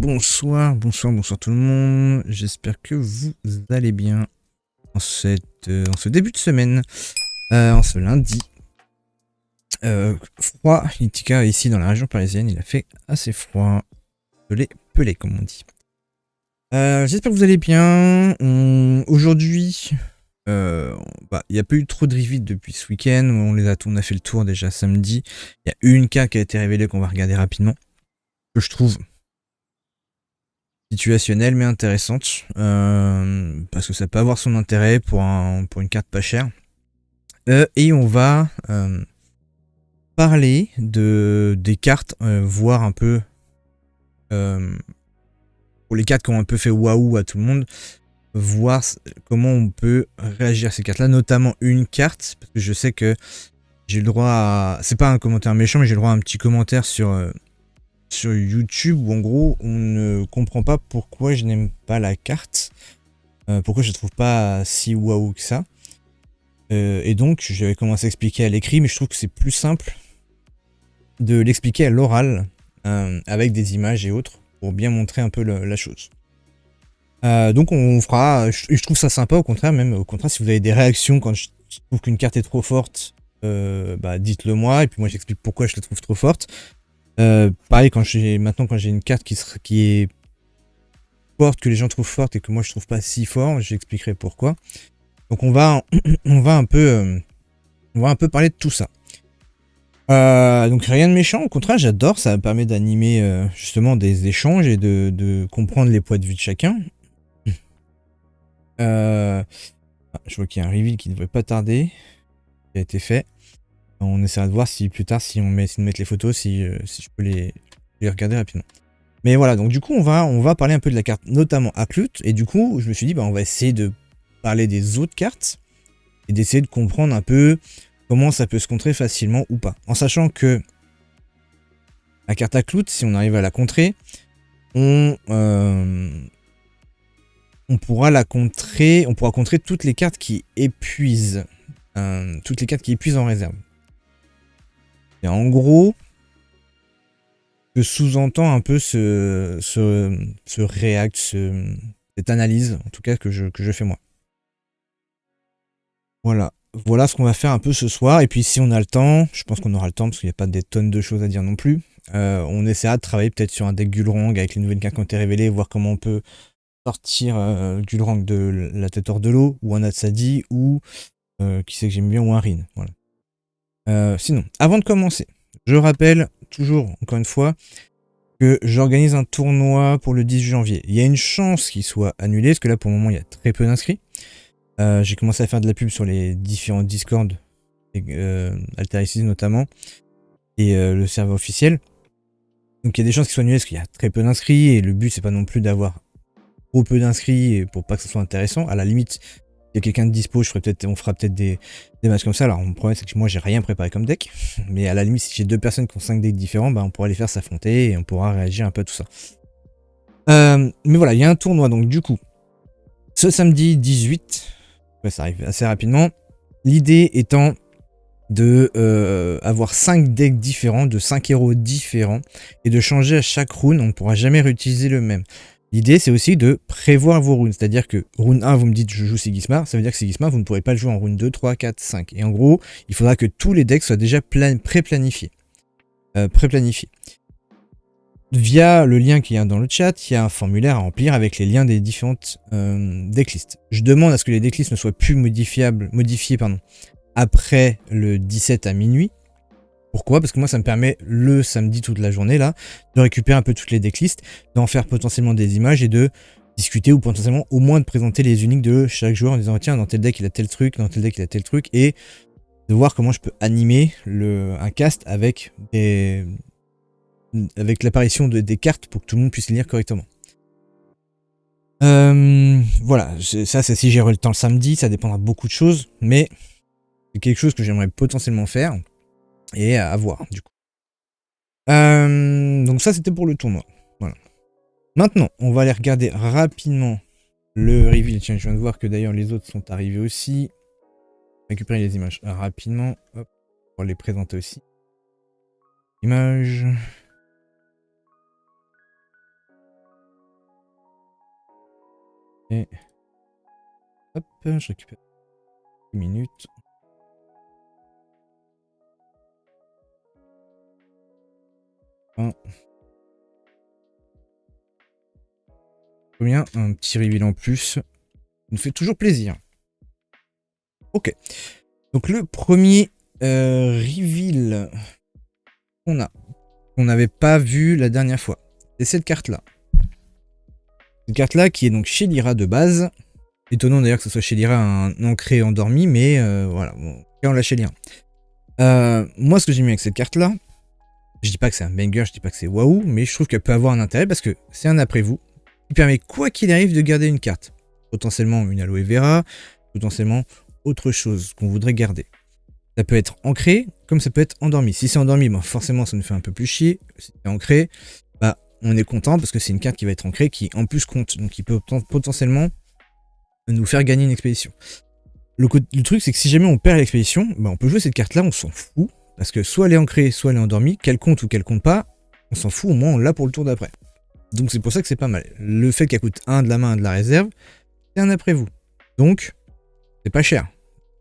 bonsoir tout le monde. J'espère que vous allez bien en ce début de semaine, en ce lundi. Froid, Itika ici dans la région parisienne, il a fait assez froid. Pelé comme on dit. J'espère que vous allez bien. Aujourd'hui, il n'y a pas eu trop de reveals depuis ce week-end. On a fait le tour déjà samedi. Il y a une carte qui a été révélée qu'on va regarder rapidement. Que je trouve situationnelle mais intéressante. Parce que ça peut avoir son intérêt pour une carte pas chère. Et on va parler des cartes, voir un peu pour les cartes qui ont un peu fait waouh à tout le monde, voir comment on peut réagir à ces cartes là, notamment une carte, parce que je sais que j'ai le droit à... C'est pas un commentaire méchant, mais j'ai le droit à un petit commentaire sur YouTube où en gros on ne comprend pas pourquoi je n'aime pas la carte, pourquoi je la trouve pas si waouh que ça. Et donc j'avais commencé à expliquer à l'écrit, mais je trouve que c'est plus simple de l'expliquer à l'oral, avec des images et autres, pour bien montrer un peu la chose. Donc on fera, je trouve ça sympa au contraire, si vous avez des réactions quand je trouve qu'une carte est trop forte, dites-le moi, et puis moi j'explique pourquoi je la trouve trop forte. Pareil, quand j'ai une carte qui est forte, que les gens trouvent forte et que moi je trouve pas si fort, j'expliquerai pourquoi. Donc on va un peu parler de tout ça. Donc rien de méchant, au contraire j'adore, ça me permet d'animer justement des échanges et de comprendre les points de vue de chacun. Je vois qu'il y a un reveal qui ne devrait pas tarder, qui a été fait. On essaiera de voir si plus tard, si on met de mettre les photos, si je peux les regarder rapidement. Mais voilà, donc du coup on va parler un peu de la carte, notamment Aklut, et du coup je me suis dit on va essayer de parler des autres cartes et d'essayer de comprendre un peu comment ça peut se contrer facilement ou pas. En sachant que la carte Aklut, si on arrive à la contrer, on pourra contrer toutes les cartes qui épuisent en réserve. Et en gros, que sous-entend un peu cette analyse, en tout cas que je fais moi. Voilà ce qu'on va faire un peu ce soir. Et puis si on a le temps, je pense qu'on aura le temps parce qu'il n'y a pas des tonnes de choses à dire non plus. On essaiera de travailler peut-être sur un deck Gulrang avec les nouvelles cartes qui ont été révélées, voir comment on peut sortir Gulrang de la tête hors de l'eau, ou un Atsadi, ou qui sait que j'aime bien, ou un Rin. Voilà. Sinon, avant de commencer, je rappelle toujours, encore une fois, que j'organise un tournoi pour le 10 janvier. Il y a une chance qu'il soit annulé, parce que là pour le moment il y a très peu d'inscrits. J'ai commencé à faire de la pub sur les différents Discord, Altericis notamment, et le serveur officiel. Donc il y a des chances qu'il soit annulé parce qu'il y a très peu d'inscrits, et le but c'est pas non plus d'avoir trop peu d'inscrits pour pas que ce soit intéressant. À la limite, s'il y a quelqu'un de dispo, on fera peut-être des matchs comme ça. Alors mon problème c'est que moi j'ai rien préparé comme deck, mais à la limite si j'ai deux personnes qui ont 5 decks différents, on pourra les faire s'affronter et on pourra réagir un peu à tout ça. Mais voilà, il y a un tournoi donc du coup ce samedi 18, ça arrive assez rapidement. L'idée étant de avoir 5 decks différents, de 5 héros différents, et de changer à chaque rune. On ne pourra jamais réutiliser le même. L'idée c'est aussi de prévoir vos runes, c'est-à-dire que rune 1 vous me dites je joue Sigismar, ça veut dire que Sigismar vous ne pourrez pas le jouer en rune 2, 3, 4, 5. Et en gros, il faudra que tous les decks soient déjà pré-planifiés. Via le lien qu'il y a dans le chat, il y a un formulaire à remplir avec les liens des différentes decklists. Je demande à ce que les decklists ne soient plus modifiés après le 17 à minuit. Pourquoi? Parce que moi ça me permet le samedi toute la journée là de récupérer un peu toutes les decklists, d'en faire potentiellement des images et de discuter, ou potentiellement au moins de présenter les uniques de chaque joueur en disant tiens dans tel deck il a tel truc, dans tel deck il a tel truc, et de voir comment je peux animer un cast avec l'apparition des cartes pour que tout le monde puisse lire correctement. Voilà, ça c'est si j'ai le temps le samedi, ça dépendra de beaucoup de choses, mais c'est quelque chose que j'aimerais potentiellement faire et à voir du coup. Donc ça c'était pour le tournoi. Voilà. Maintenant, on va aller regarder rapidement le reveal. Tiens, je viens de voir que d'ailleurs les autres sont arrivés aussi. Récupérer les images rapidement, hop, pour les présenter aussi. Images. Et hop, je récupère 10 minutes. Bien, un petit reveal en plus. Ça nous fait toujours plaisir. Ok. Donc le premier reveal qu'on a, qu'on n'avait pas vu la dernière fois, c'est cette carte-là. Cette carte-là qui est donc chez Lyra de base. Étonnant d'ailleurs que ce soit chez Lyra un ancré endormi, mais voilà, bon, on l'a chez Lyra. Moi, ce que j'ai mis avec cette carte-là, je dis pas que c'est un banger, je dis pas que c'est waouh, mais je trouve qu'elle peut avoir un intérêt parce que c'est un après-vous qui permet, quoi qu'il arrive, de garder une carte. Potentiellement une aloe vera, potentiellement autre chose qu'on voudrait garder. Ça peut être ancré, comme ça peut être endormi. Si c'est endormi, bon, forcément, ça nous fait un peu plus chier. Si c'est ancré, bah, on est content parce que c'est une carte qui va être ancrée, qui en plus compte, donc qui peut potentiellement nous faire gagner une expédition. Le truc, c'est que si jamais on perd l'expédition, bah, on peut jouer cette carte-là, on s'en fout. Parce que soit elle est ancrée, soit elle est endormie, qu'elle compte ou qu'elle compte pas, on s'en fout, au moins on l'a pour le tour d'après. Donc c'est pour ça que c'est pas mal. Le fait qu'elle coûte 1 de la main, 1 de la réserve, c'est un après-vous. Donc, c'est pas cher.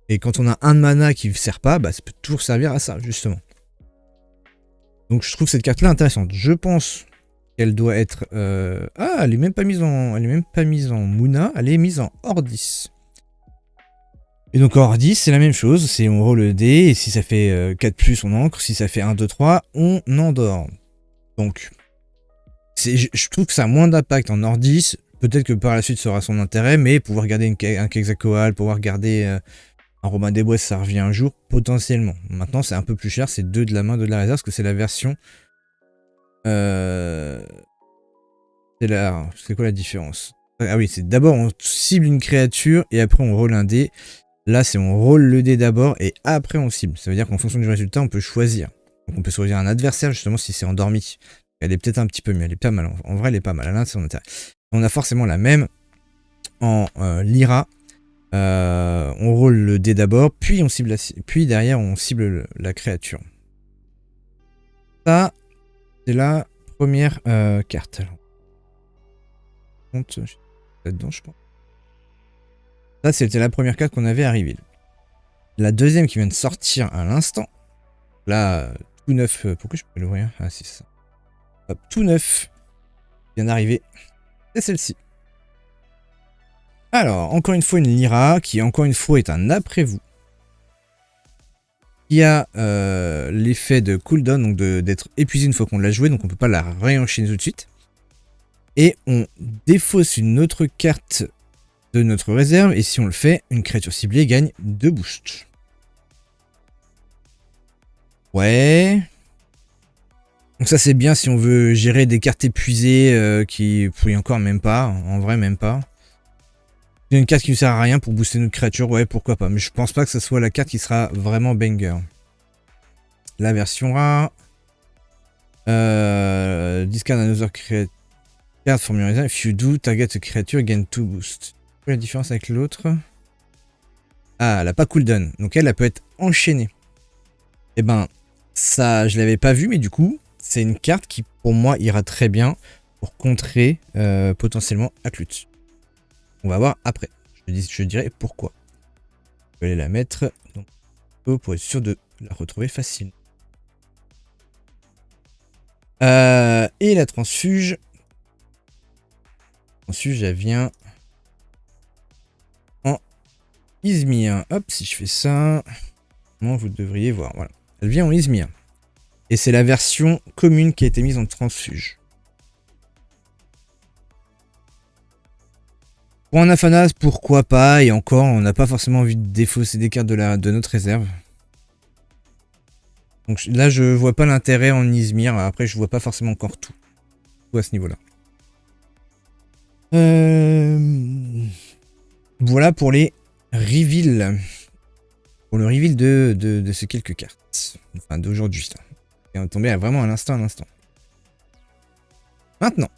Et quand on a 1 de mana qui ne sert pas, bah, ça peut toujours servir à ça, justement. Donc je trouve cette carte-là intéressante. Je pense qu'elle doit être... Ah, elle est même pas mise en... Elle est même pas mise en Muna, elle est mise en Ordis. Et donc hors 10, c'est la même chose, c'est on roule le dé, et si ça fait 4+, on ancre, si ça fait 1, 2, 3, on endort. Donc, je trouve que ça a moins d'impact en hors 10, peut-être que par la suite ça aura son intérêt, mais pouvoir garder un Quetzalcoatl, pouvoir garder un Robin des Bois, ça revient un jour, potentiellement. Maintenant c'est un peu plus cher, c'est 2 de la main, 2 de la réserve, parce que c'est la version... C'est quoi la différence? Ah oui, c'est d'abord on cible une créature, et après on roule un dé. Là, c'est on roule le dé d'abord et après on cible. Ça veut dire qu'en fonction du résultat, on peut choisir. Donc on peut choisir un adversaire justement si c'est endormi. Elle est peut-être un petit peu mieux, elle est pas mal. En vrai, elle est pas mal. Là, c'est son intérêt. On a forcément la même en Lyra. On roule le dé d'abord, puis on cible puis derrière on cible la créature. Ça, c'est la première carte. Là-dedans, je pense. Ça, c'était la première carte qu'on avait à reveal. La deuxième qui vient de sortir à l'instant. Là, tout neuf. Pourquoi je peux l'ouvrir? Ah, c'est ça. Hop, tout neuf. Vient d'arriver. C'est celle-ci. Alors, encore une fois, une Lyra qui, encore une fois, est un après-vous. Qui a l'effet de cooldown, donc d'être épuisé une fois qu'on l'a joué, donc on ne peut pas la réenchaîner tout de suite. Et on défausse une autre carte de notre réserve, et si on le fait, une créature ciblée gagne 2 boosts. Ouais. Donc ça c'est bien si on veut gérer des cartes épuisées qui... Oui, encore même pas, en vrai même pas. Une carte qui ne sert à rien pour booster notre créature, ouais pourquoi pas. Mais je pense pas que ce soit la carte qui sera vraiment banger. La version rare. Discard another creature. Card from your reserve. If you do, target a creature gain 2 boosts. Quelle est la différence avec l'autre? Ah, elle n'a pas cooldown. Donc elle peut être enchaînée. Et ben, ça, je l'avais pas vu, mais du coup, c'est une carte qui, pour moi, ira très bien pour contrer potentiellement Aklut. On va voir après. Je dirais pourquoi. Je vais aller la mettre donc, pour être sûr de la retrouver facile. Et la transfuge. Transfuge, elle vient en Izmir. Hop, si je fais ça, vous devriez voir. Voilà. Elle vient en Izmir. Et c'est la version commune qui a été mise en transfuge. Pour un Afanas, pourquoi pas, et encore, on n'a pas forcément envie de défausser des cartes de notre réserve. Donc là, je vois pas l'intérêt en Izmir. Après, je vois pas forcément encore tout à ce niveau-là. Voilà pour les reveals. Pour le reveal de ces quelques cartes. Enfin, d'aujourd'hui. Et on est tombé vraiment à l'instant. Maintenant.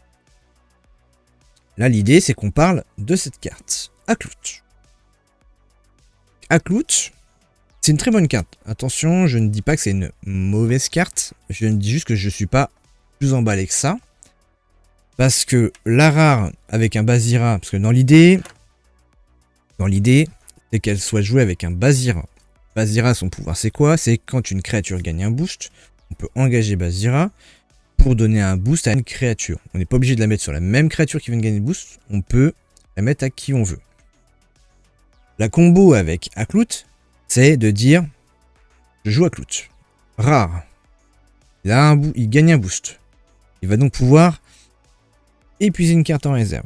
Là, l'idée, c'est qu'on parle de cette carte. Aklut. Aklut, c'est une très bonne carte. Attention, je ne dis pas que c'est une mauvaise carte. Je ne dis juste que je ne suis pas plus emballé que ça. Parce que la rare avec un Basira, parce que dans l'idée, c'est qu'elle soit jouée avec un Basira. Basira, son pouvoir c'est quoi? C'est quand une créature gagne un boost, on peut engager Basira pour donner un boost à une créature. On n'est pas obligé de la mettre sur la même créature qui vient de gagner le boost, on peut la mettre à qui on veut. La combo avec Aklout, c'est de dire je joue Aklout. Rare. Il gagne un boost. Il va donc pouvoir épuiser une carte en réserve.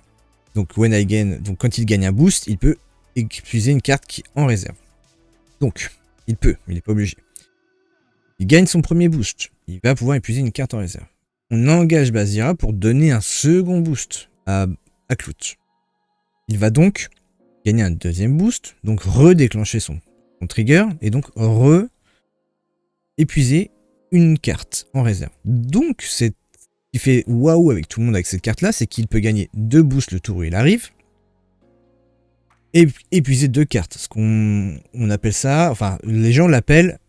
Donc quand il gagne un boost, il peut épuiser une carte qui est en réserve. Donc, il peut, mais il n'est pas obligé. Il gagne son premier boost. Il va pouvoir épuiser une carte en réserve. On engage Basira pour donner un second boost à Aklout. Il va donc gagner un deuxième boost, donc redéclencher son trigger, et donc épuiser une carte en réserve. Donc, c'est ce qui fait waouh avec tout le monde avec cette carte-là, c'est qu'il peut gagner 2 boosts le tour où il arrive, et épuiser 2 cartes. Ce qu'on appelle ça, enfin, les gens l'appellent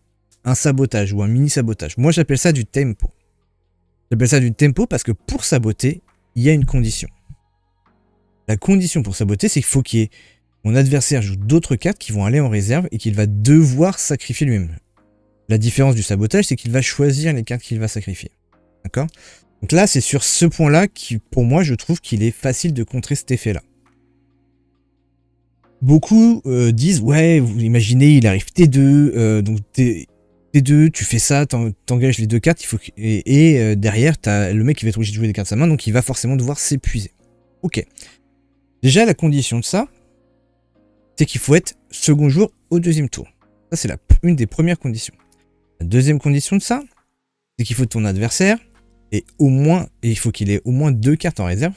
un sabotage ou un mini sabotage. Moi, j'appelle ça du tempo. J'appelle ça du tempo parce que pour saboter, il y a une condition. La condition pour saboter, c'est qu'il faut qu'il y ait mon adversaire joue d'autres cartes qui vont aller en réserve et qu'il va devoir sacrifier lui-même. La différence du sabotage, c'est qu'il va choisir les cartes qu'il va sacrifier. D'accord? Donc là, c'est sur ce point-là qui, pour moi, je trouve qu'il est facile de contrer cet effet-là. Beaucoup disent, ouais, vous imaginez, il arrive T2, donc T2, tu fais ça, t'engages les 2 cartes, derrière, t'as le mec qui va être obligé de jouer des cartes de sa main, donc il va forcément devoir s'épuiser. Ok. Déjà, la condition de ça, c'est qu'il faut être second jour au deuxième tour. Ça, c'est une des premières conditions. La deuxième condition de ça, c'est qu'il faut ton adversaire, et il faut qu'il ait au moins 2 cartes en réserve.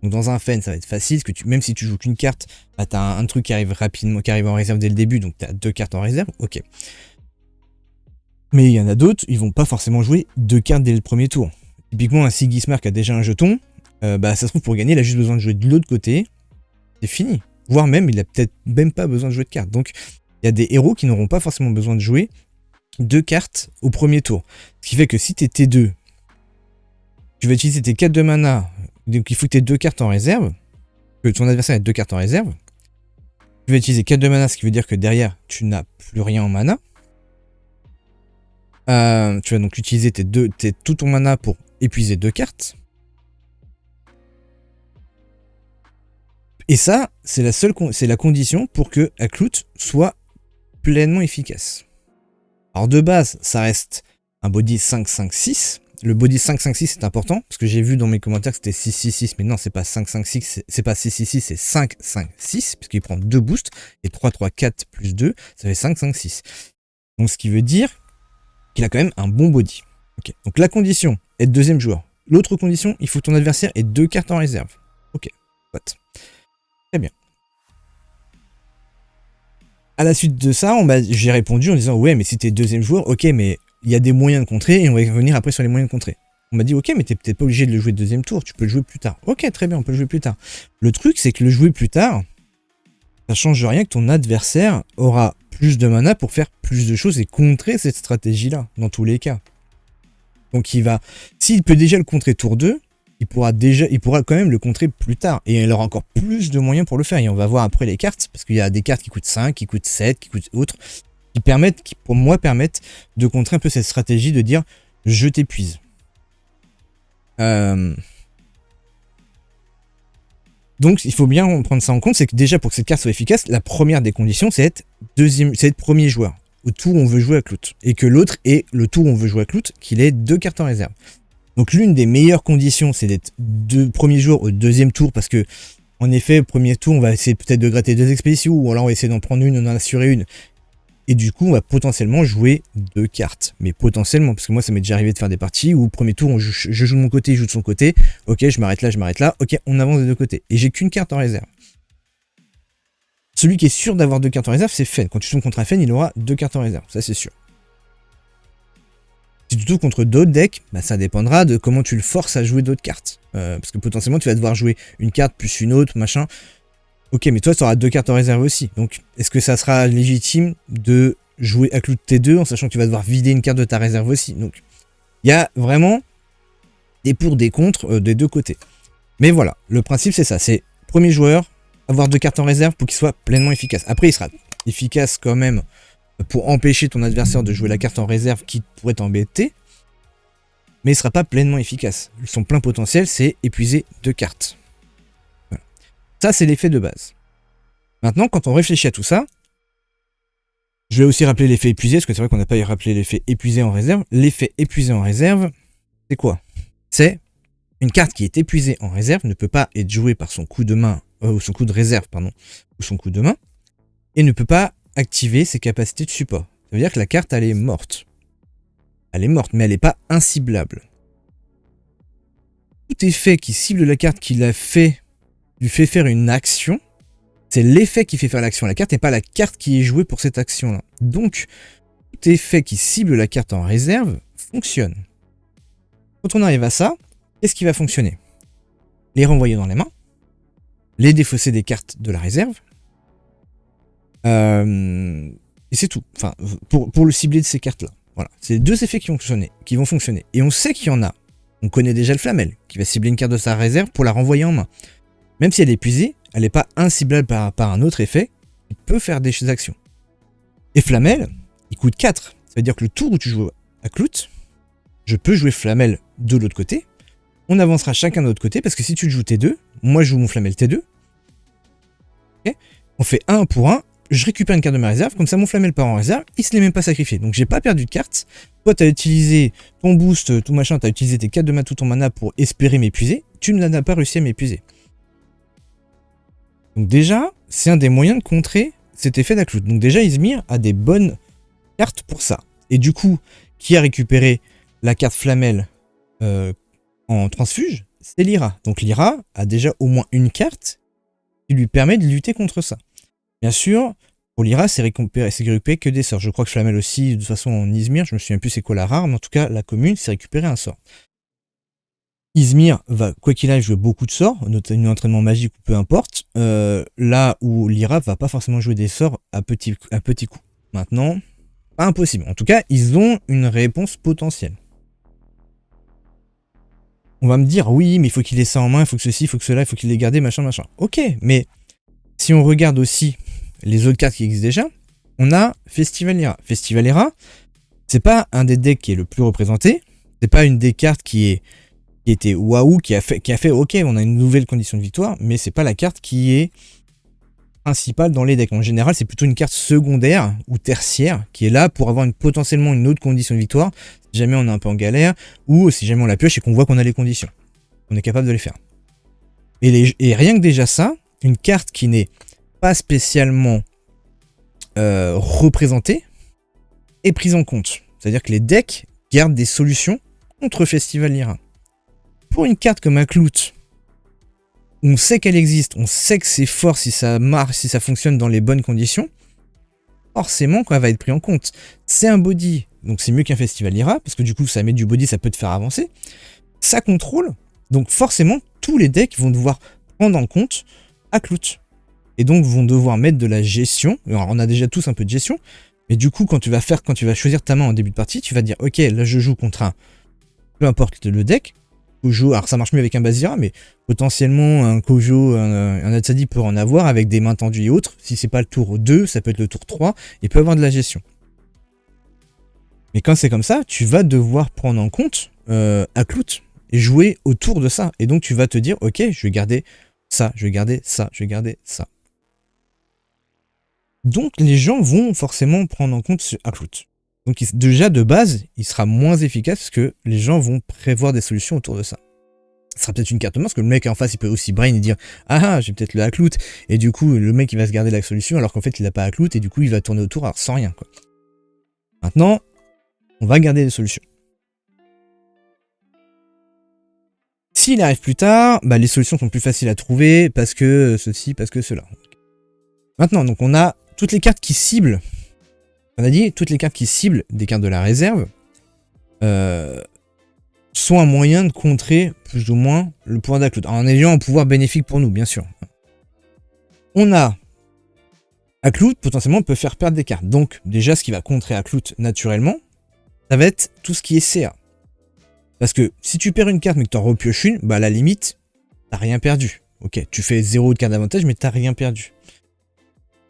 Donc dans un Fen, ça va être facile, parce que même si tu joues qu'une carte, bah, tu as un truc qui arrive rapidement, qui arrive en réserve dès le début, donc tu as 2 cartes en réserve, ok. Mais il y en a d'autres, ils vont pas forcément jouer 2 cartes dès le premier tour. Typiquement, un Sigismar qui a déjà un jeton, ça se trouve pour gagner, il a juste besoin de jouer de l'autre côté, c'est fini. Voire même, il a peut-être même pas besoin de jouer de cartes. Donc, il y a des héros qui n'auront pas forcément besoin de jouer 2 cartes au premier tour. Ce qui fait que si tu es T2, tu vas utiliser tes 4 de mana, donc il faut que tu aies 2 cartes en réserve, que ton adversaire ait 2 cartes en réserve. Tu vas utiliser 4 de mana, ce qui veut dire que derrière, tu n'as plus rien en mana. Tu vas donc utiliser tout ton mana pour épuiser 2 cartes. Et ça, c'est la condition pour que Aklout soit pleinement efficace. Alors de base, ça reste un body 5-5-6. Le body 5-5-6 est important, parce que j'ai vu dans mes commentaires que c'était 6-6-6, mais non, c'est pas 5-5-6, c'est pas 6-6-6, c'est 5-5-6, puisqu'il prend 2 boosts, et 3-3-4 plus 2, ça fait 5-5-6. Donc ce qui veut dire qu'il a quand même un bon body. Okay. Donc la condition, être deuxième joueur. L'autre condition, il faut que ton adversaire ait 2 cartes en réserve. Ok, what. Très bien. À la suite de ça, j'ai répondu en disant ouais, mais si t'es deuxième joueur, ok, mais il y a des moyens de contrer et on va revenir après sur les moyens de contrer. On m'a dit ok, mais t'es peut-être pas obligé de le jouer deuxième tour, tu peux le jouer plus tard. Ok, très bien, on peut le jouer plus tard. Le truc, c'est que le jouer plus tard, ça change rien que ton adversaire aura plus de mana pour faire plus de choses et contrer cette stratégie-là, dans tous les cas. Donc s'il peut déjà le contrer tour 2, il pourra quand même le contrer plus tard. Et il aura encore plus de moyens pour le faire. Et on va voir après les cartes, parce qu'il y a des cartes qui coûtent 5, qui coûtent 7, qui coûtent autres, qui pour moi permettent de contrer un peu cette stratégie de dire je t'épuise. Donc il faut bien prendre ça en compte, c'est que déjà pour que cette carte soit efficace, la première des conditions c'est être premier joueur au tour où on veut jouer à Aklout. Et que l'autre est le tour où on veut jouer à Aklout, qu'il ait 2 cartes en réserve. Donc l'une des meilleures conditions, c'est d'être premier jour au deuxième tour, parce que en effet, premier tour, on va essayer peut-être de gratter 2 expéditions, ou alors on va essayer d'en prendre une, on en assurer une. Et du coup, on va potentiellement jouer 2 cartes. Mais potentiellement, parce que moi, ça m'est déjà arrivé de faire des parties où premier tour, je joue de mon côté, il joue de son côté. Ok, je m'arrête là. Ok, on avance des 2 côtés. Et j'ai qu'une carte en réserve. Celui qui est sûr d'avoir 2 cartes en réserve, c'est Fen. Quand tu tombes contre un Fen, il aura 2 cartes en réserve. Ça, c'est sûr. Si tu tombes contre d'autres decks, ça dépendra de comment tu le forces à jouer d'autres cartes. Parce que potentiellement, tu vas devoir jouer une carte plus une autre, machin. Ok, mais toi, tu auras 2 cartes en réserve aussi. Donc, est-ce que ça sera légitime de jouer Aklout T2 en sachant que tu vas devoir vider une carte de ta réserve aussi? Donc, il y a vraiment des pour, des contre des deux côtés. Mais voilà, le principe c'est ça, c'est premier joueur, avoir 2 cartes en réserve pour qu'il soit pleinement efficace. Après il sera efficace quand même pour empêcher ton adversaire de jouer la carte en réserve qui pourrait t'embêter, mais il ne sera pas pleinement efficace. Son plein potentiel, c'est épuiser 2 cartes. Voilà. Ça, c'est l'effet de base. Maintenant, quand on réfléchit à tout ça, je vais aussi rappeler l'effet épuisé, parce que c'est vrai qu'on n'a pas rappelé l'effet épuisé en réserve. L'effet épuisé en réserve, c'est quoi? C'est une carte qui est épuisée en réserve ne peut pas être jouée par son coup de main, ou son coup de réserve, pardon, ou son coup de main, et ne peut pas activer ses capacités de support. Ça veut dire que la carte, elle est morte. Elle est morte, mais elle n'est pas inciblable. Tout effet qui cible la carte, qui lui fait faire une action, c'est l'effet qui fait faire l'action. La carte n'est pas la carte qui est jouée pour cette action-là. Donc, tout effet qui cible la carte en réserve fonctionne. Quand on arrive à ça, qu'est-ce qui va fonctionner? Les renvoyer dans les mains, les défausser des cartes de la réserve, et c'est tout. Enfin, pour le cibler de ces cartes-là. Voilà. C'est 2 effets qui vont fonctionner. Et on sait qu'il y en a. On connaît déjà le Flamel, qui va cibler une carte de sa réserve pour la renvoyer en main. Même si elle est épuisée, elle n'est pas inciblable par un autre effet qui peut faire des actions. Et Flamel, il coûte 4. Ça veut dire que le tour où tu joues à Clout, je peux jouer Flamel de l'autre côté. On avancera chacun de l'autre côté, parce que si tu joues T2, moi je joue mon Flamel T2. Okay, on fait 1 pour 1. Je récupère une carte de ma réserve, comme ça mon Flamel part en réserve, il se l'est même pas sacrifié. Donc j'ai pas perdu de carte. Toi tu as utilisé ton boost, tout machin, tu as utilisé tes 4 de tout ton mana pour espérer m'épuiser. Tu n'as pas réussi à m'épuiser. Donc déjà, c'est un des moyens de contrer cet effet d'Aklout. Donc déjà, Izmir a des bonnes cartes pour ça. Et du coup, qui a récupéré la carte Flamel en transfuge? C'est Lyra. Donc Lyra a déjà au moins une carte qui lui permet de lutter contre ça. Bien sûr, pour Lyra, c'est récupérer que des sorts. Je crois que Flamel aussi, de toute façon, en Izmir, je me souviens plus c'est quoi la rare, mais en tout cas, la commune, c'est récupérer un sort. Izmir va, quoi qu'il aille, jouer beaucoup de sorts, notamment entraînement magique ou peu importe, là où Lyra va pas forcément jouer des sorts à petits coups. Maintenant, pas impossible. En tout cas, ils ont une réponse potentielle. On va me dire, oui, mais il faut qu'il ait ça en main, il faut que ceci, il faut que cela, il faut qu'il les garde, machin, machin. Ok, mais si on regarde aussi les autres cartes qui existent déjà, on a Festival Lyra. Festival Lyra, c'est pas un des decks qui est le plus représenté, c'est pas une des cartes qui était waouh, qui a fait ok, on a une nouvelle condition de victoire, mais c'est pas la carte qui est principale dans les decks. En général, c'est plutôt une carte secondaire ou tertiaire qui est là pour avoir potentiellement une autre condition de victoire, si jamais on est un peu en galère, ou si jamais on la pioche et qu'on voit qu'on a les conditions. On est capable de les faire. Et rien que déjà ça, une carte qui n'est pas spécialement représentée est prise en compte. C'est-à-dire que les decks gardent des solutions contre Festival Lyra. Pour une carte comme Aklout, on sait qu'elle existe, on sait que c'est fort si ça marche, si ça fonctionne dans les bonnes conditions, forcément quoi va être pris en compte. C'est un body, donc c'est mieux qu'un Festival Lyra, parce que du coup ça met du body, ça peut te faire avancer. Ça contrôle, donc forcément tous les decks vont devoir prendre en compte Aklout. Et donc vont devoir mettre de la gestion. Alors, on a déjà tous un peu de gestion, mais du coup quand tu vas choisir ta main en début de partie, tu vas dire ok, là je joue contre un, peu importe le deck, Kojo, alors ça marche mieux avec un Bazira, mais potentiellement un Kojo, un Atsadi peut en avoir avec des mains tendues et autres. Si c'est pas le tour 2, ça peut être le tour 3, et peut avoir de la gestion. Mais quand c'est comme ça, tu vas devoir prendre en compte Aklout et jouer autour de ça. Et donc tu vas te dire ok, je vais garder ça, je vais garder ça, je vais garder ça. Donc les gens vont forcément prendre en compte ce Aklout. Donc déjà de base, il sera moins efficace parce que les gens vont prévoir des solutions autour de ça. Ce sera peut-être une carte main parce que le mec en face il peut aussi brain et dire ah j'ai peut-être le Aklout, et du coup le mec il va se garder la solution alors qu'en fait il n'a pas Aklout et du coup il va tourner autour alors sans rien quoi. Maintenant, on va garder des solutions. S'il arrive plus tard, bah, les solutions sont plus faciles à trouver parce que ceci, parce que cela. Maintenant, donc on a toutes les cartes qui ciblent. On a dit toutes les cartes qui ciblent des cartes de la réserve sont un moyen de contrer plus ou moins le pouvoir d'Aklout. En ayant un pouvoir bénéfique pour nous, bien sûr. On a Aklout, potentiellement, peut faire perdre des cartes. Donc, déjà, ce qui va contrer Aklout naturellement, ça va être tout ce qui est CA. Parce que si tu perds une carte mais que tu en repioches une, bah à la limite, t'as rien perdu. Ok, tu fais 0 de carte d'avantage, mais t'as rien perdu.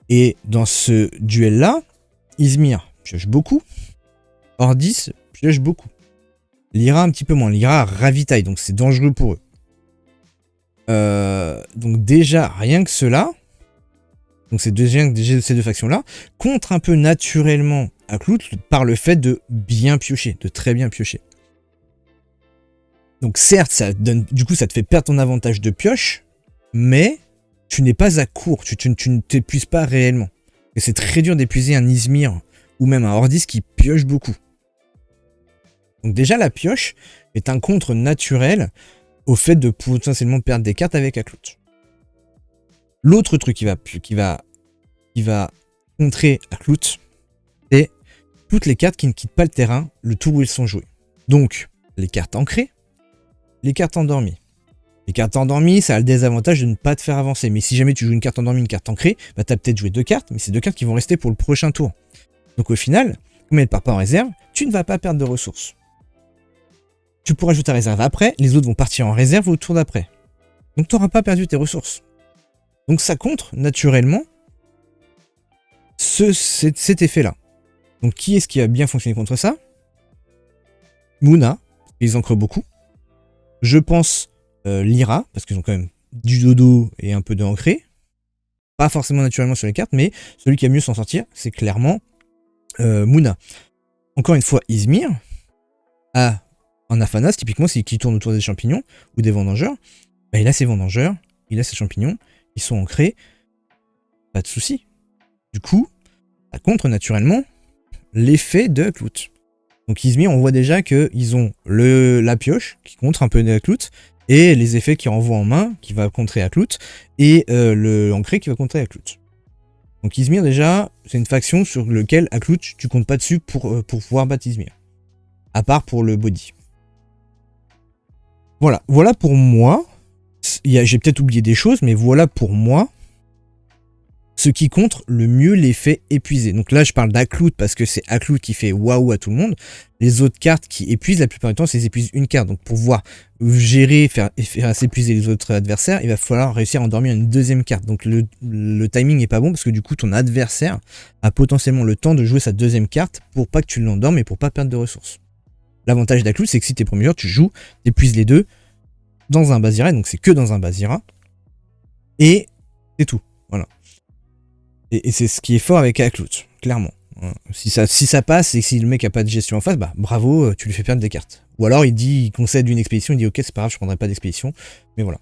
Et dans ce duel-là, Izmir pioche beaucoup. Ordis pioche beaucoup. Lyra un petit peu moins. Lyra ravitaille, donc c'est dangereux pour eux. Donc déjà, rien que cela, donc c'est déjà ces deux factions-là, contre un peu naturellement Aklout par le fait de bien piocher, de très bien piocher. Donc certes, ça donne, du coup, ça te fait perdre ton avantage de pioche, mais tu n'es pas à court, tu ne t'épuises pas réellement. Et c'est très dur d'épuiser un Izmir ou même un Ordis qui pioche beaucoup. Donc déjà, la pioche est un contre naturel au fait de potentiellement perdre des cartes avec Aklout. L'autre truc qui va contrer Aklout, c'est toutes les cartes qui ne quittent pas le terrain le tour où ils sont joués. Donc, les cartes ancrées, les cartes endormies. Les cartes endormies, ça a le désavantage de ne pas te faire avancer. Mais si jamais tu joues une carte endormie, une carte ancrée, bah t'as peut-être joué 2 cartes, mais c'est 2 cartes qui vont rester pour le prochain tour. Donc au final, comme elle ne part pas en réserve, tu ne vas pas perdre de ressources. Tu pourras jouer ta réserve après, les autres vont partir en réserve au tour d'après. Donc tu n'auras pas perdu tes ressources. Donc ça contre naturellement cet effet-là. Donc qui est-ce qui a bien fonctionné contre ça? Moona, ils ancrent beaucoup. Je pense Lyra, parce qu'ils ont quand même du dodo et un peu de ancré. Pas forcément naturellement sur les cartes, mais celui qui a mieux s'en sortir, c'est clairement Moona. Encore une fois, Izmir a un Aphanas, typiquement, c'est qui tourne autour des champignons ou des vendangeurs. Bah, il a ses vendangeurs, il a ses champignons, ils sont ancrés, pas de souci. Du coup, ça contre naturellement l'effet de Aklout. Donc Izmir, on voit déjà qu'ils ont la pioche qui contre un peu Aklout, et les effets qui renvoient en main qui va contrer Aklout, et le ancré qui va contrer Aklout. Donc Izmir déjà, c'est une faction sur laquelle Aklout, tu comptes pas dessus pour pouvoir battre Izmir. À part pour le body. Voilà pour moi. J'ai peut-être oublié des choses, mais voilà pour moi ce qui contre le mieux l'effet épuisé. Donc là, je parle d'Aklout parce que c'est Aklout qui fait waouh à tout le monde. Les autres cartes qui épuisent, la plupart du temps, c'est qu'ils épuisent une carte. Donc pour pouvoir gérer, faire s'épuiser les autres adversaires, il va falloir réussir à endormir une deuxième carte. Donc le timing n'est pas bon parce que du coup, ton adversaire a potentiellement le temps de jouer sa deuxième carte pour pas que tu l'endormes et pour pas perdre de ressources. L'avantage d'Aklout, c'est que si t'es premier joueur, tu joues, t'épuises les deux dans un Basira, donc c'est que dans un Basira. Et c'est tout. Voilà. Et c'est ce qui est fort avec Aklout, clairement. Si ça passe et si le mec a pas de gestion en face, bah bravo, tu lui fais perdre des cartes. Ou alors il concède une expédition, il dit ok c'est pas grave, je prendrai pas d'expédition. Mais voilà.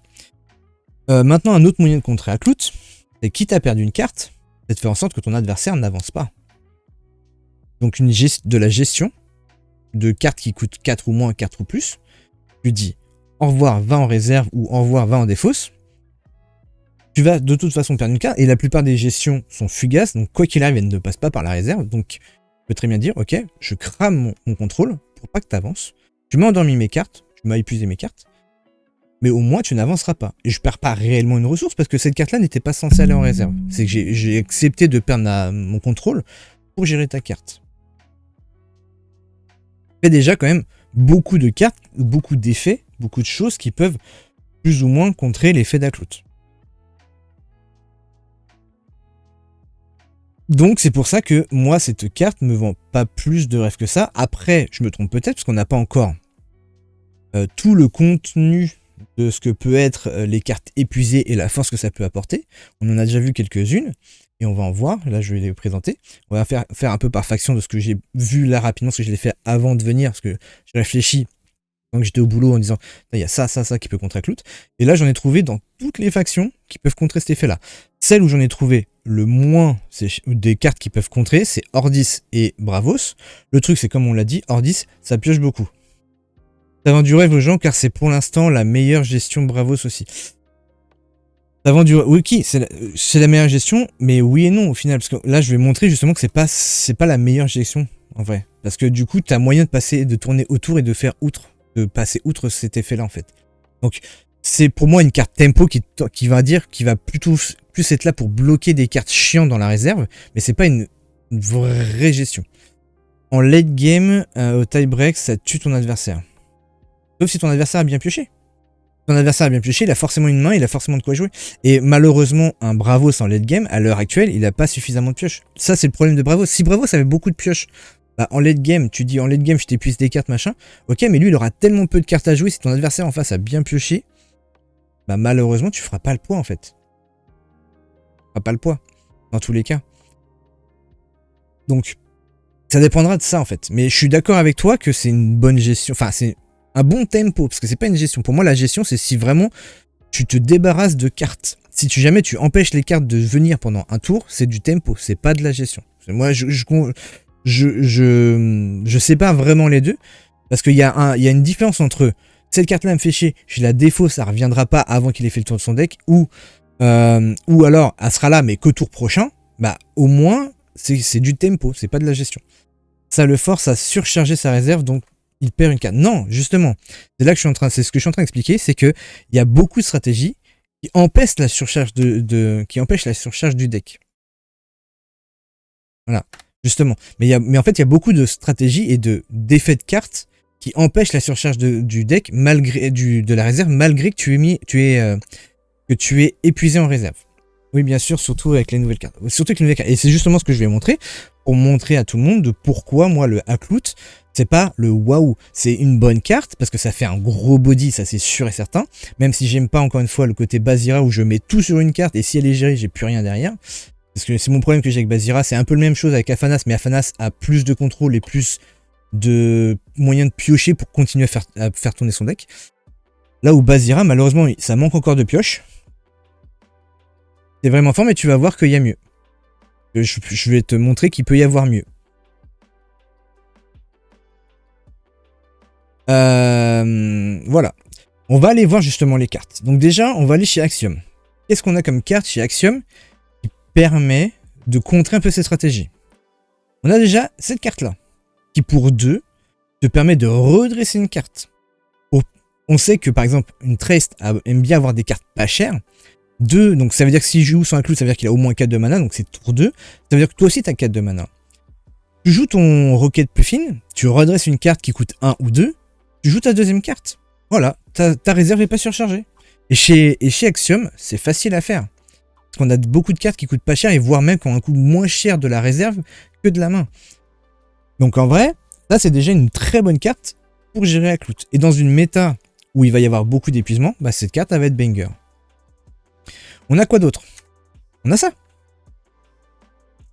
Maintenant un autre moyen de contrer Aklout, c'est quitte à perdre une carte, c'est de faire en sorte que ton adversaire n'avance pas. Donc de la gestion de cartes qui coûtent 4 ou moins, 4 ou plus. Tu dis au revoir, va en réserve ou au revoir, va en défausse. Tu vas de toute façon perdre une carte, et la plupart des gestions sont fugaces, donc quoi qu'il arrive, elles ne passent pas par la réserve, donc tu peux très bien dire, ok, je crame mon contrôle pour pas que tu avances, tu m'as endormi mes cartes, tu m'as épuisé mes cartes, mais au moins tu n'avanceras pas, et je perds pas réellement une ressource, parce que cette carte-là n'était pas censée aller en réserve, c'est que j'ai accepté de perdre mon contrôle pour gérer ta carte. Il y a déjà quand même beaucoup de cartes, beaucoup d'effets, beaucoup de choses qui peuvent plus ou moins contrer l'effet d'Aklout. Donc c'est pour ça que moi cette carte me vend pas plus de rêve que ça. Après je me trompe peut-être parce qu'on n'a pas encore tout le contenu de ce que peut être les cartes épuisées et la force que ça peut apporter. On en a déjà vu quelques-unes et on va en voir. Là je vais les présenter. On va faire un peu par faction de ce que j'ai vu là rapidement, parce que je l'ai fait avant de venir, parce que j'ai réfléchi quand j'étais au boulot en disant il y a ça qui peut contrer Aklout. Et là j'en ai trouvé dans toutes les factions qui peuvent contrer cet effet là. Celle où j'en ai trouvé le moins des cartes qui peuvent contrer, c'est Ordis et Bravos. Le truc c'est comme on l'a dit, Ordis ça pioche beaucoup. Ça vend du rêve aux gens car c'est pour l'instant la meilleure gestion Bravos aussi. Ça vend du rêve, oui, c'est la meilleure gestion, mais oui et non au final, parce que là je vais montrer justement que c'est pas la meilleure gestion en vrai. Parce que du coup tu as moyen de tourner autour et de passer outre cet effet là en fait. Donc c'est pour moi une carte tempo qui va plutôt plus être là pour bloquer des cartes chiantes dans la réserve, mais c'est pas une vraie gestion. En late game, au tie break, ça tue ton adversaire. Sauf si ton adversaire a bien pioché. Ton adversaire a bien pioché, il a forcément une main, il a forcément de quoi jouer. Et malheureusement, un Bravos en late game, à l'heure actuelle, il n'a pas suffisamment de pioches. Ça, c'est le problème de Bravos. Si Bravos avait beaucoup de pioches, bah, en late game, tu dis en late game, je t'épuise des cartes, machin. Ok, mais lui, il aura tellement peu de cartes à jouer. Si ton adversaire en face a bien pioché, bah, malheureusement, tu feras pas le poids, en fait. Tu feras pas le poids, dans tous les cas. Donc, ça dépendra de ça, en fait. Mais je suis d'accord avec toi que c'est une bonne gestion. Enfin, c'est un bon tempo, parce que c'est pas une gestion. Pour moi, la gestion, c'est si vraiment tu te débarrasses de cartes. Si jamais tu empêches les cartes de venir pendant un tour, c'est du tempo, c'est pas de la gestion. Moi, je sépare vraiment les deux, parce qu'il y a une différence entre cette carte-là me fait chier, je la défausse, ça reviendra pas avant qu'il ait fait le tour de son deck, ou alors elle sera là, mais qu'au tour prochain, bah au moins c'est du tempo, c'est pas de la gestion. Ça le force à surcharger sa réserve, donc il perd une carte. Non, justement, c'est ce que je suis en train d'expliquer, c'est que il y a beaucoup de stratégies qui empêchent la surcharge qui empêchent la surcharge du deck. Voilà, justement. Mais en fait, il y a beaucoup de stratégies et d'effets de cartes qui empêchent la surcharge du deck malgré de la réserve, malgré que tu es épuisé en réserve. Oui, bien sûr, surtout avec les nouvelles cartes. Surtout avec les nouvelles cartes. Et c'est justement ce que je vais montrer, pour montrer à tout le monde de pourquoi moi le Aklout, c'est pas le waouh. C'est une bonne carte, parce que ça fait un gros body, ça c'est sûr et certain. Même si j'aime pas encore une fois le côté Bazira où je mets tout sur une carte, et si elle est gérée, j'ai plus rien derrière. Parce que c'est mon problème que j'ai avec Bazira, c'est un peu la même chose avec Afanas, mais Afanas a plus de contrôle et plus de moyens de piocher pour continuer à faire tourner son deck. Là où Bazira, malheureusement, ça manque encore de pioche. C'est vraiment fort, mais tu vas voir qu'il y a mieux. Je vais te montrer qu'il peut y avoir mieux. Voilà. On va aller voir justement les cartes. Donc déjà, on va aller chez Axiom. Qu'est-ce qu'on a comme carte chez Axiom qui permet de contrer un peu ces stratégies? On a déjà cette carte-là, qui pour 2 te permet de redresser une carte. On sait que par exemple, une Trace aime bien avoir des cartes pas chères. 2, donc ça veut dire que s'il joue sans inclus, ça veut dire qu'il a au moins 4 de mana, donc c'est tour 2. Ça veut dire que toi aussi tu as 4 de mana. Tu joues ton Rocket plus fine, tu redresses une carte qui coûte 1 ou 2, tu joues ta deuxième carte. Voilà, ta réserve n'est pas surchargée. Et chez Axiom, c'est facile à faire. Parce qu'on a beaucoup de cartes qui coûtent pas cher et voire même qui ont un coût moins cher de la réserve que de la main. Donc en vrai, ça c'est déjà une très bonne carte pour gérer Aklout. Et dans une méta où il va y avoir beaucoup d'épuisement, bah cette carte elle va être banger. On a quoi d'autre? On a ça.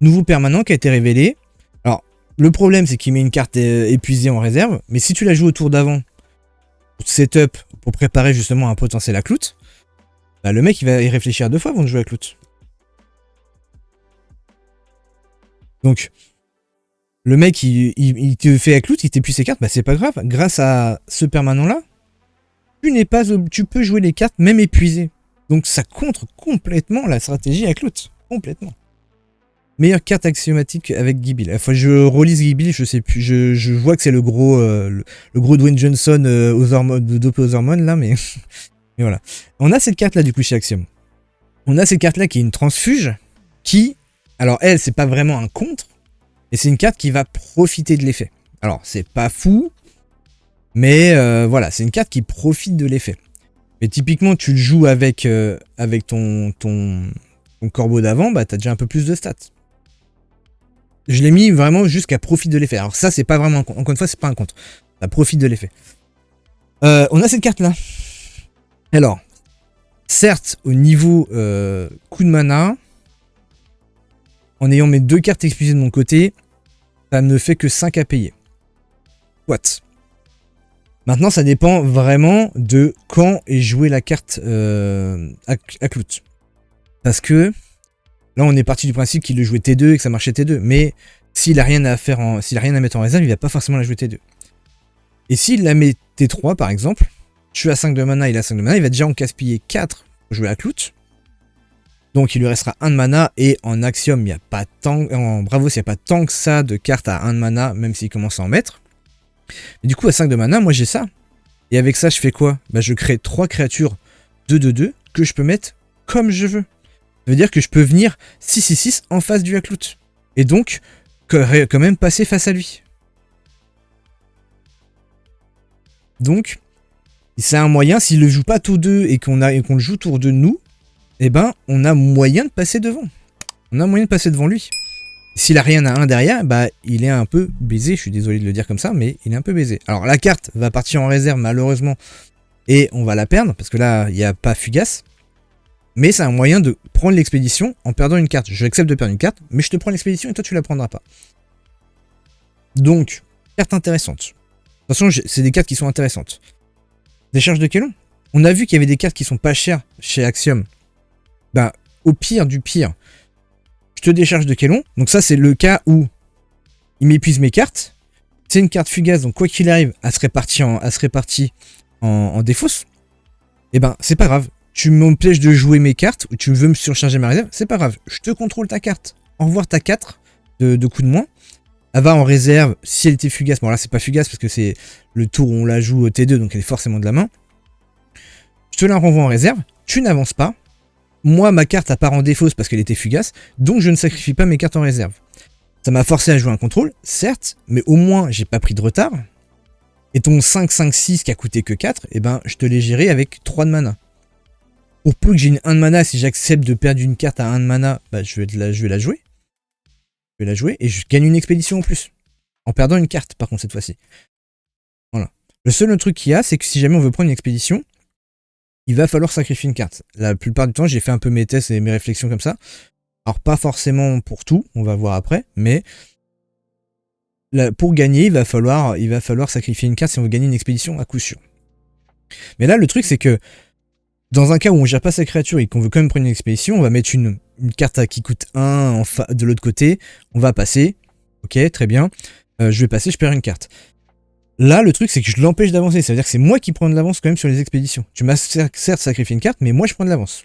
Nouveau permanent qui a été révélé. Alors, le problème, c'est qu'il met une carte épuisée en réserve. Mais si tu la joues au tour d'avant, setup, pour préparer justement un potentiel Aklout, bah, le mec, il va y réfléchir 2 fois avant de jouer Aklout. Donc, le mec, il te fait Aklout, il t'épuise ses cartes, bah c'est pas grave. Grâce à ce permanent-là, tu peux jouer les cartes même épuisées. Donc ça contre complètement la stratégie Aklout. Complètement. Meilleure carte axiomatique avec Gibil. Enfin, je relise Gibil, je sais plus. Je vois que c'est le gros Dwayne Johnson dopé aux hormones là, mais... mais voilà. On a cette carte là du coup chez Axiom. On a cette carte là qui est une transfuge qui... Alors elle, c'est pas vraiment un contre, et c'est une carte qui va profiter de l'effet. Alors c'est pas fou, mais voilà, c'est une carte qui profite de l'effet. Mais typiquement, tu le joues avec ton corbeau d'avant, bah t'as déjà un peu plus de stats. Je l'ai mis vraiment jusqu'à profit de l'effet. Alors ça, c'est pas vraiment un contre. Encore une fois, c'est pas un contre. Ça profite de l'effet. On a cette carte-là. Alors, certes, au niveau coup de mana, en ayant mes 2 cartes épuisées de mon côté, ça ne fait que 5 à payer. What? Maintenant, ça dépend vraiment de quand est jouée la carte Aklout. Parce que là, on est parti du principe qu'il le jouait T2 et que ça marchait T2. Mais s'il a rien à faire, s'il a rien à mettre en réserve, il va pas forcément la jouer T2. Et s'il la met T3, par exemple, je suis à 5 de mana, il a 5 de mana, il va déjà en gaspiller 4 pour jouer Aklout. Donc il lui restera 1 de mana, et en Axiom, il n'y a pas tant, en Bravos, il n'y a pas tant que ça de cartes à 1 de mana, même s'il commence à en mettre. Mais du coup, à 5 de mana, moi j'ai ça. Et avec ça, je fais quoi? Bah, je crée 3 créatures 2/2 que je peux mettre comme je veux. Ça veut dire que je peux venir 6/6 en face du Aklout. Et donc, quand même passer face à lui. Donc, c'est un moyen, s'il le joue pas tous deux et qu'on le joue tour de nous, eh ben, on a moyen de passer devant. On a moyen de passer devant lui. S'il a rien à 1 derrière, bah, il est un peu baisé. Je suis désolé de le dire comme ça, mais il est un peu baisé. Alors, la carte va partir en réserve, malheureusement, et on va la perdre, parce que là, il n'y a pas fugace. Mais c'est un moyen de prendre l'expédition en perdant une carte. Je accepte de perdre une carte, mais je te prends l'expédition et toi, tu la prendras pas. Donc, carte intéressante. De toute façon, c'est des cartes qui sont intéressantes. Décharge de Kélon. On a vu qu'il y avait des cartes qui sont pas chères chez Axiom. Bah, au pire du pire, je te décharge de Kélon. Donc ça, c'est le cas où il m'épuise mes cartes. C'est une carte fugace, donc quoi qu'il arrive, elle se répartit en défausse. Et ben, c'est pas grave. Tu m'empêches de jouer mes cartes, ou tu veux me surcharger ma réserve, c'est pas grave. Je te contrôle ta carte. Au revoir ta 4 de coups de moins. Elle va en réserve si elle était fugace. Bon là c'est pas fugace parce que c'est le tour où on la joue au T2 donc elle est forcément de la main. Je te la renvoie en réserve, tu n'avances pas. Moi ma carte part en défausse parce qu'elle était fugace, donc je ne sacrifie pas mes cartes en réserve. Ça m'a forcé à jouer un contrôle, certes, mais au moins j'ai pas pris de retard. Et ton 5-5-6 qui a coûté que 4, eh ben je te l'ai géré avec 3 de mana. Pour peu que j'ai une 1 de mana, si j'accepte de perdre une carte à 1 de mana, bah je vais la jouer. Je vais la jouer et je gagne une expédition en plus. En perdant une carte, par contre, cette fois-ci. Voilà. Le seul truc qu'il y a, c'est que si jamais on veut prendre une expédition, il va falloir sacrifier une carte. La plupart du temps, j'ai fait un peu mes tests et mes réflexions comme ça. Alors, pas forcément pour tout, on va voir après, mais là, pour gagner, il va falloir sacrifier une carte si on veut gagner une expédition à coup sûr. Mais là, le truc, c'est que dans un cas où on gère pas sa créature et qu'on veut quand même prendre une expédition, on va mettre une carte qui coûte 1 de l'autre côté. On va passer. Ok, très bien. Je vais passer, je perds une carte. Là, le truc, c'est que je l'empêche d'avancer. Ça veut dire que c'est moi qui prends de l'avance quand même sur les expéditions. Tu m'as certes sacrifié une carte, mais moi, je prends de l'avance.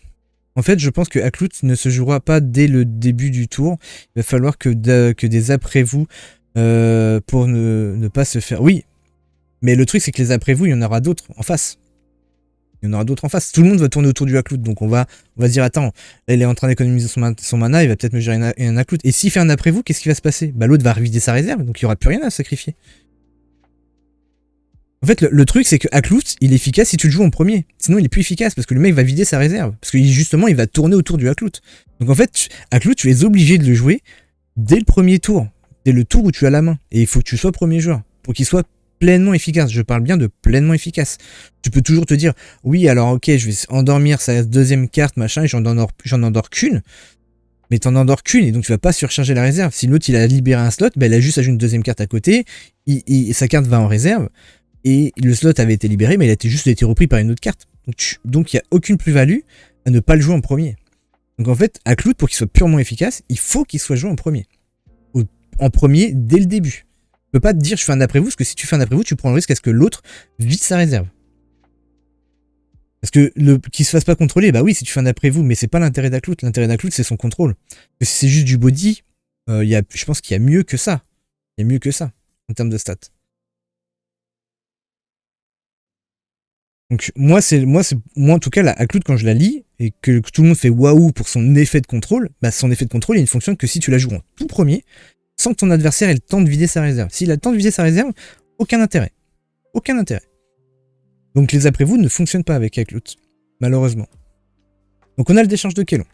En fait, je pense que Aklout ne se jouera pas dès le début du tour. Il va falloir que des après-vous pour ne pas se faire... Oui, mais le truc, c'est que les après-vous, il y en aura d'autres en face. Il y en aura d'autres en face. Tout le monde va tourner autour du Aklout, donc on va se dire, attends, là, il est en train d'économiser son mana, il va peut-être me gérer un Aklout. Et s'il fait un après-vous, qu'est-ce qui va se passer? Bah l'autre va revider sa réserve, donc il n'y aura plus rien à sacrifier. En fait, le truc, c'est que Aklout, il est efficace si tu le joues en premier. Sinon, il est plus efficace, parce que le mec va vider sa réserve. Parce que justement, il va tourner autour du Aklout. Donc en fait, Aklout, tu es obligé de le jouer dès le premier tour. Dès le tour où tu as la main. Et il faut que tu sois premier joueur. Pour qu'il soit pleinement efficace. Je parle bien de pleinement efficace. Tu peux toujours te dire, oui, alors ok, je vais endormir sa deuxième carte, machin, et j'en endors qu'une. Mais t'en endors qu'une, et donc tu vas pas surcharger la réserve. Si l'autre, il a libéré un slot, ben, il a juste ajouté une deuxième carte à côté, sa carte va en réserve, et le slot avait été libéré, mais il a juste été repris par une autre carte. Donc il n'y a aucune plus-value à ne pas le jouer en premier. Donc en fait, Aklout, pour qu'il soit purement efficace, il faut qu'il soit joué en premier. En premier, dès le début. Tu peux pas te dire je fais un après-vous, parce que si tu fais un après-vous, tu prends le risque à ce que l'autre vide sa réserve. Parce que qu'il se fasse pas contrôler, bah oui, si tu fais un après-vous, mais c'est pas l'intérêt d'Aklout. L'intérêt d'Aklout, c'est son contrôle. Parce que si c'est juste du body, je pense qu'il y a mieux que ça. Il y a mieux que ça, en termes de stats. Donc moi en tout cas, la Aklout, quand je la lis, et que tout le monde fait waouh pour son effet de contrôle, bah son effet de contrôle, il ne fonctionne que si tu la joues en tout premier, sans que ton adversaire ait le temps de vider sa réserve. S'il a le temps de vider sa réserve, aucun intérêt. Aucun intérêt. Donc les après-vous ne fonctionnent pas avec Aklout, malheureusement. Donc on a le déchange de Kélon.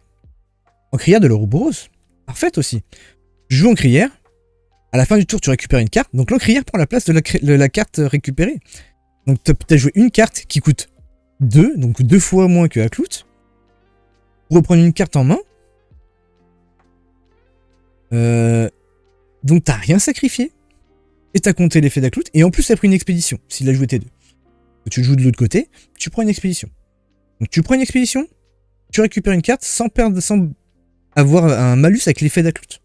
En crière de l'Ouroboros, parfaite aussi. Tu joues en crière, à la fin du tour tu récupères une carte, donc l'encrière prend la place de la carte récupérée. Donc tu as joué une carte qui coûte 2, donc 2 fois moins que Aklout. Pour reprendre une carte en main, donc t'as rien sacrifié. Et t'as compté l'effet d'Aklout, et en plus t'as pris une expédition, s'il a joué T2. Tu le joues de l'autre côté, tu prends une expédition. Donc tu prends une expédition, tu récupères une carte sans avoir un malus avec l'effet d'Aklout.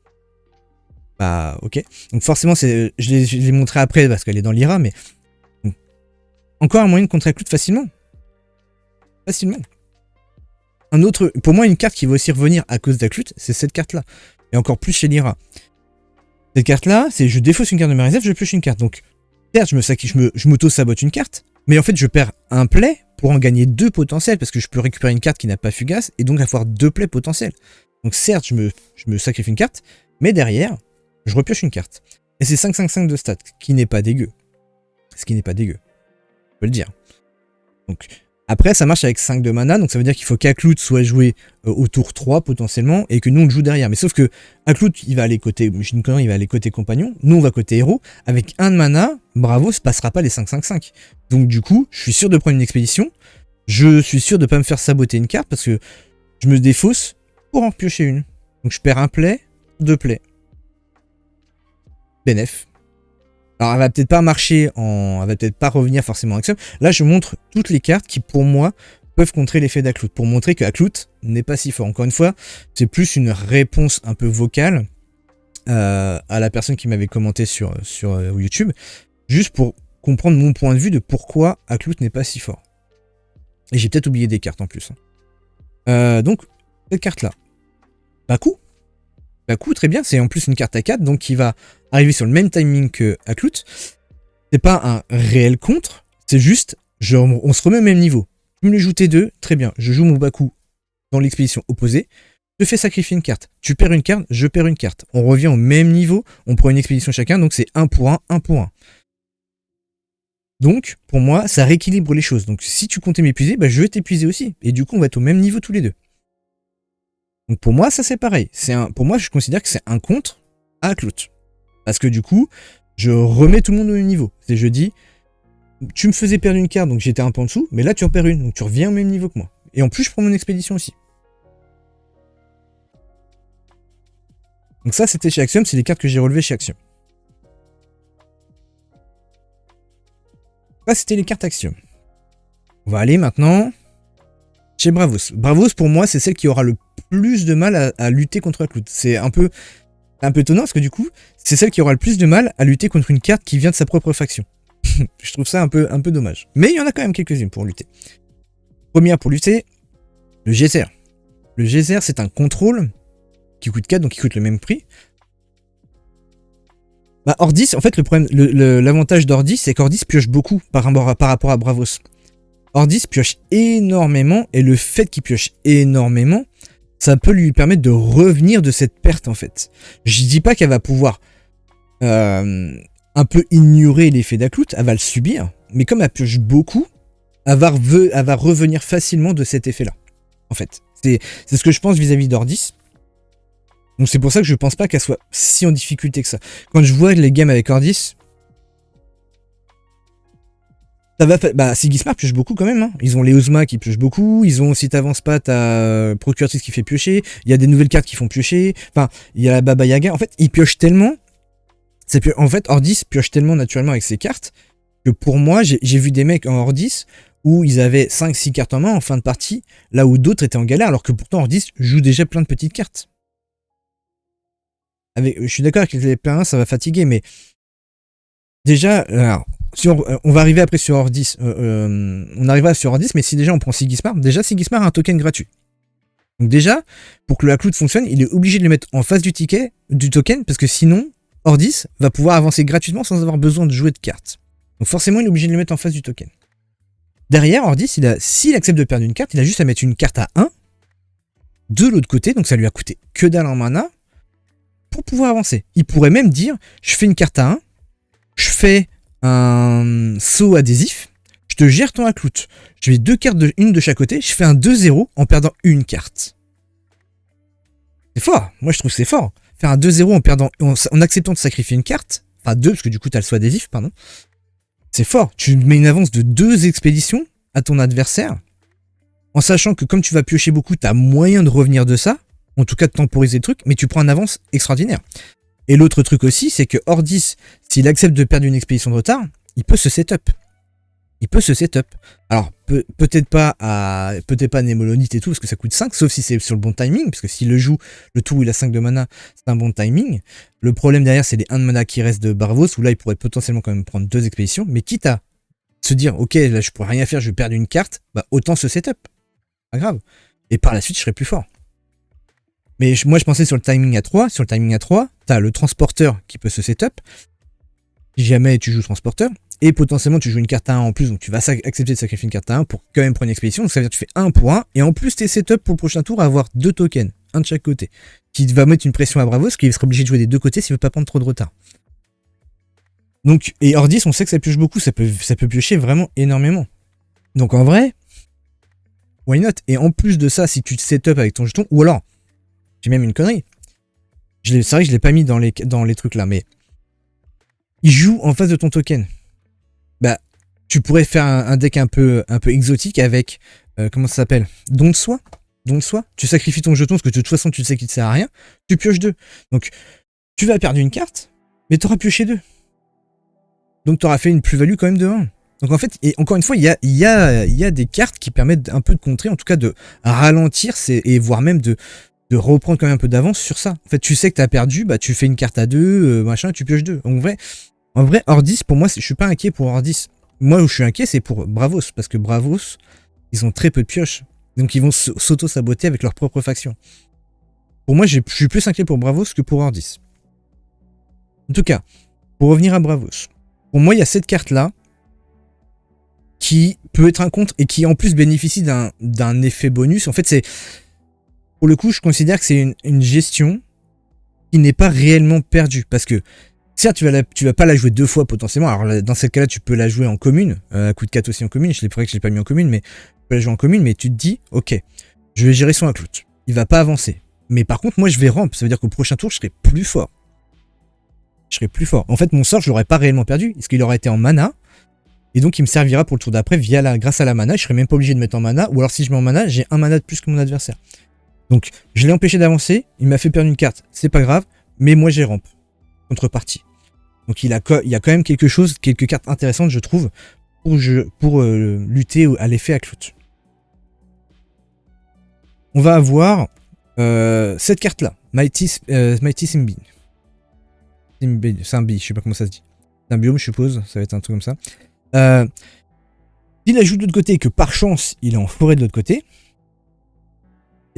Bah ok. Donc forcément, je l'ai montré après parce qu'elle est dans l'IRA, mais donc, encore un moyen de contrer Aklout facilement. Facilement. Un autre, pour moi, une carte qui va aussi revenir à cause d'Aklout, c'est cette carte-là. Et encore plus chez l'IRA. Cette carte-là, c'est je défausse une carte de ma réserve, je pioche une carte. Donc, certes, je m'auto-sabote une carte, mais en fait, je perds un play pour en gagner 2 potentiels, parce que je peux récupérer une carte qui n'a pas fugace, et donc avoir 2 plays potentiels. Donc certes, je me sacrifie une carte, mais derrière, je repioche une carte. Et c'est 5-5-5 de stats, qui n'est pas dégueu. Ce qui n'est pas dégueu. Je peux le dire. Donc, après, ça marche avec 5 de mana, donc ça veut dire qu'il faut qu'Aklout soit joué au tour 3 potentiellement, et que nous on le joue derrière. Mais sauf que Aklout, il va aller côté, il va aller côté compagnon, nous on va côté héros, avec 1 de mana, Bravos ne passera pas les 5-5-5. Donc du coup, je suis sûr de prendre une expédition, je suis sûr de pas me faire saboter une carte, parce que je me défausse pour en piocher une. Donc je perds un play, 2 plays. Bénef. Alors elle va peut-être pas marcher elle va peut-être pas revenir forcément en action. Là je montre toutes les cartes qui pour moi peuvent contrer l'effet d'Aklout, pour montrer que Aklout n'est pas si fort. Encore une fois, c'est plus une réponse un peu vocale à la personne qui m'avait commenté sur YouTube, juste pour comprendre mon point de vue de pourquoi Aklout n'est pas si fort. Et j'ai peut-être oublié des cartes en plus. Donc cette carte là, Baku, très bien, c'est en plus une carte à 4, donc qui va arriver sur le même timing que Aklout. C'est pas un réel contre, c'est juste, on se remet au même niveau. Tu me le joues T2, très bien, je joue mon Baku dans l'expédition opposée, je fais sacrifier une carte, tu perds une carte, je perds une carte. On revient au même niveau, on prend une expédition chacun, donc c'est 1 pour 1, 1 pour 1. Donc, pour moi, ça rééquilibre les choses. Donc si tu comptais m'épuiser, bah, je vais t'épuiser aussi. Et du coup, on va être au même niveau tous les deux. Donc pour moi, ça c'est pareil. Pour moi, je considère que c'est un contre à Aklout. Parce que du coup, je remets tout le monde au même niveau. C'est je dis, tu me faisais perdre une carte, donc j'étais un peu en dessous, mais là tu en perds une, donc tu reviens au même niveau que moi. Et en plus, je prends mon expédition aussi. Donc ça, c'était chez Axiom, c'est les cartes que j'ai relevées chez Axiom. Ça, c'était les cartes Axiom. On va aller maintenant chez Bravos. Bravos, pour moi, c'est celle qui aura le plus de mal à lutter contre Aklout. C'est un peu étonnant parce que du coup, c'est celle qui aura le plus de mal à lutter contre une carte qui vient de sa propre faction. Je trouve ça un peu dommage. Mais il y en a quand même quelques-unes pour lutter. Première pour lutter, le Geyser. Le Geyser, c'est un contrôle qui coûte 4, donc qui coûte le même prix. Bah, Ordis, en fait, l'avantage d'Ordis, c'est qu'Ordis pioche beaucoup par rapport à Bravos. Ordis pioche énormément, et le fait qu'il pioche énormément, ça peut lui permettre de revenir de cette perte en fait. Je dis pas qu'elle va pouvoir un peu ignorer l'effet d'Aklout, elle va le subir, mais comme elle pioche beaucoup, elle va revenir facilement de cet effet-là. En fait, c'est ce que je pense vis-à-vis d'Ordis. Donc c'est pour ça que je pense pas qu'elle soit si en difficulté que ça. Quand je vois les games avec Ordis, ça va. Bah, Sigismar pioche beaucoup quand même. Hein. Ils ont Leosma qui pioche beaucoup. Ils ont, si t'avances pas, t'as Procuratrice qui fait piocher. Il y a des nouvelles cartes qui font piocher. Enfin, il y a la Baba Yaga. En fait, ils piochent tellement. En fait, Ordis pioche tellement naturellement avec ses cartes que pour moi, j'ai vu des mecs en Ordis où ils avaient 5-6 cartes en main en fin de partie, là où d'autres étaient en galère, alors que pourtant Ordis joue déjà plein de petites cartes. Je suis d'accord avec les plein 1, ça va fatiguer, mais déjà, alors, si on va arriver après sur Ordis, on arrivera sur Ordis, mais si déjà on prend Sigismar, déjà Sigismar a un token gratuit. Donc déjà, pour que le Aklout fonctionne, il est obligé de le mettre en face du token, parce que sinon, Ordis va pouvoir avancer gratuitement sans avoir besoin de jouer de cartes. Donc forcément, il est obligé de le mettre en face du token. Derrière, Ordis, s'il accepte de perdre une carte, il a juste à mettre une carte à 1 de l'autre côté, donc ça lui a coûté que dalle en mana, pour pouvoir avancer. Il pourrait même dire, je fais une carte à 1, je fais un saut adhésif, je te gère ton Aklout. Je mets 2 cartes, une de chaque côté, je fais un 2-0 en perdant une carte. C'est fort, moi je trouve que c'est fort. Faire un 2-0 en acceptant de sacrifier une carte, enfin 2, parce que du coup t'as le saut adhésif, pardon. C'est fort, tu mets une avance de 2 expéditions à ton adversaire, en sachant que comme tu vas piocher beaucoup, t'as moyen de revenir de ça, en tout cas de temporiser le truc, mais tu prends une avance extraordinaire. Et l'autre truc aussi, c'est que Ordis, s'il accepte de perdre une expédition de retard, il peut se setup. Alors, peut-être pas Némolonite et tout, parce que ça coûte 5, sauf si c'est sur le bon timing, parce que s'il le joue, le tour où il a 5 de mana, c'est un bon timing. Le problème derrière, c'est les 1 de mana qui restent de Bravos, où là, il pourrait potentiellement quand même prendre 2 expéditions, mais quitte à se dire, ok, là, je pourrais rien faire, je vais perdre une carte, bah, autant se setup. Pas grave. Et par la suite, je serai plus fort. Mais moi, je pensais sur le timing à 3. Sur le timing à 3, t'as le transporteur qui peut se setup. Si jamais tu joues transporteur. Et potentiellement, tu joues une carte à 1 en plus. Donc, tu vas accepter de sacrifier une carte à 1 pour quand même prendre une expédition. Donc, ça veut dire que tu fais 1 pour 1. Et en plus, tes setup pour le prochain tour à avoir 2 tokens. Un de chaque côté. Qui va mettre une pression à Bravos, qui sera obligé de jouer des 2 côtés s'il veut pas prendre trop de retard. Donc, et Ordis, on sait que ça pioche beaucoup. Ça peut piocher vraiment énormément. Donc en vrai, why not? Et en plus de ça, si tu te setup avec ton jeton, ou alors, j'ai même une connerie. C'est vrai que je l'ai pas mis dans les trucs là, mais il joue en face de ton token. Bah, tu pourrais faire un deck un peu exotique avec, comment ça s'appelle? Don de soi. Don de soi. Tu sacrifies ton jeton parce que de toute façon tu sais qu'il ne sert à rien. Tu pioches 2. Donc, tu vas perdre une carte, mais tu auras pioché 2. Donc, tu auras fait une plus-value quand même de 1. Donc, en fait, et encore une fois, il y a des cartes qui permettent un peu de contrer, en tout cas de ralentir, et voire même de reprendre quand même un peu d'avance sur ça. En fait, tu sais que tu as perdu, bah tu fais une carte à 2, machin, tu pioches 2. En vrai, hors 10, pour moi, je suis pas inquiet pour hors 10. Moi, où je suis inquiet, c'est pour Bravos, parce que Bravos, ils ont très peu de pioches. Donc, ils vont s'auto-saboter avec leur propre faction. Pour moi, je suis plus inquiet pour Bravos que pour hors 10. En tout cas, pour revenir à Bravos, pour moi, il y a cette carte-là qui peut être un contre et qui, en plus, bénéficie d'un effet bonus. En fait, c'est... Pour le coup, je considère que c'est une gestion qui n'est pas réellement perdue. Parce que, certes, tu vas pas la jouer 2 fois potentiellement. Alors, dans ce cas-là, tu peux la jouer en commune. À coup de 4 aussi en commune. C'est vrai que je l'ai pas mis en commune, mais tu peux la jouer en commune. Mais tu te dis, ok, je vais gérer son inclut. Il va pas avancer. Mais par contre, moi, je vais ramp. Ça veut dire qu'au prochain tour, je serai plus fort. Je serai plus fort. En fait, mon sort, je l'aurais pas réellement perdu. Parce qu'il aurait été en mana. Et donc, il me servira pour le tour d'après grâce à la mana. Je serais même pas obligé de mettre en mana. Ou alors, si je mets en mana, j'ai un mana de plus que mon adversaire. Donc, je l'ai empêché d'avancer, il m'a fait perdre une carte, c'est pas grave, mais moi j'ai ramp. Contrepartie. Donc, il y a quand même quelques cartes intéressantes, je trouve, pour lutter à l'effet Aklut. On va avoir cette carte-là, Mighty Simbin. C'est un bi, je sais pas comment ça se dit. C'est un biome, je suppose, ça va être un truc comme ça. S'il la joue de l'autre côté et que par chance, il est en forêt de l'autre côté,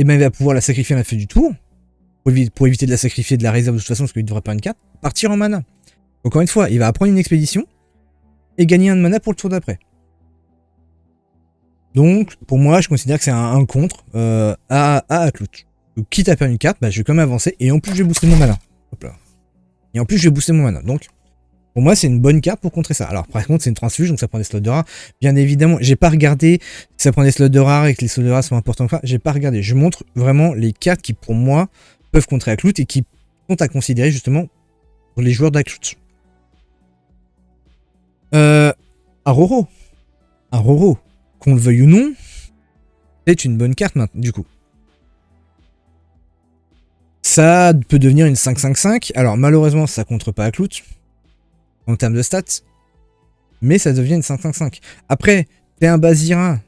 et ben il va pouvoir la sacrifier à la fin du tour, pour éviter de la sacrifier de la réserve de toute façon, parce qu'il ne devra pas une carte, partir en mana. Encore une fois, il va apprendre une expédition, et gagner un de mana pour le tour d'après. Donc, pour moi, je considère que c'est un contre à Aklut. Donc, quitte à perdre une carte, bah, je vais quand même avancer, et en plus, je vais booster mon mana. Hop là. Et en plus, je vais booster mon mana. Donc, pour moi, c'est une bonne carte pour contrer ça. Alors, par contre, c'est une transfuge, donc ça prend des slots de rare. Bien évidemment, j'ai pas regardé si ça prend des slots de rare et que les slots de rare sont importants ou pas. J'ai pas regardé. Je montre vraiment les cartes qui, pour moi, peuvent contrer Aklut et qui sont à considérer justement pour les joueurs d'Aklut. Aroro. Aroro, qu'on le veuille ou non, c'est une bonne carte maintenant, du coup. Ça peut devenir une 5-5-5. Alors, malheureusement, ça contre pas Aklut en termes de stats, mais ça devient une 5-5-5. Après, t'es un Bazira,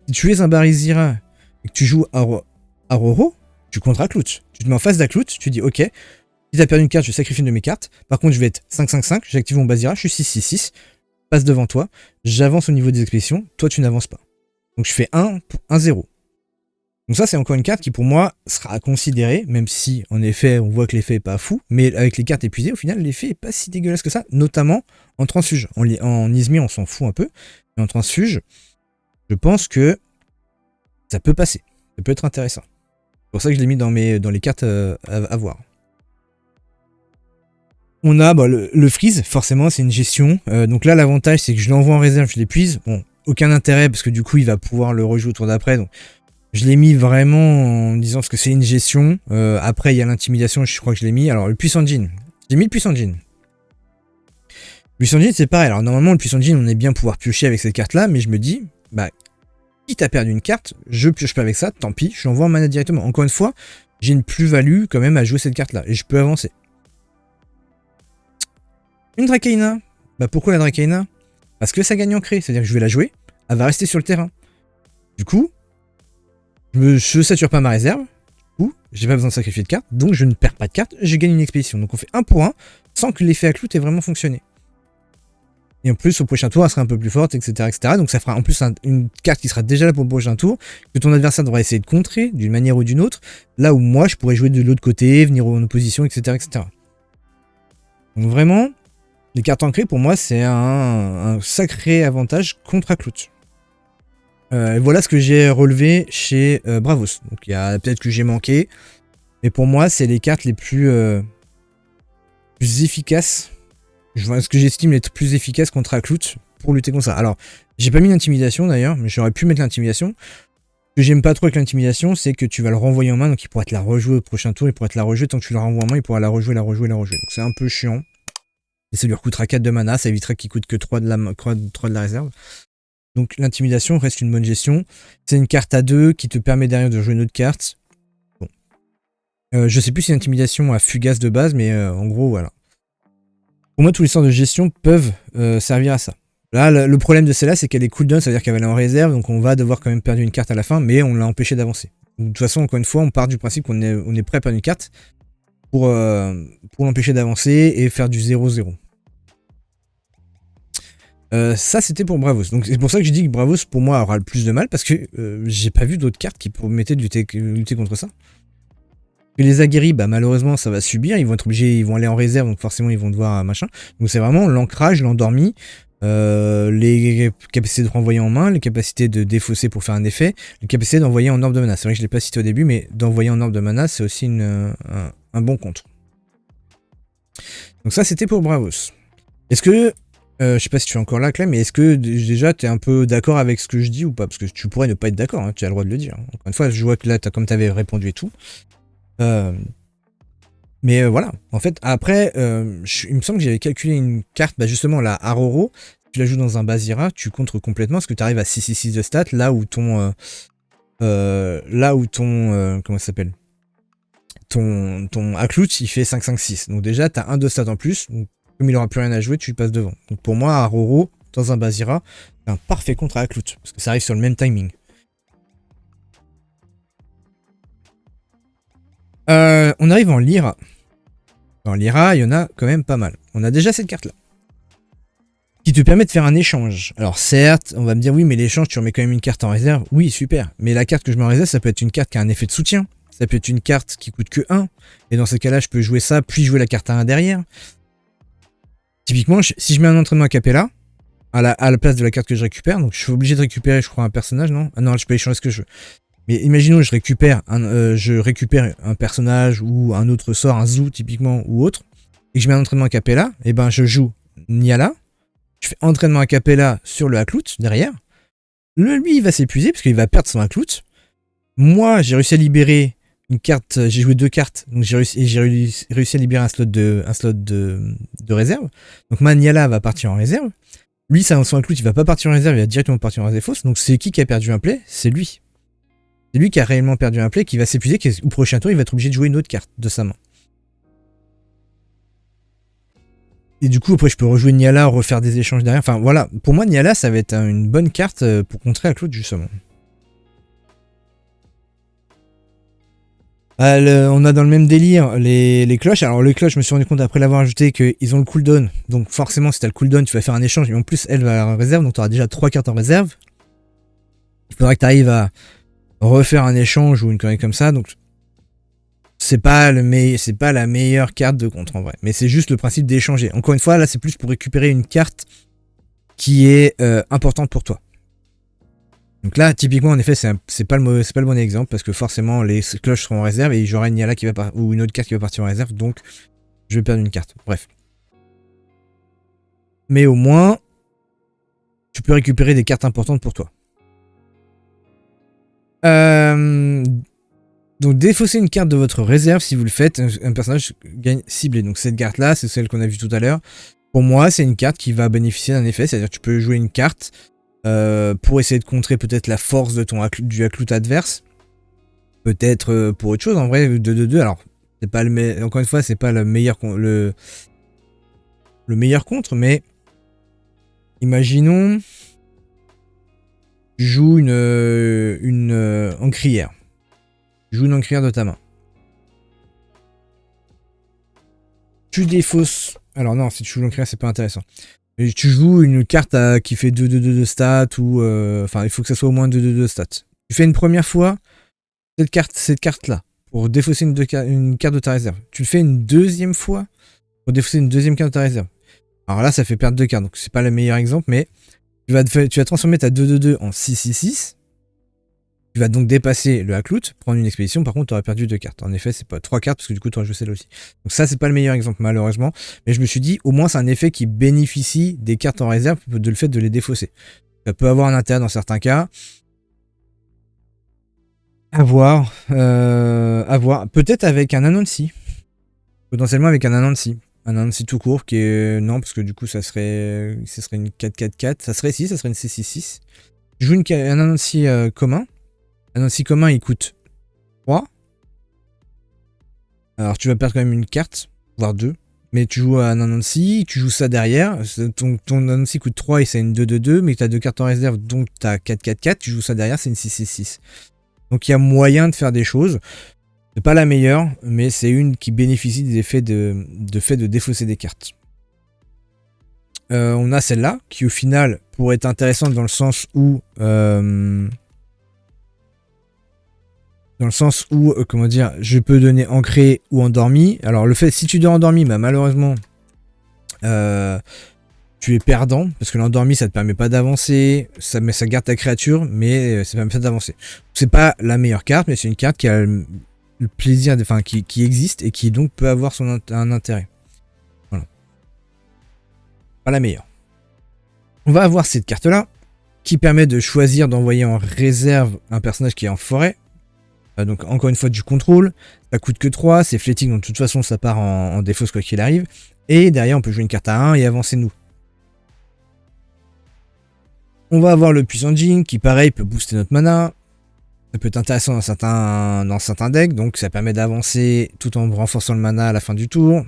si tu es un Barizira et que tu joues Aroro, tu contre Aklut. Tu te mets en face d'Aklut, tu dis ok, si t'as perdu une carte, je sacrifie une de mes cartes. Par contre, je vais être 5-5-5, j'active mon Bazira, je suis 6-6-6, passe devant toi, j'avance au niveau des expéditions, toi tu n'avances pas. Donc je fais 1-0. Donc ça, c'est encore une carte qui, pour moi, sera à considérer, même si, en effet, on voit que l'effet est pas fou, mais avec les cartes épuisées, au final, l'effet est pas si dégueulasse que ça, notamment en transfuge. En Izmir, on s'en fout un peu, mais en transfuge, je pense que ça peut passer. Ça peut être intéressant. C'est pour ça que je l'ai mis dans les cartes à voir. On a le freeze, forcément, c'est une gestion. Donc là, l'avantage, c'est que je l'envoie en réserve, je l'épuise. Bon, aucun intérêt, parce que du coup, il va pouvoir le rejouer au tour d'après, donc... Je l'ai mis vraiment en disant que c'est une gestion. Après, il y a l'intimidation, je crois que je l'ai mis. Alors, le puissant djinn. J'ai mis le puissant djinn. Le puissant djinn, c'est pareil. Alors, normalement, le puissant djinn, on est bien pouvoir piocher avec cette carte-là. Mais je me dis, bah, quitte à perdre une carte, je pioche pas avec ça. Tant pis, je l'envoie en mana directement. Encore une fois, j'ai une plus-value quand même à jouer cette carte-là. Et je peux avancer. Une Dracaena. Bah, pourquoi la Dracaena? Parce que ça gagne en crée. C'est-à-dire que je vais la jouer. Elle va rester sur le terrain. Du coup... Je sature pas ma réserve, du coup, j'ai pas besoin de sacrifier de carte, donc je ne perds pas de carte, je gagne une expédition. Donc on fait 1 pour 1, sans que l'effet Aklut ait vraiment fonctionné. Et en plus, au prochain tour, elle sera un peu plus forte, etc. etc. Donc ça fera en plus une carte qui sera déjà là pour le prochain tour, que ton adversaire devra essayer de contrer, d'une manière ou d'une autre, là où moi, je pourrais jouer de l'autre côté, venir en opposition, etc. etc. Donc vraiment, les cartes ancrées, pour moi, c'est un sacré avantage contre Aklut. Voilà ce que j'ai relevé chez Bravos. Donc il y a peut-être que j'ai manqué. Mais pour moi, c'est les cartes les plus efficaces. Ce que j'estime être plus efficace contre Aklut pour lutter contre ça. Alors, J'ai pas mis l'intimidation d'ailleurs, mais j'aurais pu mettre l'intimidation. Ce que j'aime pas trop avec l'intimidation, c'est que tu vas le renvoyer en main, donc il pourra te la rejouer au prochain tour, il pourra te la rejouer, tant que tu le renvoies en main, il pourra la rejouer, la rejouer, la rejouer. Donc c'est un peu chiant. Et ça lui coûtera 4 de mana, ça évitera qu'il coûte que 3 de la réserve. Donc l'intimidation reste une bonne gestion. C'est une carte à 2 qui te permet derrière de jouer une autre carte. Bon. Je sais plus si l'intimidation a fugace de base, mais en gros, voilà. Pour moi, tous les sorts de gestion peuvent servir à ça. Là, le problème de celle-là, c'est qu'elle est cooldown, ça veut dire qu'elle va aller en réserve, donc on va devoir quand même perdre une carte à la fin, mais on l'a empêché d'avancer. De toute façon, encore une fois, on part du principe qu'on est prêt à perdre une carte pour l'empêcher d'avancer et faire du 0-0. Ça, c'était pour Bravos. Donc c'est pour ça que je dis que Bravos, pour moi, aura le plus de mal, parce que j'ai pas vu d'autres cartes qui permettaient de lutter contre ça. Et les aguerris, bah malheureusement, ça va subir, ils vont être obligés, ils vont aller en réserve, donc forcément, ils vont devoir machin. Donc c'est vraiment l'ancrage, l'endormi, les capacités de renvoyer en main, les capacités de défausser pour faire un effet, les capacités d'envoyer en orbe de mana. C'est vrai que je ne l'ai pas cité au début, mais d'envoyer en orbe de mana, c'est aussi un bon contre. Donc ça, c'était pour Bravos. Est-ce que, je sais pas si tu es encore là, Clem, mais est-ce que déjà tu es un peu d'accord avec ce que je dis ou pas? Parce que tu pourrais ne pas être d'accord, hein, tu as le droit de le dire. Encore une fois, je vois que là, comme tu avais répondu et tout. Mais voilà, en fait, après, il me semble que j'avais calculé une carte, bah justement, la Aroro, tu la joues dans un Basira, tu contres complètement, parce que tu arrives à 6-6-6 de stats, là où ton comment ça s'appelle, ton Aklut, il fait 5-5-6. Donc déjà, tu as 1 de stats en plus, donc comme il aura plus rien à jouer, tu passes devant. Donc pour moi, Aroro, dans un Basira, c'est un parfait contre à Aklut, parce que ça arrive sur le même timing. On arrive en Lyra. En Lyra, il y en a quand même pas mal. On a déjà cette carte-là, qui te permet de faire un échange. Alors certes, on va me dire, oui, mais l'échange, tu remets quand même une carte en réserve. Oui, super. Mais la carte que je mets en réserve, ça peut être une carte qui a un effet de soutien. Ça peut être une carte qui coûte que 1. Et dans ces cas-là, je peux jouer ça, puis jouer la carte à 1 derrière. Typiquement, si je mets un entraînement à Capella, à la place de la carte que je récupère, donc je suis obligé de récupérer, je crois, un personnage, non? Ah non, je peux échanger ce que je veux. Mais imaginons je récupère un personnage ou un autre sort, un zoo typiquement ou autre, et que je mets un entraînement à Capella, et ben je joue Niala, je fais entraînement à Capella sur le Aklut derrière. Lui il va s'épuiser parce qu'il va perdre son Aklut. Moi j'ai réussi à libérer une carte, j'ai joué 2 cartes, donc j'ai réussi à libérer un slot de réserve. Donc ma Niala va partir en réserve. Lui son Aklut il va pas partir en réserve, il va directement partir en réserve fausse. Donc c'est qui a perdu un play? C'est lui. C'est lui qui a réellement perdu un play, qui va s'épuiser, au prochain tour, il va être obligé de jouer une autre carte de sa main. Et du coup, après, je peux rejouer Niala, refaire des échanges derrière. Enfin, voilà. Pour moi, Niala, ça va être une bonne carte pour contrer Aklut, justement. On a dans le même délire les cloches. Alors, les cloches, je me suis rendu compte après l'avoir ajouté qu'ils ont le cooldown. Donc, forcément, si tu as le cooldown, tu vas faire un échange. Et en plus, elle va en réserve. Donc, tu auras déjà 3 cartes en réserve. Il faudra que tu arrives à refaire un échange ou une connerie comme ça, donc c'est pas la meilleure carte de contre en vrai, mais c'est juste le principe d'échanger. Encore une fois, là c'est plus pour récupérer une carte qui est importante pour toi. Donc là, typiquement, en effet, c'est pas le bon exemple, parce que forcément les cloches seront en réserve et j'aurai une Niala ou une autre carte qui va partir en réserve, donc je vais perdre une carte. Bref. Mais au moins, tu peux récupérer des cartes importantes pour toi. Donc défausser une carte de votre réserve si vous le faites, un personnage gagne ciblé. Donc cette carte là, c'est celle qu'on a vue tout à l'heure. Pour moi, c'est une carte qui va bénéficier d'un effet, c'est-à-dire que tu peux jouer une carte pour essayer de contrer peut-être la force de du Aklut adverse. Peut-être pour autre chose, en vrai, 2-2-2. Alors, c'est pas encore une fois, c'est pas le meilleur contre, mais imaginons tu joues une encrière. Tu joues une encrière de ta main. Tu défausses. Alors non, si tu joues l'encrière, c'est pas intéressant. Mais tu joues une carte qui fait 2-2-2 de stats ou. Enfin, il faut que ça soit au moins 2-2-2 de stats. Tu fais une première fois cette carte-là pour défausser une carte de ta réserve. Tu le fais une deuxième fois pour défausser une deuxième carte de ta réserve. Alors là, ça fait perdre 2 cartes, donc c'est pas le meilleur exemple, mais tu vas transformer ta 2-2-2 en 6-6-6. Tu vas donc dépasser le Aklut, prendre une expédition, par contre tu aurais perdu 2 cartes. En effet, c'est pas 3 cartes parce que du coup tu aurais joué celle aussi. Donc ça c'est pas le meilleur exemple malheureusement, mais je me suis dit au moins c'est un effet qui bénéficie des cartes en réserve de le fait de les défausser. Ça peut avoir un intérêt dans certains cas. À voir. À voir. Peut-être avec un Anansi. Potentiellement avec un Anansi. Un Anansi tout court qui est... Non, parce que du coup, ça serait une 4-4-4. Ça serait une C6-6. Je joue un Anansi commun. Un Anansi commun, il coûte 3. Alors, tu vas perdre quand même une carte, voire 2. Mais tu joues un Anansi, tu joues ça derrière. Ton Anansi coûte 3 et c'est une 2-2-2. Mais tu as 2 cartes en réserve, donc tu as 4-4-4. Tu joues ça derrière, c'est une 6-6-6. Donc il y a moyen de faire des choses. C'est pas la meilleure, mais c'est une qui bénéficie des effets de défausser des cartes. On a celle-là, qui au final pourrait être intéressante dans le sens où... comment dire, je peux donner ancré ou endormi. Alors le fait, si tu donnes endormi, bah, malheureusement, tu es perdant, parce que l'endormi, ça te permet pas d'avancer, ça garde ta créature, mais ça permet pas d'avancer. C'est pas la meilleure carte, mais c'est une carte qui a le plaisir, enfin qui existe et qui donc peut avoir un intérêt. Voilà. Pas la meilleure. On va avoir cette carte-là, qui permet de choisir d'envoyer en réserve un personnage qui est en forêt. Donc encore une fois du contrôle, ça coûte que 3, c'est flétique, donc de toute façon ça part en défausse quoi qu'il arrive. Et derrière on peut jouer une carte à 1 et avancer nous. On va avoir le puissant Jing qui pareil peut booster notre mana. Ça peut être intéressant dans certains decks, donc ça permet d'avancer tout en renforçant le mana à la fin du tour.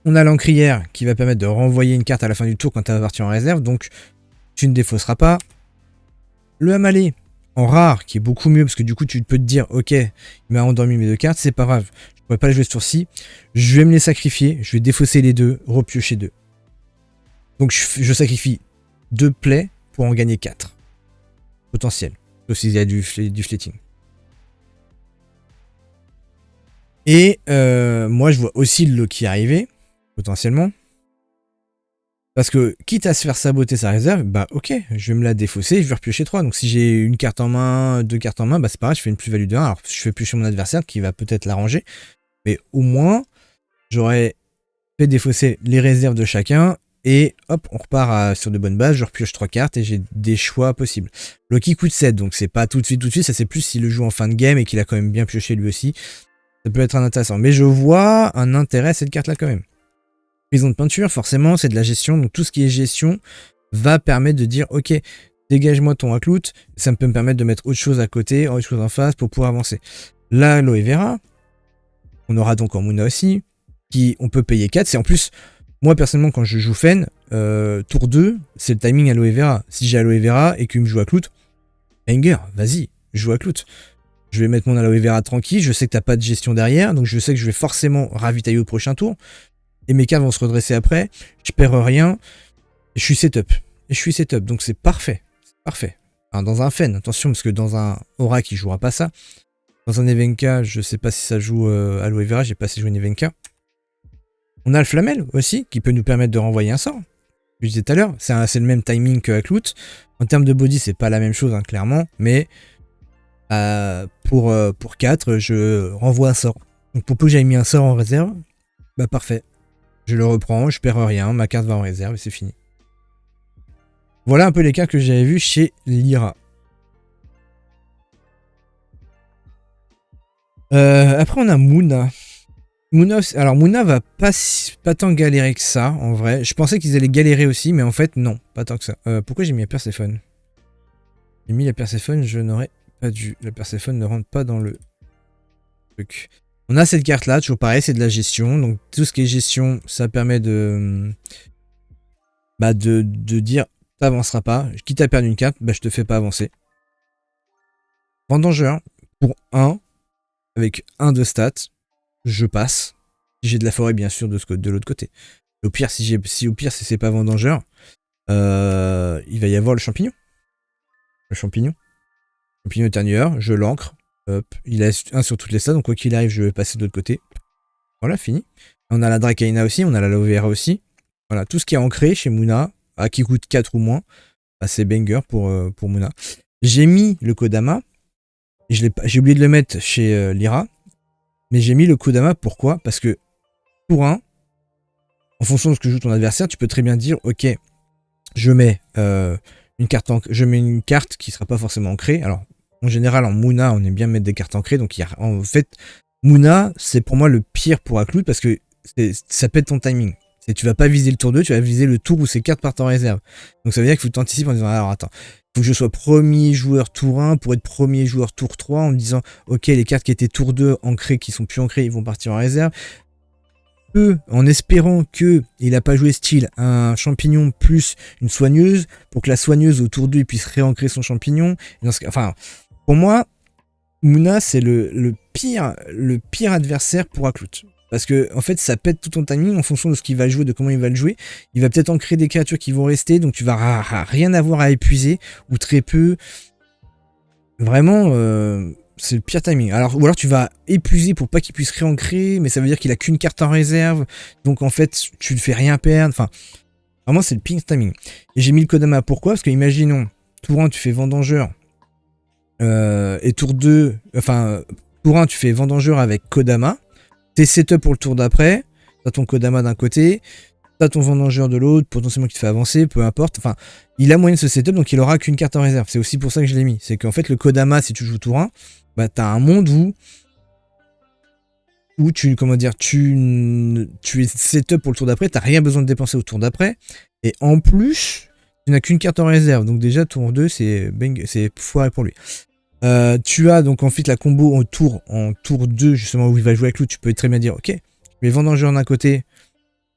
On a l'encrière qui va permettre de renvoyer une carte à la fin du tour quand elle va partir en réserve, donc tu ne défausseras pas. Le Hamalé en rare, qui est beaucoup mieux, parce que du coup tu peux te dire, ok, il m'a endormi mes 2 cartes, c'est pas grave, je pourrais pas les jouer ce tour-ci, je vais me les sacrifier, je vais défausser les 2, repiocher 2. Donc je sacrifie 2 plays pour en gagner 4. Potentiel, sauf s'il y a du fletting. Et moi je vois aussi le Loki arriver, potentiellement. Parce que, quitte à se faire saboter sa réserve, bah ok, je vais me la défausser, je vais repiocher 3. Donc si j'ai une carte en main, 2 cartes en main, bah c'est pareil, je fais une plus-value de 1. Alors je fais piocher mon adversaire qui va peut-être l'arranger. Mais au moins, j'aurais fait défausser les réserves de chacun. Et hop, on repart sur de bonnes bases, je repioche 3 cartes et j'ai des choix possibles. Loki coûte 7, donc c'est pas tout de suite, ça c'est plus s'il le joue en fin de game et qu'il a quand même bien pioché lui aussi. Ça peut être intéressant. Mais je vois un intérêt à cette carte-là quand même. Prison de peinture, forcément, c'est de la gestion. Donc tout ce qui est gestion va permettre de dire, ok, dégage-moi ton Aklout, ça peut me permettre de mettre autre chose à côté, autre chose en face pour pouvoir avancer. Là, l'aloe vera, on aura donc en Muna aussi, qui on peut payer 4. C'est en plus, moi personnellement, quand je joue Fen, tour 2, c'est le timing aloe vera. Si j'ai aloe vera et qu'il me joue Aklout, banger, vas-y, joue Aklout. Je vais mettre mon aloe vera tranquille, je sais que t'as pas de gestion derrière, donc je sais que je vais forcément ravitailler au prochain tour. Et mes cartes vont se redresser après, je perds rien, et je suis setup. Donc c'est parfait. C'est parfait. Enfin, dans un Fen, attention, parce que dans un Aura qui jouera pas ça. Dans un Evenka, je sais pas si ça joue Aloe Vera, j'ai pas assez joué une Evenka. On a le Flamel aussi, qui peut nous permettre de renvoyer un sort. Je disais tout à l'heure, c'est le même timing que Aklout. En termes de body, c'est pas la même chose, hein, clairement, mais pour 4, je renvoie un sort. Donc pour peu que j'aille mis un sort en réserve, bah parfait. Je le reprends, je perds rien, ma carte va en réserve et c'est fini. Voilà un peu les cartes que j'avais vues chez Lyra. Après on a Muna. Alors Muna va pas tant galérer que ça en vrai. Je pensais qu'ils allaient galérer aussi, mais en fait non, pas tant que ça. Pourquoi j'ai mis la Perséphone? J'ai mis la Perséphone, je n'aurais pas dû. La Perséphone ne rentre pas dans le truc. On a cette carte là, toujours pareil, c'est de la gestion. Donc tout ce qui est gestion, ça permet de dire t'avanceras pas. Quitte à perdre une carte, je te fais pas avancer. Vendangeur, pour 1, avec 1 de stats, je passe. Si j'ai de la forêt, bien sûr, de l'autre côté. Au pire, si c'est pas vendangeur, il va y avoir le champignon. Le champignon éternueur, je l'ancre. Hop, il a 1 sur toutes les stats, donc quoi qu'il arrive, je vais passer de l'autre côté. Voilà, fini. On a la Dracaena aussi, on a la Aloe Vera aussi. Voilà, tout ce qui est ancré chez Muna, qui coûte 4 ou moins, c'est banger pour Muna. J'ai mis le Kodama, j'ai oublié de le mettre chez Lyra, mais j'ai mis le Kodama, pourquoi? Parce que, tour 1, en fonction de ce que joue ton adversaire, tu peux très bien dire, ok, je mets je mets une carte qui sera pas forcément ancrée. Alors, en général, en Muna, on aime bien mettre des cartes ancrées. Donc, en fait, Muna, c'est pour moi le pire pour Aklout parce que ça pète ton timing. Tu vas pas viser le tour 2, tu vas viser le tour où ces cartes partent en réserve. Donc, ça veut dire qu'il faut t'anticiper en disant, alors attends, il faut que je sois premier joueur tour 1 pour être premier joueur tour 3 en me disant, ok, les cartes qui étaient tour 2 ancrées, qui sont plus ancrées, ils vont partir en réserve. En espérant qu'il n'a pas joué style un champignon plus une soigneuse, pour que la soigneuse au tour 2 puisse réancrer son champignon. Enfin, pour moi, Muna, c'est le pire adversaire pour Aklout. Parce que, en fait, ça pète tout ton timing en fonction de ce qu'il va jouer, de comment il va le jouer. Il va peut-être ancrer des créatures qui vont rester, donc tu vas rien avoir à épuiser, ou très peu. Vraiment, c'est le pire timing. Ou alors tu vas épuiser pour pas qu'il puisse réancrer, mais ça veut dire qu'il a qu'une carte en réserve, donc en fait, tu ne fais rien perdre. Enfin, vraiment, c'est le pire timing. Et j'ai mis le Kodama, pourquoi? Parce que, imaginons, tour 1, tu fais Vendangeur, et tour 2, enfin, tour 1, tu fais Vendangeur avec Kodama. T'es setup pour le tour d'après, t'as ton Kodama d'un côté, t'as ton Vendangeur de l'autre, potentiellement qui te fait avancer, peu importe. Enfin, il a moyen de ce setup, donc il aura qu'une carte en réserve. C'est aussi pour ça que je l'ai mis. C'est qu'en fait, le Kodama, si tu joues tour 1, bah t'as un monde où tu es setup pour le tour d'après, t'as rien besoin de dépenser au tour d'après, et en plus, tu n'as qu'une carte en réserve. Donc déjà, tour 2, c'est foiré pour lui. Tu as donc ensuite la combo en tour 2, justement, où il va jouer avec l'autre. Tu peux très bien dire, ok, je mets Vendangeur d'un côté,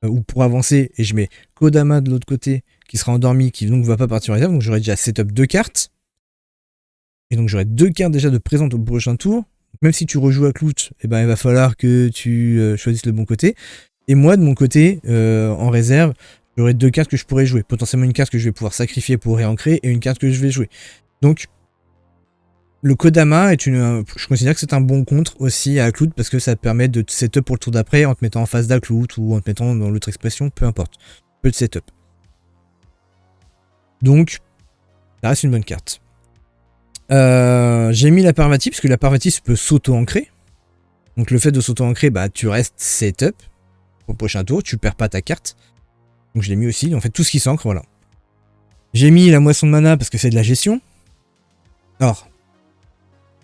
ou pour avancer, et je mets Kodama de l'autre côté, qui sera endormi, qui donc va pas partir en réserve. Donc j'aurai déjà setup 2 cartes. Et donc j'aurai 2 cartes déjà de présente au prochain tour. Même si tu rejoues à Clout, eh ben, il va falloir que tu choisisses le bon côté. Et moi, de mon côté, en réserve, j'aurai 2 cartes que je pourrais jouer. Potentiellement une carte que je vais pouvoir sacrifier pour réancrer et une carte que je vais jouer. Donc, le Kodama je considère que c'est un bon contre aussi à Clout parce que ça te permet de te setup pour le tour d'après en te mettant en face d'Aklout ou en te mettant dans l'autre expression, peu importe. Tu peux te setup. Donc, ça reste une bonne carte. J'ai mis la Parvati parce que la Parvati peut s'auto-ancrer. Donc le fait de s'auto-ancrer, bah tu restes setup au prochain tour, tu perds pas ta carte. Donc je l'ai mis aussi, en fait tout ce qui s'ancre, voilà. J'ai mis la moisson de mana parce que c'est de la gestion. Alors,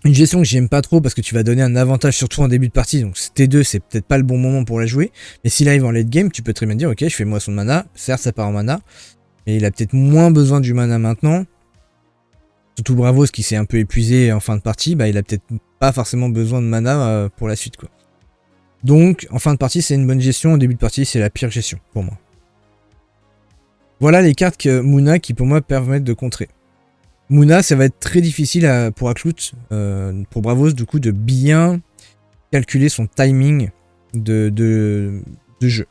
une gestion que j'aime pas trop parce que tu vas donner un avantage surtout en début de partie. Donc T2 c'est peut-être pas le bon moment pour la jouer. Mais s'il arrive en late game, tu peux très bien dire ok je fais moisson de mana, certes ça part en mana. Mais il a peut-être moins besoin du mana maintenant. Surtout Bravos qui s'est un peu épuisé en fin de partie, bah il a peut-être pas forcément besoin de mana pour la suite quoi. Donc en fin de partie c'est une bonne gestion, en début de partie c'est la pire gestion pour moi. Voilà les cartes que Muna qui pour moi permettent de contrer. Muna ça va être très difficile pour Aklout, pour Bravos du coup de bien calculer son timing de jeu.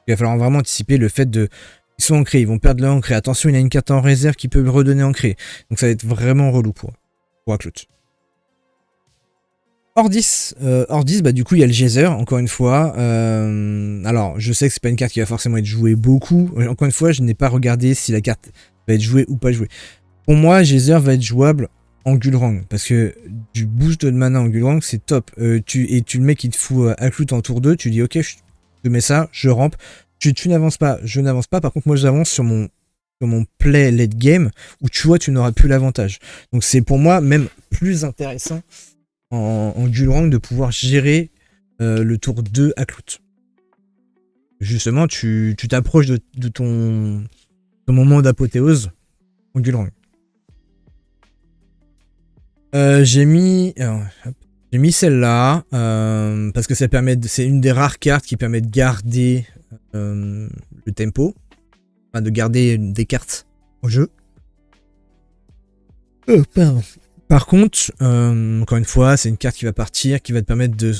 Il va falloir vraiment anticiper le fait de... Ils sont ancrés, ils vont perdre leur ancré. Attention, il a une carte en réserve qui peut redonner ancré. Donc ça va être vraiment relou pour Aklout. Ordis, bah du coup il y a le geyser, encore une fois. Alors je sais que c'est pas une carte qui va forcément être jouée beaucoup. Encore une fois, je n'ai pas regardé si la carte va être jouée ou pas jouée. Pour moi, geyser va être jouable en Gulrang. Parce que du boost de mana en Gulrang, c'est top. Tu le mec qui te fout Aklout en tour 2, tu dis ok, je te mets ça, je rampe. Tu n'avances pas, je n'avance pas. Par contre, moi, j'avance sur mon play late game où tu vois, tu n'auras plus l'avantage. Donc, c'est pour moi même plus intéressant en Gulrang de pouvoir gérer le tour 2 à Clout. Justement, tu t'approches de ton moment d'apothéose en Gulrang. J'ai mis celle-là parce que ça permet c'est une des rares cartes qui permet de garder le tempo, enfin de garder des cartes au jeu. Pardon. Par contre, encore une fois, c'est une carte qui va partir, qui va te permettre de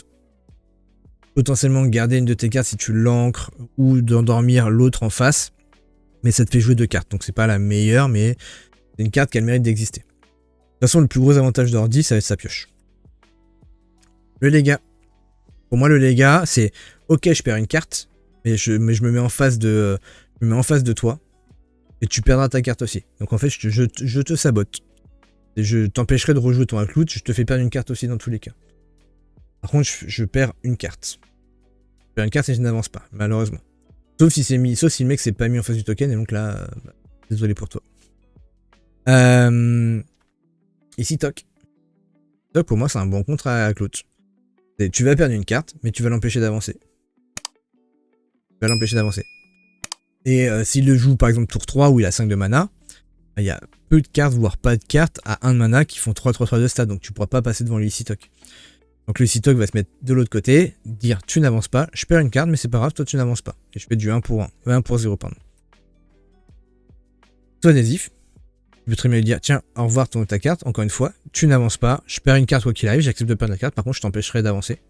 potentiellement garder une de tes cartes si tu l'ancres ou d'endormir l'autre en face. Mais ça te fait jouer 2 cartes, donc c'est pas la meilleure, mais c'est une carte qui a le mérite d'exister. De toute façon, le plus gros avantage d'Ordi, ça va être sa pioche. Le légat. Pour moi, le légat, c'est ok, je perds une carte, mais je me mets en face de toi, et tu perdras ta carte aussi. Donc en fait, je te sabote. Et je t'empêcherai de rejouer ton Aklout, je te fais perdre une carte aussi dans tous les cas. Par contre, je perds une carte. Je perds une carte et je n'avance pas, malheureusement. Sauf si le mec s'est pas mis en face du token, et donc là, désolé pour toi. Ici, toc. Toc, pour moi, c'est un bon contrat à Claude. Tu vas perdre une carte, mais tu vas l'empêcher d'avancer. Et s'il le joue, par exemple, tour 3, où il a 5 de mana, il y a peu de cartes, voire pas de cartes, à 1 de mana qui font 3-3-3 de stats, donc tu pourras pas passer devant le ici toc. Donc le ici toc va se mettre de l'autre côté, dire tu n'avances pas, je perds une carte, mais c'est pas grave, toi tu n'avances pas. Et je fais du 1 pour 0, pardon. Toi, adhésif. Tu peux très bien lui dire, tiens, au revoir ta carte, encore une fois, tu n'avances pas, je perds une carte quoi qu'il arrive, j'accepte de perdre la carte, par contre je t'empêcherai d'avancer.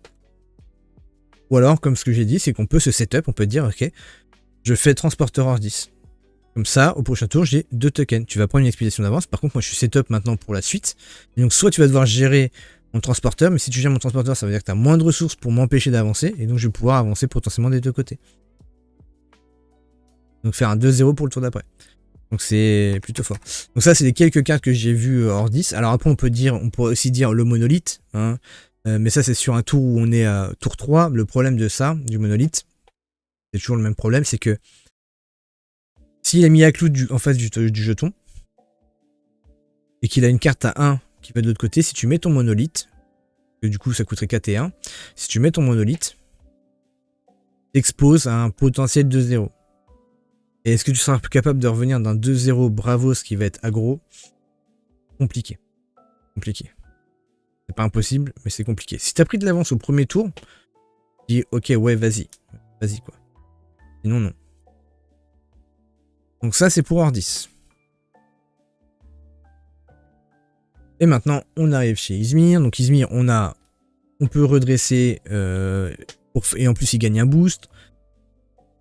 Ou alors, comme ce que j'ai dit, c'est qu'on peut se setup, on peut dire, ok, je fais transporteur hors 10. Comme ça, au prochain tour, j'ai 2 tokens. Tu vas prendre une expédition d'avance, par contre moi je suis setup maintenant pour la suite. Et donc soit tu vas devoir gérer mon transporteur, mais si tu gères mon transporteur, ça veut dire que tu as moins de ressources pour m'empêcher d'avancer, et donc je vais pouvoir avancer potentiellement des deux côtés. Donc faire un 2-0 pour le tour d'après. Donc c'est plutôt fort. Donc ça, c'est les quelques cartes que j'ai vues hors 10. Alors après, on pourrait aussi dire le monolithe. Hein. Mais ça, c'est sur un tour où on est à tour 3. Le problème de ça, du monolithe, c'est toujours le même problème, c'est que s'il a mis à clou en face du jeton, et qu'il a une carte à 1 qui va de l'autre côté, si tu mets ton monolithe, que du coup ça coûterait 4 et 1, si tu mets ton monolithe, t'exposes à un potentiel 2-0. Et est-ce que tu seras capable de revenir d'un 2-0 Bravos qui va être aggro? Compliqué. C'est pas impossible, mais c'est compliqué. Si t'as pris de l'avance au premier tour, dis ok, ouais, vas-y quoi. Sinon, non. Donc ça, c'est pour hors 10. Et maintenant, on arrive chez Izmir. Donc Izmir, on peut redresser, et en plus, il gagne un boost.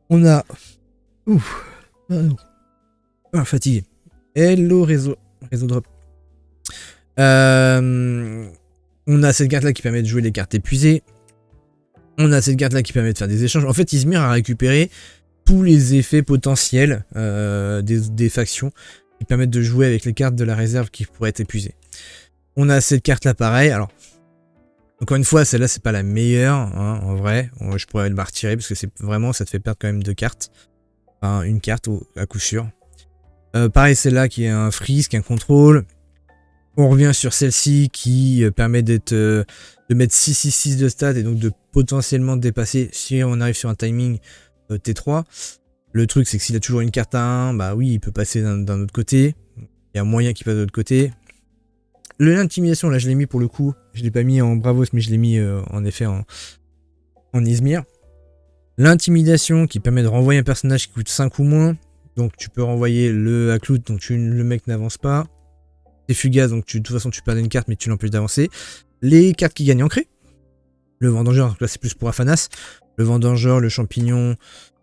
On a... Ouf. Fatigué. Hello, réseau drop. On a cette carte-là qui permet de jouer les cartes épuisées. On a cette carte-là qui permet de faire des échanges. En fait, Izmir a récupéré tous les effets potentiels des factions qui permettent de jouer avec les cartes de la réserve qui pourraient être épuisées. On a cette carte-là pareil. Alors, encore une fois, celle-là, c'est pas la meilleure, hein, en vrai. Je pourrais le retirer parce que c'est vraiment, ça te fait perdre quand même 2 cartes. Enfin, une carte à coup sûr. Pareil, celle-là qui est un freeze, qui est un contrôle. On revient sur celle-ci qui permet de mettre 6-6-6 de stats et donc de potentiellement dépasser si on arrive sur un timing T3. Le truc, c'est que s'il a toujours une carte à 1, bah oui, il peut passer d'un autre côté. Il y a moyen qu'il passe de l'autre côté. L'intimidation, là, je l'ai mis pour le coup. Je l'ai pas mis en Bravos, mais je l'ai mis en effet en Izmir. L'intimidation qui permet de renvoyer un personnage qui coûte 5 ou moins. Donc tu peux renvoyer le Aklout, donc le mec n'avance pas. C'est fugace, donc de toute façon tu perds une carte mais tu l'empêches d'avancer. Les cartes qui gagnent ancré. Le Vendangeur, là c'est plus pour Afanas. Le Vendangeur, le Champignon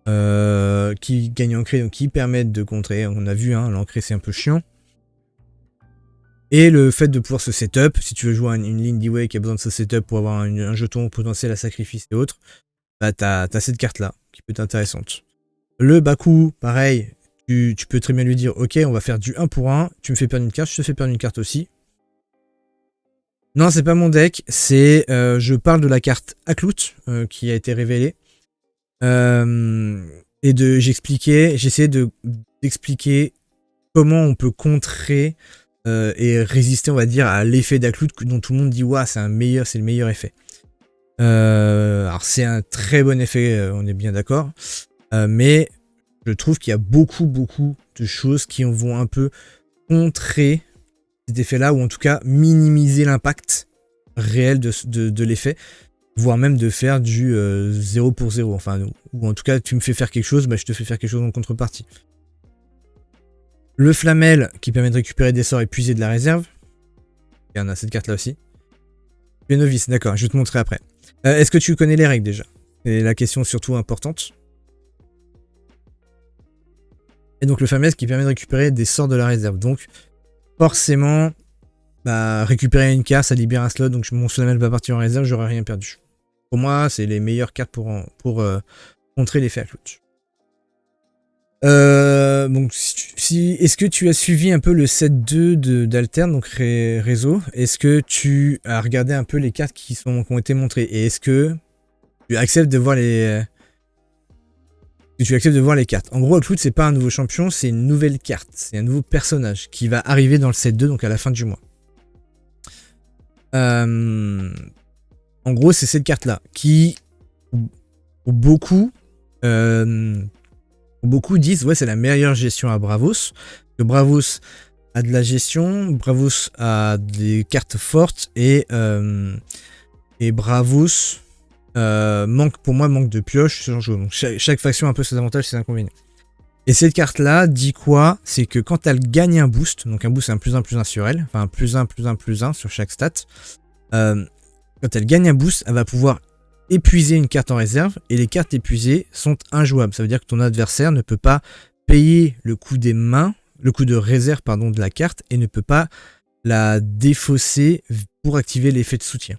qui gagnent ancré, donc qui permettent de contrer. On a vu, hein, l'ancré c'est un peu chiant. Et le fait de pouvoir se setup, si tu veux jouer une ligne d'Eway qui a besoin de se setup pour avoir un jeton potentiel à sacrifice et autres, bah t'as cette carte là qui peut être intéressante. Le Baku, pareil. Tu peux très bien lui dire, ok, on va faire du 1 pour 1, tu me fais perdre une carte, je te fais perdre une carte aussi. Non, c'est pas mon deck, c'est je parle de la carte Aklout qui a été révélée. Et j'essayais d'expliquer comment on peut contrer et résister, on va dire, à l'effet d'Aklout dont tout le monde dit, waouh, c'est le meilleur effet. Alors c'est un très bon effet, on est bien d'accord, mais je trouve qu'il y a beaucoup de choses qui vont un peu contrer cet effet-là, ou en tout cas minimiser l'impact réel de l'effet, voire même de faire du 0 pour 0, enfin, ou en tout cas tu me fais faire quelque chose, bah, je te fais faire quelque chose en contrepartie. Le Flamel qui permet de récupérer des sorts épuisés de la réserve, et on a cette carte là aussi. Tu es novice, d'accord, je vais te montrer après. Est-ce que tu connais les règles déjà? C'est la question surtout importante. Et donc le Flamel qui permet de récupérer des sorts de la réserve. Donc forcément, bah, récupérer une carte, ça libère un slot. Donc mon Flamel va partir en réserve, j'aurai rien perdu. Pour moi, c'est les meilleures cartes pour contrer l'effet Aklout. Donc est-ce que tu as suivi un peu le set 2 d'Altern, donc réseau? Est-ce que tu as regardé un peu les cartes qui ont été montrées? Et est-ce que tu acceptes de voir les... que tu acceptes de voir les cartes. En gros, Aklout, c'est pas un nouveau champion, c'est une nouvelle carte. C'est un nouveau personnage qui va arriver dans le set 2, donc à la fin du mois. En gros, c'est cette carte-là qui, pour beaucoup disent, ouais, c'est la meilleure gestion à Bravos. Que Bravos a de la gestion, Bravos a des cartes fortes et Bravos manque de pioche, ce genre de choses. Donc chaque faction a un peu ses avantages et ses inconvénients. Et cette carte-là dit quoi? C'est que quand elle gagne un boost, donc un boost c'est un +1/+1 sur elle, enfin un +1/+1/+1 sur chaque stat, quand elle gagne un boost, elle va pouvoir épuiser une carte en réserve, et les cartes épuisées sont injouables. Ça veut dire que ton adversaire ne peut pas payer le coût des mains, le coût de réserve pardon, de la carte, et ne peut pas la défausser pour activer l'effet de soutien.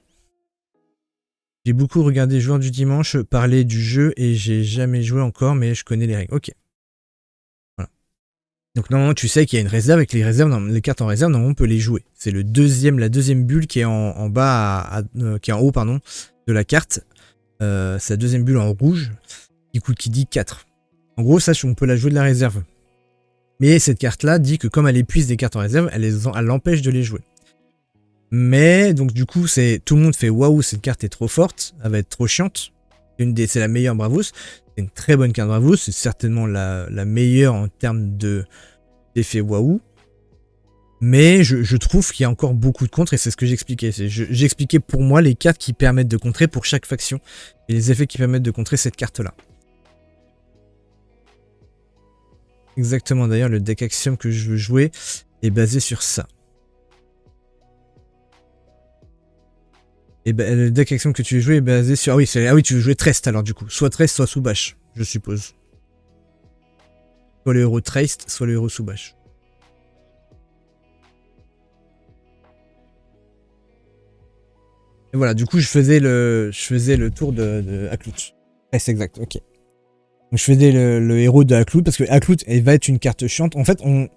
J'ai beaucoup regardé Joueurs du Dimanche parler du jeu et j'ai jamais joué encore, mais je connais les règles. Ok. Voilà. Donc normalement tu sais qu'il y a une réserve et que les cartes en réserve, normalement on peut les jouer. C'est la deuxième bulle qui est en bas, qui est en haut pardon, de la carte. C'est la deuxième bulle en rouge qui dit 4. En gros, ça on peut la jouer de la réserve. Mais cette carte-là dit que comme elle épuise des cartes en réserve, elle l'empêche de les jouer. Mais donc du coup, tout le monde fait waouh, cette carte est trop forte, elle va être trop chiante. C'est la meilleure Bravos, c'est une très bonne carte Bravos, c'est certainement la meilleure en termes d'effet waouh. Mais je trouve qu'il y a encore beaucoup de contres et c'est ce que j'expliquais. J'expliquais pour moi les cartes qui permettent de contrer pour chaque faction et les effets qui permettent de contrer cette carte-là. Exactement, d'ailleurs, le deck Axiom que je veux jouer est basé sur ça. Et ben, le deck Axiom que tu veux jouer est basé sur... Ah oui, tu veux jouer Trest alors du coup. Soit Trest, soit Soubash, je suppose. Soit le héros Trest, soit le héros Soubash. Et voilà, du coup, je faisais le tour de Aklout. C'est exact, ok. Donc je faisais le héros de Aklout, parce que Aklout, elle va être une carte chiante. En fait, on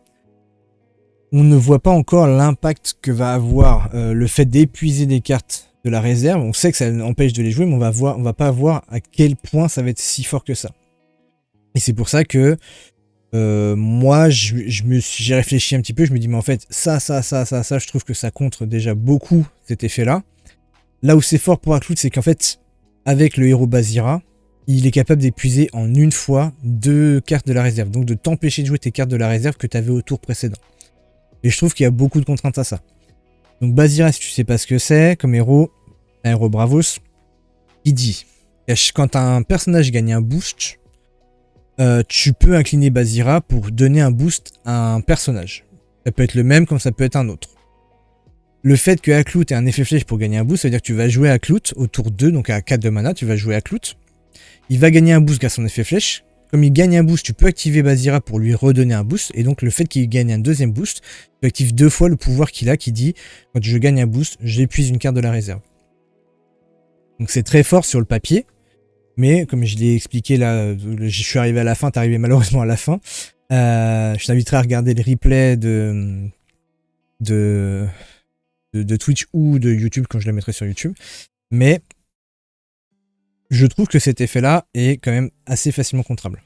ne voit pas encore l'impact que va avoir le fait d'épuiser des cartes de la réserve. On sait que ça empêche de les jouer, mais on va pas voir à quel point ça va être si fort que ça. Et c'est pour ça que moi, j'ai réfléchi un petit peu, je me dis, mais en fait, ça, je trouve que ça contre déjà beaucoup cet effet-là. Là où c'est fort pour Aklout, c'est qu'en fait, avec le héros Bazira, il est capable d'épuiser en une fois 2 cartes de la réserve. Donc de t'empêcher de jouer tes cartes de la réserve que tu avais au tour précédent. Et je trouve qu'il y a beaucoup de contraintes à ça. Donc Bazira, si tu sais pas ce que c'est, comme héros, un héros Bravos, il dit, quand un personnage gagne un boost, tu peux incliner Bazira pour donner un boost à un personnage. Ça peut être le même comme ça peut être un autre. Le fait que Aklout ait un effet flèche pour gagner un boost, ça veut dire que tu vas jouer Aklout au tour 2, donc à 4 de mana, tu vas jouer Aklout. Il va gagner un boost grâce à son effet flèche. Comme il gagne un boost, tu peux activer Bazira pour lui redonner un boost. Et donc le fait qu'il gagne un deuxième boost, tu actives 2 fois le pouvoir qu'il a qui dit quand je gagne un boost, j'épuise une carte de la réserve. Donc c'est très fort sur le papier. Mais comme je l'ai expliqué là, je suis arrivé à la fin, t'es arrivé malheureusement à la fin. Je t'inviterai à regarder le replay de Twitch ou de YouTube quand je la mettrai sur YouTube. Mais je trouve que cet effet-là est quand même assez facilement contrable.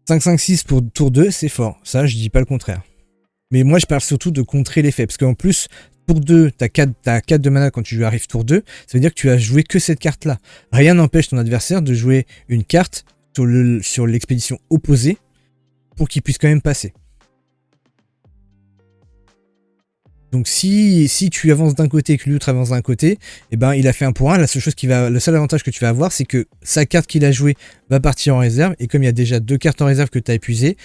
5-5-6 pour tour 2, c'est fort. Ça, je dis pas le contraire. Mais moi, je parle surtout de contrer l'effet. Parce qu'en plus, tour 2, t'as 4 de mana quand tu arrives tour 2. Ça veut dire que tu as joué que cette carte-là. Rien n'empêche ton adversaire de jouer une carte sur l'expédition opposée pour qu'il puisse quand même passer. Donc si tu avances d'un côté et que l'autre avance d'un côté, eh ben il a fait 1 pour 1. Le seul avantage que tu vas avoir, c'est que sa carte qu'il a jouée va partir en réserve. Et comme il y a déjà 2 cartes en réserve que tu as épuisées,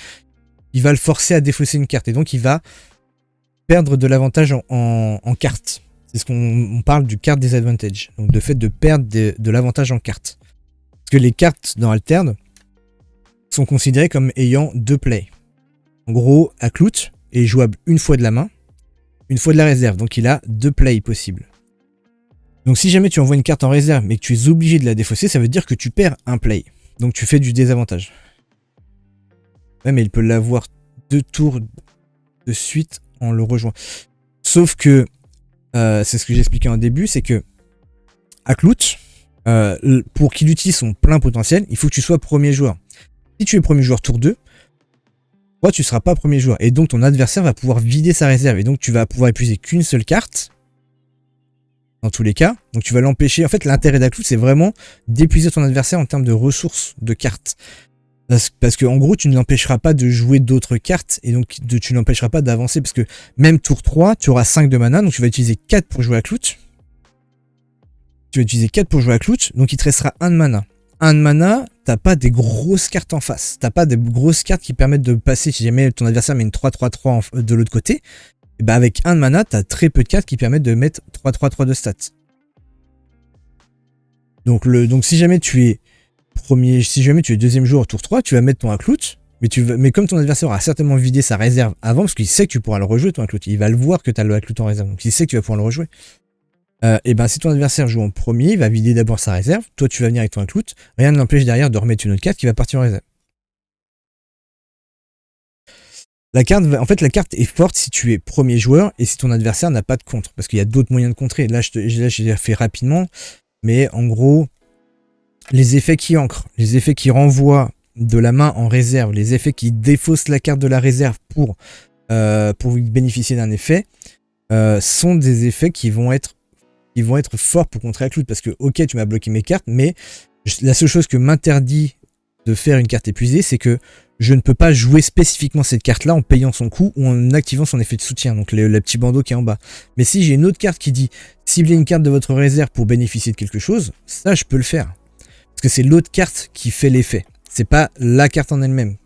il va le forcer à défausser une carte. Et donc il va perdre de l'avantage en carte. C'est ce qu'on parle du card disadvantage. Donc le fait de perdre de l'avantage en carte. Parce que les cartes dans Altered sont considérées comme ayant 2 plays. En gros, Aklout est jouable une fois de la main, une fois de la réserve, donc il a 2 plays possibles. Donc si jamais tu envoies une carte en réserve mais que tu es obligé de la défausser, ça veut dire que tu perds un play. Donc tu fais du désavantage. Ouais, mais il peut l'avoir 2 tours de suite en le rejoignant. Sauf que, c'est ce que j'expliquais en début, c'est que Aklout, pour qu'il utilise son plein potentiel, il faut que tu sois premier joueur. Si tu es premier joueur tour 2, toi tu seras pas premier joueur. Et donc ton adversaire va pouvoir vider sa réserve. Et donc tu vas pouvoir épuiser qu'une seule carte. Dans tous les cas. Donc tu vas l'empêcher. En fait, l'intérêt d'Aklout, c'est vraiment d'épuiser ton adversaire en termes de ressources de cartes. Parce que en gros, tu ne l'empêcheras pas de jouer d'autres cartes. Et donc tu n'empêcheras pas d'avancer. Parce que même tour 3, tu auras 5 de mana. Donc tu vas utiliser 4 pour jouer Aklout. Tu vas utiliser 4 pour jouer Aklout. Donc il te restera 1 de mana. 1 de mana, t'as pas des grosses cartes en face. T'as pas des grosses cartes qui permettent de passer si jamais ton adversaire met une 3-3-3 de l'autre côté. Et bah avec 1 de mana, t'as très peu de cartes qui permettent de mettre 3-3-3 de stats. Donc si jamais tu es deuxième joueur au tour 3, tu vas mettre ton Aklout. Mais comme ton adversaire aura certainement vidé sa réserve avant, parce qu'il sait que tu pourras le rejouer ton Aklout. Il va le voir que tu as le Aklout en réserve. Donc il sait que tu vas pouvoir le rejouer. Et ben si ton adversaire joue en premier, il va vider d'abord sa réserve, toi tu vas venir avec ton Aklout, rien ne l'empêche derrière de remettre une autre carte qui va partir en réserve. La carte est forte si tu es premier joueur et si ton adversaire n'a pas de contre, parce qu'il y a d'autres moyens de contrer. Là, j'ai fait rapidement, mais en gros, les effets qui ancrent, les effets qui renvoient de la main en réserve, les effets qui défaussent la carte de la réserve pour bénéficier d'un effet, sont des effets qui vont être forts pour contrer Aklout, parce que ok, tu m'as bloqué mes cartes, mais la seule chose que m'interdit de faire une carte épuisée, c'est que je ne peux pas jouer spécifiquement cette carte là en payant son coût ou en activant son effet de soutien, donc le petit bandeau qui est en bas. Mais si j'ai une autre carte qui dit cibler une carte de votre réserve pour bénéficier de quelque chose, ça je peux le faire, parce que c'est l'autre carte qui fait l'effet, c'est pas la carte en elle-même.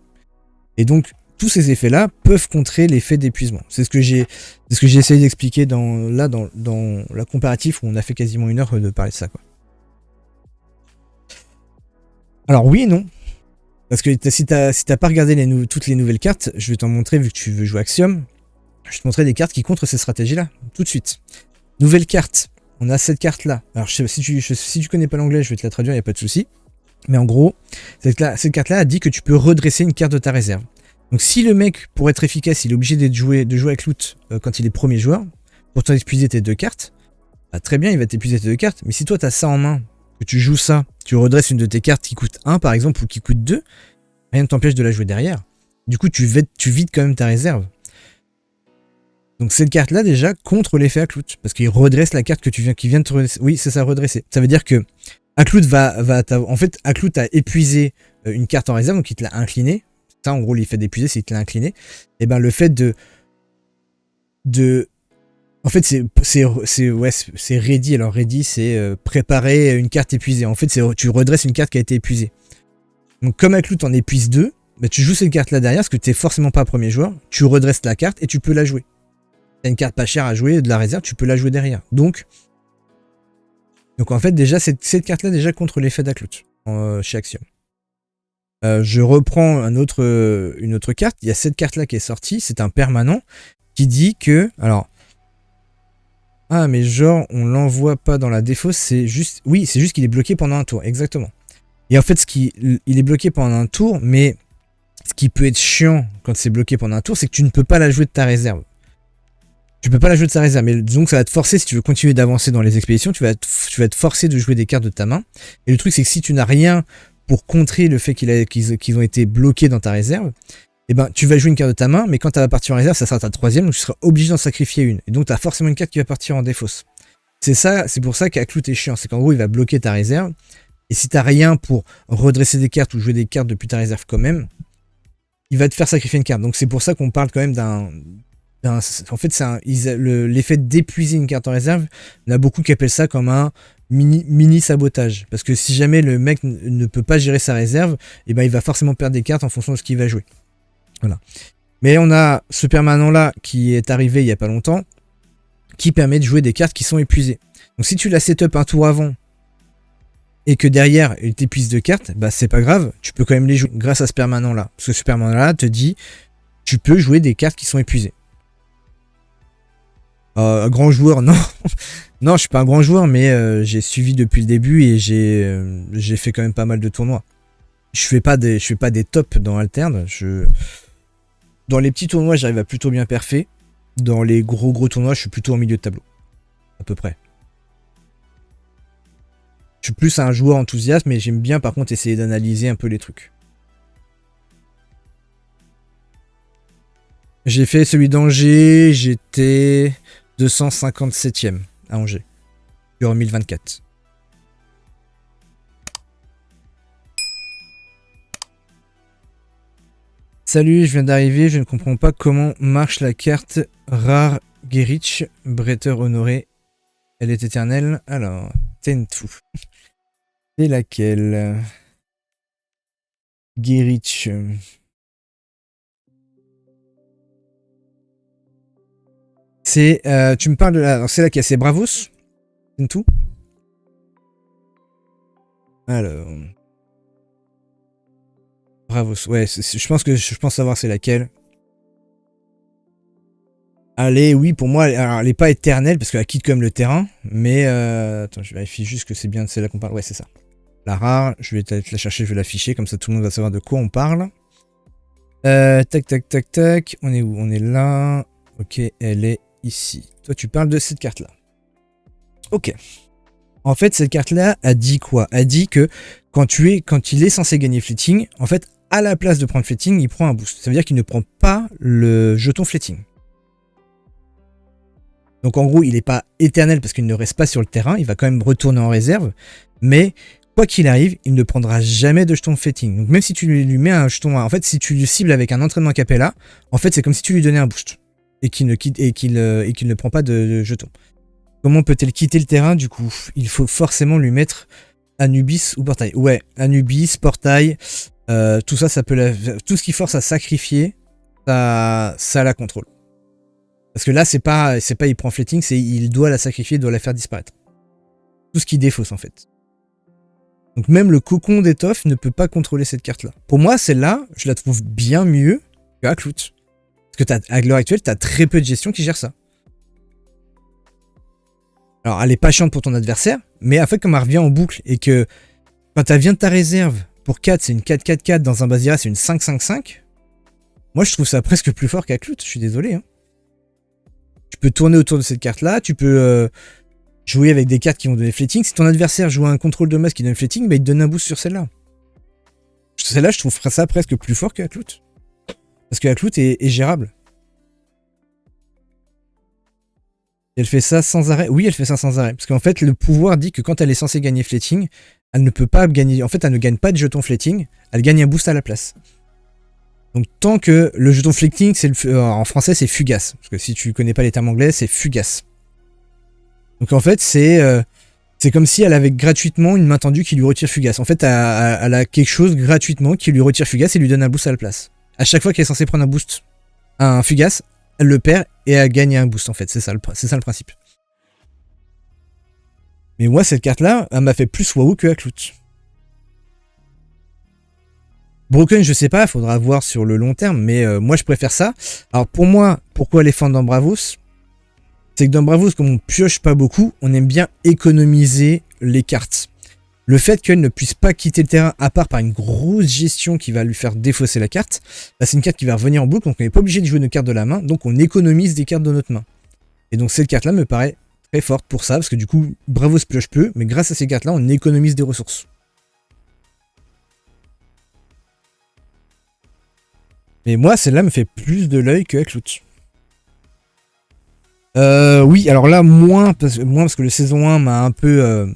Et donc tous ces effets-là peuvent contrer l'effet d'épuisement. C'est ce que j'ai essayé d'expliquer dans la comparatif où on a fait quasiment 1 heure de parler de ça, quoi. Alors oui et non. Parce que si t'as pas regardé toutes les nouvelles cartes, je vais t'en montrer vu que tu veux jouer Axiom. Je vais te montrer des cartes qui contrent ces stratégies-là, tout de suite. Nouvelle carte. On a cette carte-là. Alors si tu connais pas l'anglais, je vais te la traduire, il n'y a pas de souci. Mais en gros, cette carte-là a dit que tu peux redresser une carte de ta réserve. Donc si le mec, pour être efficace, il est obligé de jouer Aklout quand il est premier joueur, pour t'épuiser tes 2 cartes, bah très bien, il va t'épuiser tes 2 cartes. Mais si toi tu as ça en main, que tu joues ça, tu redresses une de tes cartes qui coûte 1 par exemple, ou qui coûte 2, rien ne t'empêche de la jouer derrière. Du coup, tu vides quand même ta réserve. Donc cette carte-là déjà contre l'effet Aklout, parce qu'il redresse la carte qui vient de te redresser. Oui, c'est ça, redresser. Ça veut dire que Aklout en fait, Aklout a épuisé une carte en réserve, donc il te l'a incliné. Ça, en gros, l'effet d'épuiser, c'est qu'il te l'a incliné. Et ben le fait en fait, c'est ready. Alors ready, c'est préparer une carte épuisée. En fait, tu redresses une carte qui a été épuisée. Donc comme Aklout en épuise 2, bah, tu joues cette carte-là derrière, parce que tu n'es forcément pas premier joueur. Tu redresses la carte et tu peux la jouer. T'as une carte pas chère à jouer, de la réserve, tu peux la jouer derrière. Donc en fait, déjà, cette carte-là, déjà contre l'effet d'Aklout chez Axiom. Je reprends une autre carte. Il y a cette carte-là qui est sortie. C'est un permanent qui dit que... Alors... Ah, mais genre, on l'envoie pas dans la défausse. C'est juste... Oui, c'est juste qu'il est bloqué pendant un tour. Exactement. Et en fait, il est bloqué pendant un tour, mais ce qui peut être chiant quand c'est bloqué pendant un tour, c'est que tu ne peux pas la jouer de ta réserve. Tu peux pas la jouer de ta réserve, mais donc ça va te forcer, si tu veux continuer d'avancer dans les expéditions, tu vas être forcé de jouer des cartes de ta main. Et le truc, c'est que si tu n'as rien pour contrer le fait qu'ils ont été bloqués dans ta réserve, et ben tu vas jouer une carte de ta main, mais quand tu vas partir en réserve, ça sera ta 3e, donc tu seras obligé d'en sacrifier une. Et donc tu as forcément une carte qui va partir en défausse. C'est pour ça qu'Aklout est chiant, c'est qu'en gros il va bloquer ta réserve, et si t'as rien pour redresser des cartes ou jouer des cartes depuis ta réserve quand même, il va te faire sacrifier une carte. Donc c'est pour ça qu'on parle quand même en fait, l'effet d'épuiser une carte en réserve, il y en a beaucoup qui appellent ça comme un mini sabotage. Parce que si jamais le mec ne peut pas gérer sa réserve, et ben il va forcément perdre des cartes en fonction de ce qu'il va jouer. Voilà. Mais on a ce permanent-là qui est arrivé il n'y a pas longtemps, qui permet de jouer des cartes qui sont épuisées. Donc si tu la setup un tour avant, et que derrière il t'épuise de cartes, bah c'est pas grave, tu peux quand même les jouer grâce à ce permanent-là. Parce que ce permanent-là te dit, tu peux jouer des cartes qui sont épuisées. Un grand joueur, non. Non, je suis pas un grand joueur, mais j'ai suivi depuis le début et j'ai fait quand même pas mal de tournois. Je fais pas des tops dans Alterne. Dans les petits tournois, j'arrive à plutôt bien perfer. Dans les gros tournois, je suis plutôt en milieu de tableau. À peu près. Je plus un joueur enthousiaste, mais j'aime bien par contre essayer d'analyser un peu les trucs. J'ai fait celui d'Angers, j'étais 257e à Angers, sur 1024. Salut, je viens d'arriver, je ne comprends pas comment marche la carte rare Gerich, Bretteur honoré. Elle est éternelle. Alors, Tentu. C'est laquelle? Gerich. C'est. Tu me parles de la. C'est laquelle? C'est Bravos? Tentu? Alors. Bravos. Ouais, je pense savoir c'est laquelle. Allez, oui, pour moi, alors, elle n'est pas éternelle parce qu'elle quitte quand même le terrain. Mais attends, je vérifie juste que c'est bien celle-là qu'on parle. Ouais, c'est ça. La rare, je vais te la chercher, je vais l'afficher, comme ça tout le monde va savoir de quoi on parle. Tac, tac, tac, tac. On est où? On est là. Ok, elle est ici. Toi, tu parles de cette carte-là. Ok. En fait, cette carte-là a dit quoi? A dit que quand il est censé gagner Fleeting, en fait, à la place de prendre Fleeting, il prend un boost. Ça veut dire qu'il ne prend pas le jeton Fleeting. Donc en gros, il n'est pas éternel parce qu'il ne reste pas sur le terrain, il va quand même retourner en réserve, mais quoi qu'il arrive, il ne prendra jamais de jeton Fleeting. Donc même si tu lui mets un jeton, en fait, si tu le cibles avec un entraînement Capella, en fait, c'est comme si tu lui donnais un boost et qu'il ne prend pas de jeton. Comment peut-elle quitter le terrain? Du coup, il faut forcément lui mettre Anubis ou Portail. Ouais, Anubis, Portail, tout ça, tout ce qui force à sacrifier, ça la contrôle. Parce que là, c'est pas il prend Fleeting, c'est il doit la sacrifier, il doit la faire disparaître. Tout ce qui défausse en fait. Donc même le cocon d'étoffe ne peut pas contrôler cette carte-là. Pour moi, celle-là, je la trouve bien mieux que Aklout. Parce que à l'heure actuelle, tu as très peu de gestion qui gère ça. Alors, elle est pas chiante pour ton adversaire, mais en fait, comme elle revient en boucle et que quand elle vient de ta réserve, pour 4, c'est une 4-4-4, dans un Basira, c'est une 5-5-5, moi, je trouve ça presque plus fort qu'Aklout, je suis désolé. Hein. Tu peux tourner autour de cette carte-là, tu peux jouer avec des cartes qui vont donner Fleeting. Si ton adversaire joue un contrôle de masse qui donne Fleeting, bah, il te donne un boost sur celle-là. Celle-là, je trouve ça presque plus fort qu'Aklout. Parce que Aklout est gérable. Elle fait ça sans arrêt? Oui, elle fait ça sans arrêt. Parce qu'en fait, le pouvoir dit que quand elle est censée gagner Fleeting, elle ne peut pas gagner. En fait, elle ne gagne pas de jeton Fleeting, elle gagne un boost à la place. Donc, tant que le jeton Fleeting, en français, c'est fugace. Parce que si tu connais pas les termes anglais, c'est fugace. Donc, en fait, c'est comme si elle avait gratuitement une main tendue qui lui retire fugace. En fait, elle a quelque chose gratuitement qui lui retire fugace et lui donne un boost à la place. À chaque fois qu'elle est censée prendre un boost, un fugace, elle le perd et elle gagne un boost en fait. C'est ça le principe. Mais moi, cette carte-là, elle m'a fait plus waouh que Aklout. Broken, je sais pas, il faudra voir sur le long terme, mais moi je préfère ça. Alors pour moi, pourquoi les fans dans Bravos? C'est que dans Bravos, comme on pioche pas beaucoup, on aime bien économiser les cartes. Le fait qu'elle ne puisse pas quitter le terrain, à part par une grosse gestion qui va lui faire défausser la carte, bah c'est une carte qui va revenir en boucle, donc on n'est pas obligé de jouer nos cartes de la main, donc on économise des cartes de notre main. Et donc cette carte-là me paraît très forte pour ça, parce que du coup, Bravos pioche peu, mais grâce à ces cartes-là, on économise des ressources. Mais moi, celle-là me fait plus de l'œil que Aklout. Oui, alors là, moins parce que le saison 1 m'a un peu...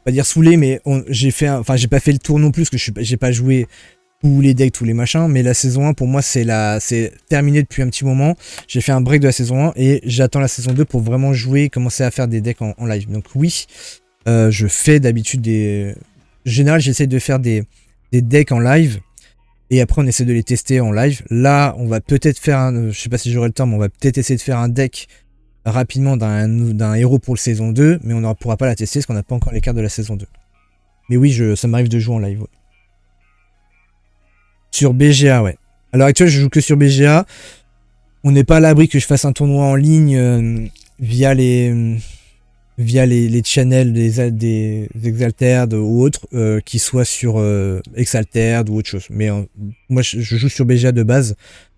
pas dire saoulé, mais j'ai pas fait le tour non plus, parce que j'ai pas joué tous les decks, tous les machins, mais la saison 1, pour moi, c'est terminé depuis un petit moment. J'ai fait un break de la saison 1, et j'attends la saison 2 pour vraiment jouer, commencer à faire des decks en live. Donc oui, je fais d'habitude des... En général, j'essaie de faire des decks en live, et après on essaie de les tester en live. Là, on va peut-être faire je sais pas si j'aurai le temps, mais on va peut-être essayer de faire un deck rapidement d'un héros pour le saison 2, mais on ne pourra pas la tester parce qu'on n'a pas encore les cartes de la saison 2. Mais oui, ça m'arrive de jouer en live. Ouais. Sur BGA, ouais. À l'heure actuelle, je joue que sur BGA. On n'est pas à l'abri que je fasse un tournoi en ligne via les channels des Exalted ou autres, qui soient sur Exalted ou autre chose. Mais moi, je joue sur BGA de base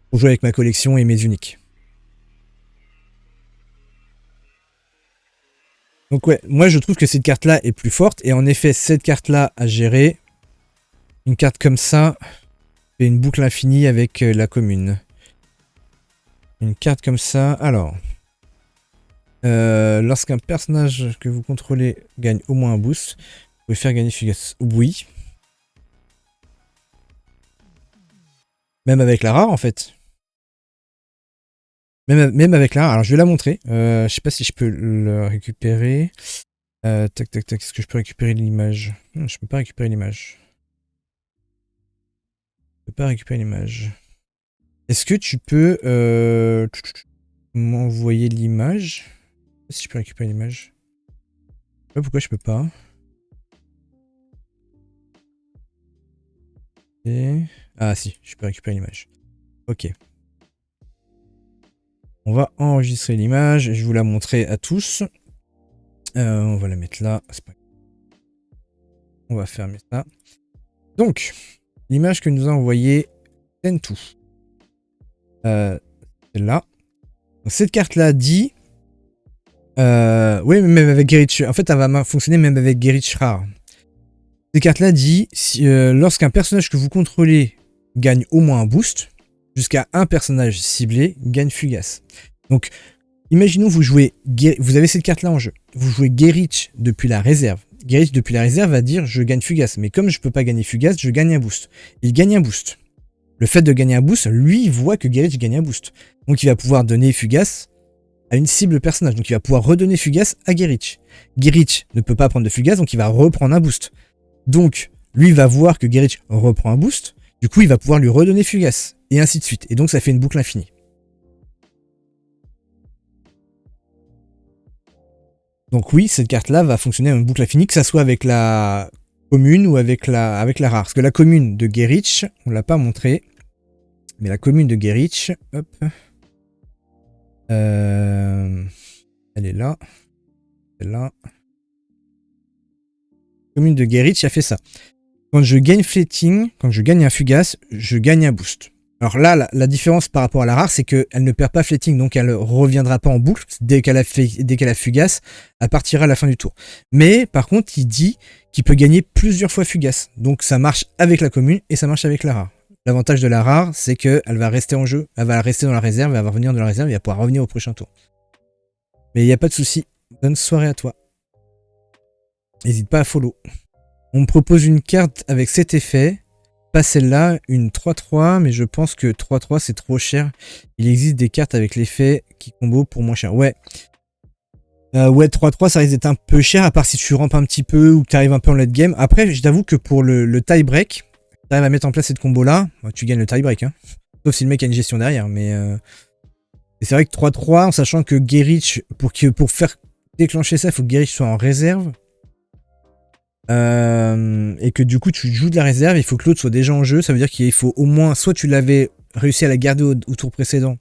pour jouer avec ma collection et mes uniques. Donc ouais, moi je trouve que cette carte-là est plus forte. Et en effet, cette carte-là à gérer, une carte comme ça, fait une boucle infinie avec la commune. Une carte comme ça, alors... lorsqu'un personnage que vous contrôlez gagne au moins un boost, vous pouvez faire gagner Fugace. Oui. Même avec la rare en fait. Même avec la rare. Alors je vais la montrer. Je sais pas si je peux le récupérer. Tac tac tac. Est-ce que je peux récupérer l'image? Je peux pas récupérer l'image. Je peux pas récupérer l'image. Est-ce que tu peux m'envoyer l'image? Je sais pas si je peux récupérer l'image. Je sais pas pourquoi je peux pas. Et... Ah si, je peux récupérer l'image. Ok. On va enregistrer l'image. Je vais vous la montrer à tous. On va la mettre là. On va fermer ça. Donc, l'image que nous a envoyée Tentu. Celle-là. Cette carte-là dit... oui, même avec Gerich... En fait, elle va fonctionner même avec Gerich rare. Cette carte-là dit... lorsqu'un personnage que vous contrôlez gagne au moins un boost, jusqu'à un personnage ciblé gagne Fugace. Donc, imaginons vous jouez... Vous avez cette carte-là en jeu. Vous jouez Gerich depuis la réserve. Gerich depuis la réserve va dire je gagne Fugace. Mais comme je peux pas gagner Fugace, je gagne un boost. Il gagne un boost. Le fait de gagner un boost, lui, il voit que Gerich gagne un boost. Donc il va pouvoir donner Fugace à une cible personnage. Donc il va pouvoir redonner Fugace à Gerich. Gerich ne peut pas prendre de Fugace, donc il va reprendre un boost. Donc lui va voir que Gerich reprend un boost. Du coup, il va pouvoir lui redonner Fugace. Et ainsi de suite. Et donc ça fait une boucle infinie. Donc oui, cette carte-là va fonctionner en boucle infinie, que ça soit avec la commune ou avec la rare. Parce que la commune de Gerich, on l'a pas montré. Mais la commune de Gerich, hop. Elle est là. Celle-là. La commune de Gerich a fait ça. Quand je gagne Fleeting, quand je gagne un Fugace, je gagne un boost. Alors là, la différence par rapport à la rare, c'est qu'elle ne perd pas Fleeting, donc elle ne reviendra pas en boucle. Dès qu'elle a Fugace, elle partira à la fin du tour. Mais par contre, il dit qu'il peut gagner plusieurs fois Fugace. Donc ça marche avec la commune et ça marche avec la rare. L'avantage de la rare, c'est qu'elle va rester en jeu, elle va rester dans la réserve, elle va revenir dans la réserve et elle va pouvoir revenir au prochain tour. Mais il n'y a pas de souci. Bonne soirée à toi. N'hésite pas à follow. On me propose une carte avec cet effet. Pas celle-là, une 3-3, mais je pense que 3-3 c'est trop cher. Il existe des cartes avec l'effet qui combo pour moins cher. Ouais. Ouais, 3-3 ça risque d'être un peu cher, à part si tu rampes un petit peu ou que tu arrives un peu en late game. Après, je t'avoue que pour le tie break, tu arrives à mettre en place cette combo là, tu gagnes le tie break. Hein. Sauf si le mec a une gestion derrière. Mais c'est vrai que 3-3, en sachant que Gerich, pour faire déclencher ça, il faut que Gerich soit en réserve. Et que du coup tu joues de la réserve, il faut que l'autre soit déjà en jeu. Ça veut dire qu'il faut au moins, soit tu l'avais réussi à la garder au tour précédent,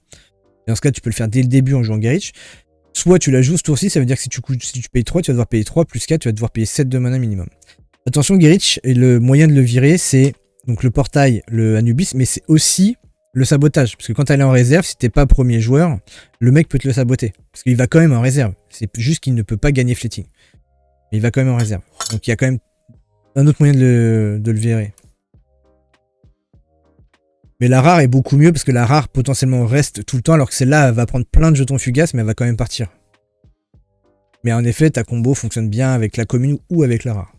et dans ce cas tu peux le faire dès le début en jouant Gerich, soit tu la joues ce tour-ci. Ça veut dire que si tu payes 3, tu vas devoir payer 3 plus 4, tu vas devoir payer 7 de mana minimum. Attention, Gerich, et le moyen de le virer, c'est donc le portail, le Anubis, mais c'est aussi le sabotage. Parce que quand elle est en réserve, si t'es pas premier joueur, le mec peut te le saboter. Parce qu'il va quand même en réserve. C'est juste qu'il ne peut pas gagner Fleeting. Mais il va quand même en réserve. Donc il y a quand même un autre moyen de le virer. Mais la rare est beaucoup mieux parce que la rare potentiellement reste tout le temps, alors que celle-là va prendre plein de jetons fugaces, mais elle va quand même partir. Mais en effet, ta combo fonctionne bien avec la commune ou avec la rare.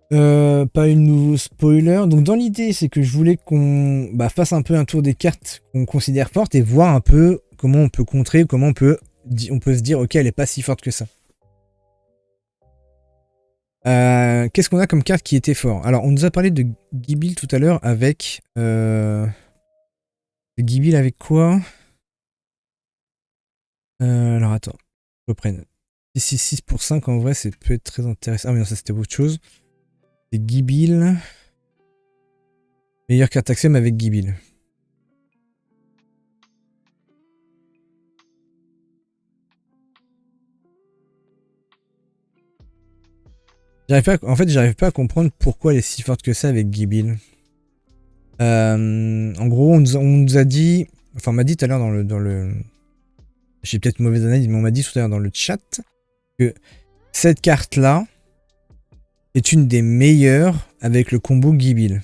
Pas une nouveau spoiler. Donc dans l'idée, c'est que je voulais qu'on fasse un peu un tour des cartes qu'on considère fortes et voir un peu comment on peut contrer, comment on peut se dire ok, elle est pas si forte que ça. Qu'est-ce qu'on a comme carte qui était fort? Alors on nous a parlé de Gibil tout à l'heure avec Gibil avec quoi? Alors attends, je reprenne. 6 pour 5 en vrai, c'est peut être très intéressant. Ah mais non, ça c'était autre chose. C'est Gibil. Meilleure carte axiom avec Gibil. En fait, j'arrive pas à comprendre pourquoi elle est si forte que ça avec Gibil. En gros, on nous a dit... Enfin, on m'a dit tout à l'heure dans le J'ai peut-être une mauvaise analyse, mais on m'a dit tout à l'heure dans le chat que cette carte-là est une des meilleures avec le combo Gibil.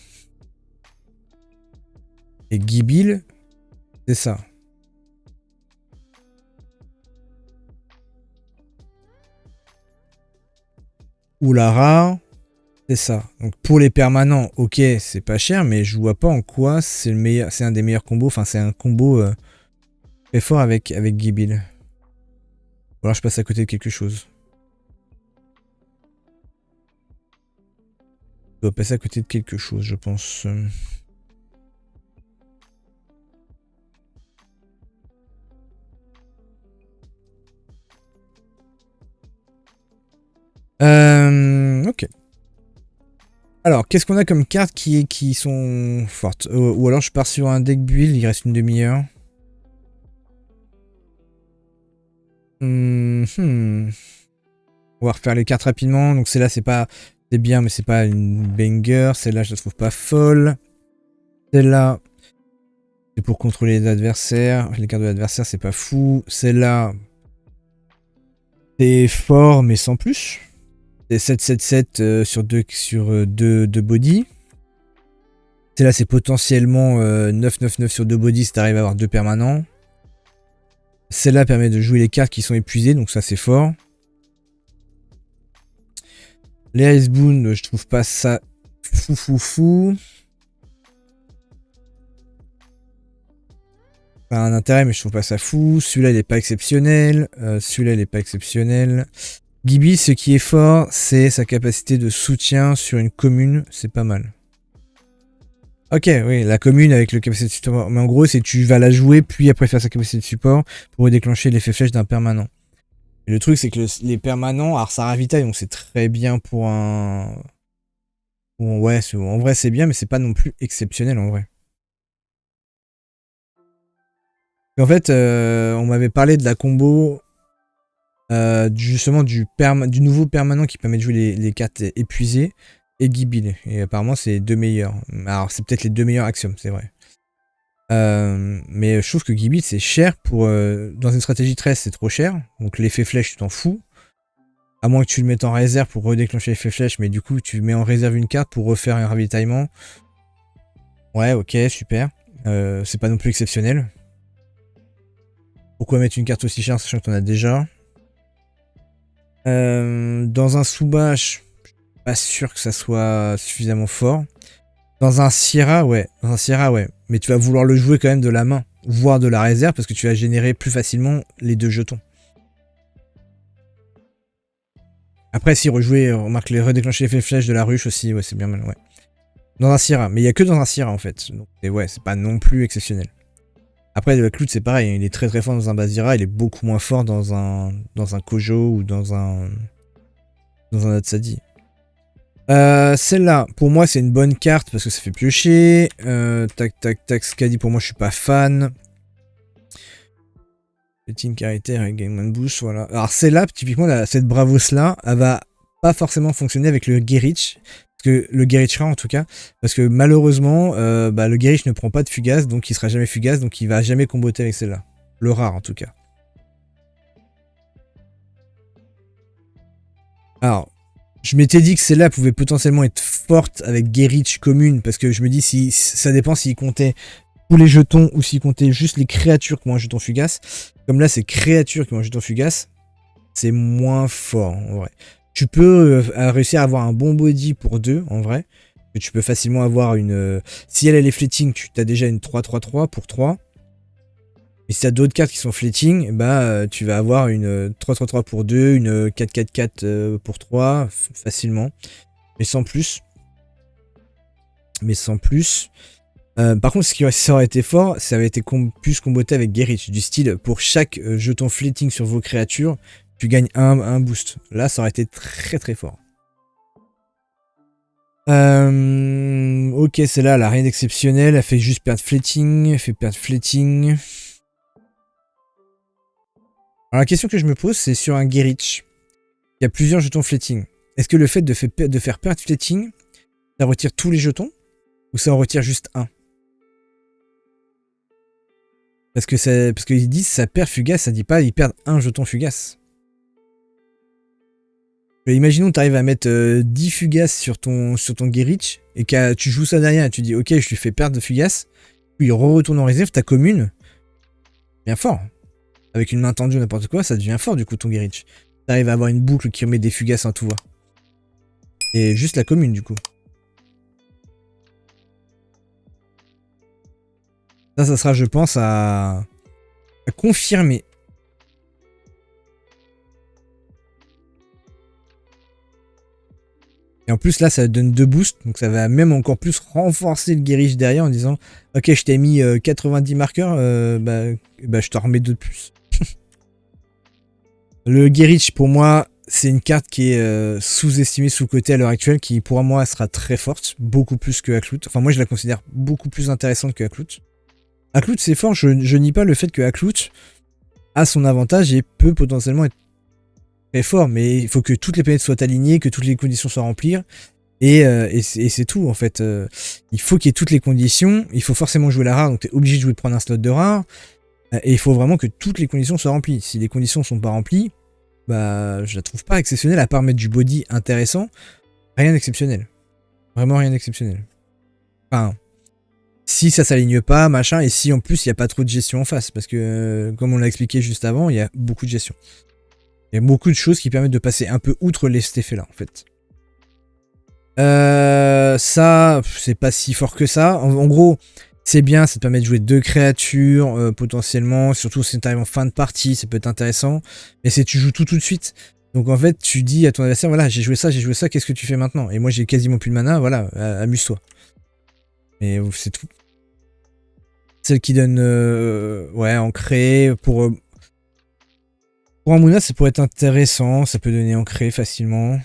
Et Gibil, c'est ça. Ou la rare, c'est ça. Donc pour les permanents, ok, c'est pas cher, mais je vois pas en quoi c'est le meilleur, c'est un des meilleurs combos. Enfin, c'est un combo très fort avec Gibil. Ou alors je passe à côté de quelque chose. Je dois passer à côté de quelque chose, je pense. Ok. Alors, qu'est-ce qu'on a comme cartes qui sont fortes? Ou alors je pars sur un deck build, il reste une demi-heure. On va refaire les cartes rapidement. Donc celle-là, c'est pas... C'est bien, mais c'est pas une banger. Celle-là, je la trouve pas folle. Celle-là, c'est pour contrôler les adversaires. Les cartes de l'adversaire, c'est pas fou. Celle-là, c'est fort, mais sans plus. C'est 7-7-7 sur deux body. Celle-là, c'est potentiellement 9-9-9 sur 2 body si t'arrives à avoir 2 permanents. Celle-là permet de jouer les cartes qui sont épuisées, donc ça, c'est fort. Les Ice Boon, je trouve pas ça fou. Ça a un intérêt, mais je trouve pas ça fou. Celui-là, il est pas exceptionnel. Celui-là, il est pas exceptionnel. Gibi, ce qui est fort, c'est sa capacité de soutien sur une commune. C'est pas mal. Ok, oui, la commune avec le capacité de support. Mais en gros, c'est tu vas la jouer, puis après faire sa capacité de support pour déclencher l'effet flèche d'un permanent. Et le truc, c'est que les permanents, alors ça ravitaille, donc c'est très bien pour un... Ouais, en vrai, c'est bien, mais c'est pas non plus exceptionnel en vrai. En fait, on m'avait parlé de la combo justement du nouveau permanent qui permet de jouer les cartes épuisées et Gibil. Et apparemment, c'est les 2 meilleurs. Alors, c'est peut-être les 2 meilleurs axiomes, c'est vrai. Mais je trouve que Gibil, c'est cher pour... dans une stratégie 13, c'est trop cher. Donc l'effet flèche, tu t'en fous. À moins que tu le mettes en réserve pour redéclencher l'effet flèche, mais du coup, tu mets en réserve une carte pour refaire un ravitaillement. Ouais, ok, super. C'est pas non plus exceptionnel. Pourquoi mettre une carte aussi chère, sachant que t'en as déjà? Dans un Souba, je suis pas sûr que ça soit suffisamment fort. Dans un Sierra, ouais. Dans un Sierra, ouais. Mais tu vas vouloir le jouer quand même de la main, voire de la réserve, parce que tu vas générer plus facilement les 2 jetons. Après, si rejouer, remarque les redéclencher l'effet flèche de la ruche aussi, ouais, c'est bien mal, ouais. Dans un Sierra, mais il y a que dans un Sierra en fait. Donc, et ouais, c'est pas non plus exceptionnel. Après, le Cloud, c'est pareil, il est très très fort dans un Basira, il est beaucoup moins fort dans un Kojo ou dans un Atsadi. Celle-là, pour moi, c'est une bonne carte parce que ça fait piocher. Tac, Skadi, pour moi, je suis pas fan. Team caractère et Game Man Boost, voilà. Alors, celle-là, typiquement, cette Bravos-là, elle va pas forcément fonctionner avec le Gerich. Parce que le Gerich rare, en tout cas. Parce que malheureusement, le Gerich ne prend pas de fugace, donc il sera jamais fugace, donc il va jamais comboter avec celle-là. Le rare, en tout cas. Alors, je m'étais dit que celle-là pouvait potentiellement être forte avec Gerich commune, parce que je me dis, si ça dépend s'il comptait tous les jetons ou s'il comptait juste les créatures qui ont un jeton fugace. Comme là, c'est créatures qui ont un jeton fugace, c'est moins fort, en vrai. Tu peux réussir à avoir un bon body pour 2, en vrai. Tu peux facilement avoir une... si elle est fletting, tu as déjà une 3-3-3 pour 3. Et si tu as d'autres cartes qui sont fletting, bah, tu vas avoir une 3-3-3 pour 2, une 4-4-4 pour 3, facilement. Mais sans plus. Par contre, ça aurait été fort, ça avait été plus comboté avec Gerich, du style, pour chaque jeton fletting sur vos créatures, tu gagnes un boost. Là, ça aurait été très très fort. Ok, celle-là, elle a rien d'exceptionnel, elle fait juste perdre fletting, Alors la question que je me pose, c'est sur un Gerich. Il y a plusieurs jetons fletting. Est-ce que le fait de faire perdre fletting, ça retire tous les jetons? Ou ça en retire juste un? Parce qu'ils disent ça perd fugace, ça dit pas ils perdent un jeton fugace. Imaginons que tu arrives à mettre 10 fugaces sur ton Gerich et que tu joues ça derrière et tu dis ok je lui fais perdre de fugace, puis il retourne en réserve, ta commune, bien fort. Avec une main tendue ou n'importe quoi, ça devient fort du coup ton Gerich. Tu arrives à avoir une boucle qui remet des fugaces en tout va. Et juste la commune du coup. Ça sera je pense à confirmer. Et en plus, là, ça donne 2 boosts. Donc, ça va même encore plus renforcer le Gerich derrière en disant ok, je t'ai mis 90 marqueurs, je t'en remets 2 de plus. Le Gerich, pour moi, c'est une carte qui est sous-estimée, sous-cotée à l'heure actuelle, qui pour moi sera très forte, beaucoup plus que Aklout. Enfin, moi, je la considère beaucoup plus intéressante que Aklout. Aklout, c'est fort, je nie pas le fait que Aklout a son avantage et peut potentiellement être très fort, mais il faut que toutes les planètes soient alignées, que toutes les conditions soient remplies, et c'est tout en fait. Il faut qu'il y ait toutes les conditions, il faut forcément jouer la rare, donc tu es obligé de prendre un slot de rare, et il faut vraiment que toutes les conditions soient remplies. Si les conditions sont pas remplies, bah je la trouve pas exceptionnelle, à part mettre du body intéressant, rien d'exceptionnel. Vraiment rien d'exceptionnel. Enfin, si ça s'aligne pas, machin, et si en plus il n'y a pas trop de gestion en face, parce que comme on l'a expliqué juste avant, il y a beaucoup de gestion. Il y a beaucoup de choses qui permettent de passer un peu outre cet effet-là, en fait. Ça, c'est pas si fort que ça. En gros, c'est bien, ça te permet de jouer 2 créatures, potentiellement. Surtout si tu arrives en fin de partie, ça peut être intéressant. Mais c'est tu joues tout de suite. Donc en fait, tu dis à ton adversaire, voilà, j'ai joué ça, qu'est-ce que tu fais maintenant? Et moi, j'ai quasiment plus de mana, voilà, amuse-toi. Mais c'est tout. Celle qui donne, ouais, ancré, pour Amuna, ça pourrait être intéressant, ça peut donner ancré facilement.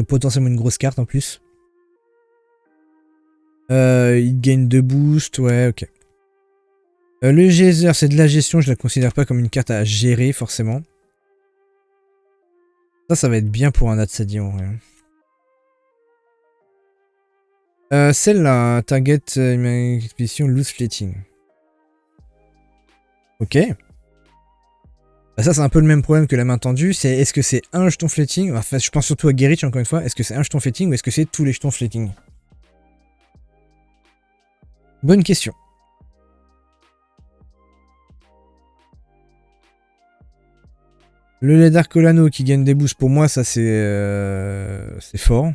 Potentiellement une grosse carte en plus. Il gagne 2 boosts, ouais, ok. Le geyser, c'est de la gestion, je la considère pas comme une carte à gérer forcément. Ça va être bien pour un Atsadi en vrai. Celle-là, target expédition loose fleeting. Ok. Bah ça c'est un peu le même problème que la main tendue, c'est est-ce que c'est un jeton fleeting, enfin je pense surtout à Gerich encore une fois, est-ce que c'est un jeton fleeting ou est-ce que c'est tous les jetons fleeting? Bonne question. Le lait Colano qui gagne des boosts, pour moi ça c'est fort.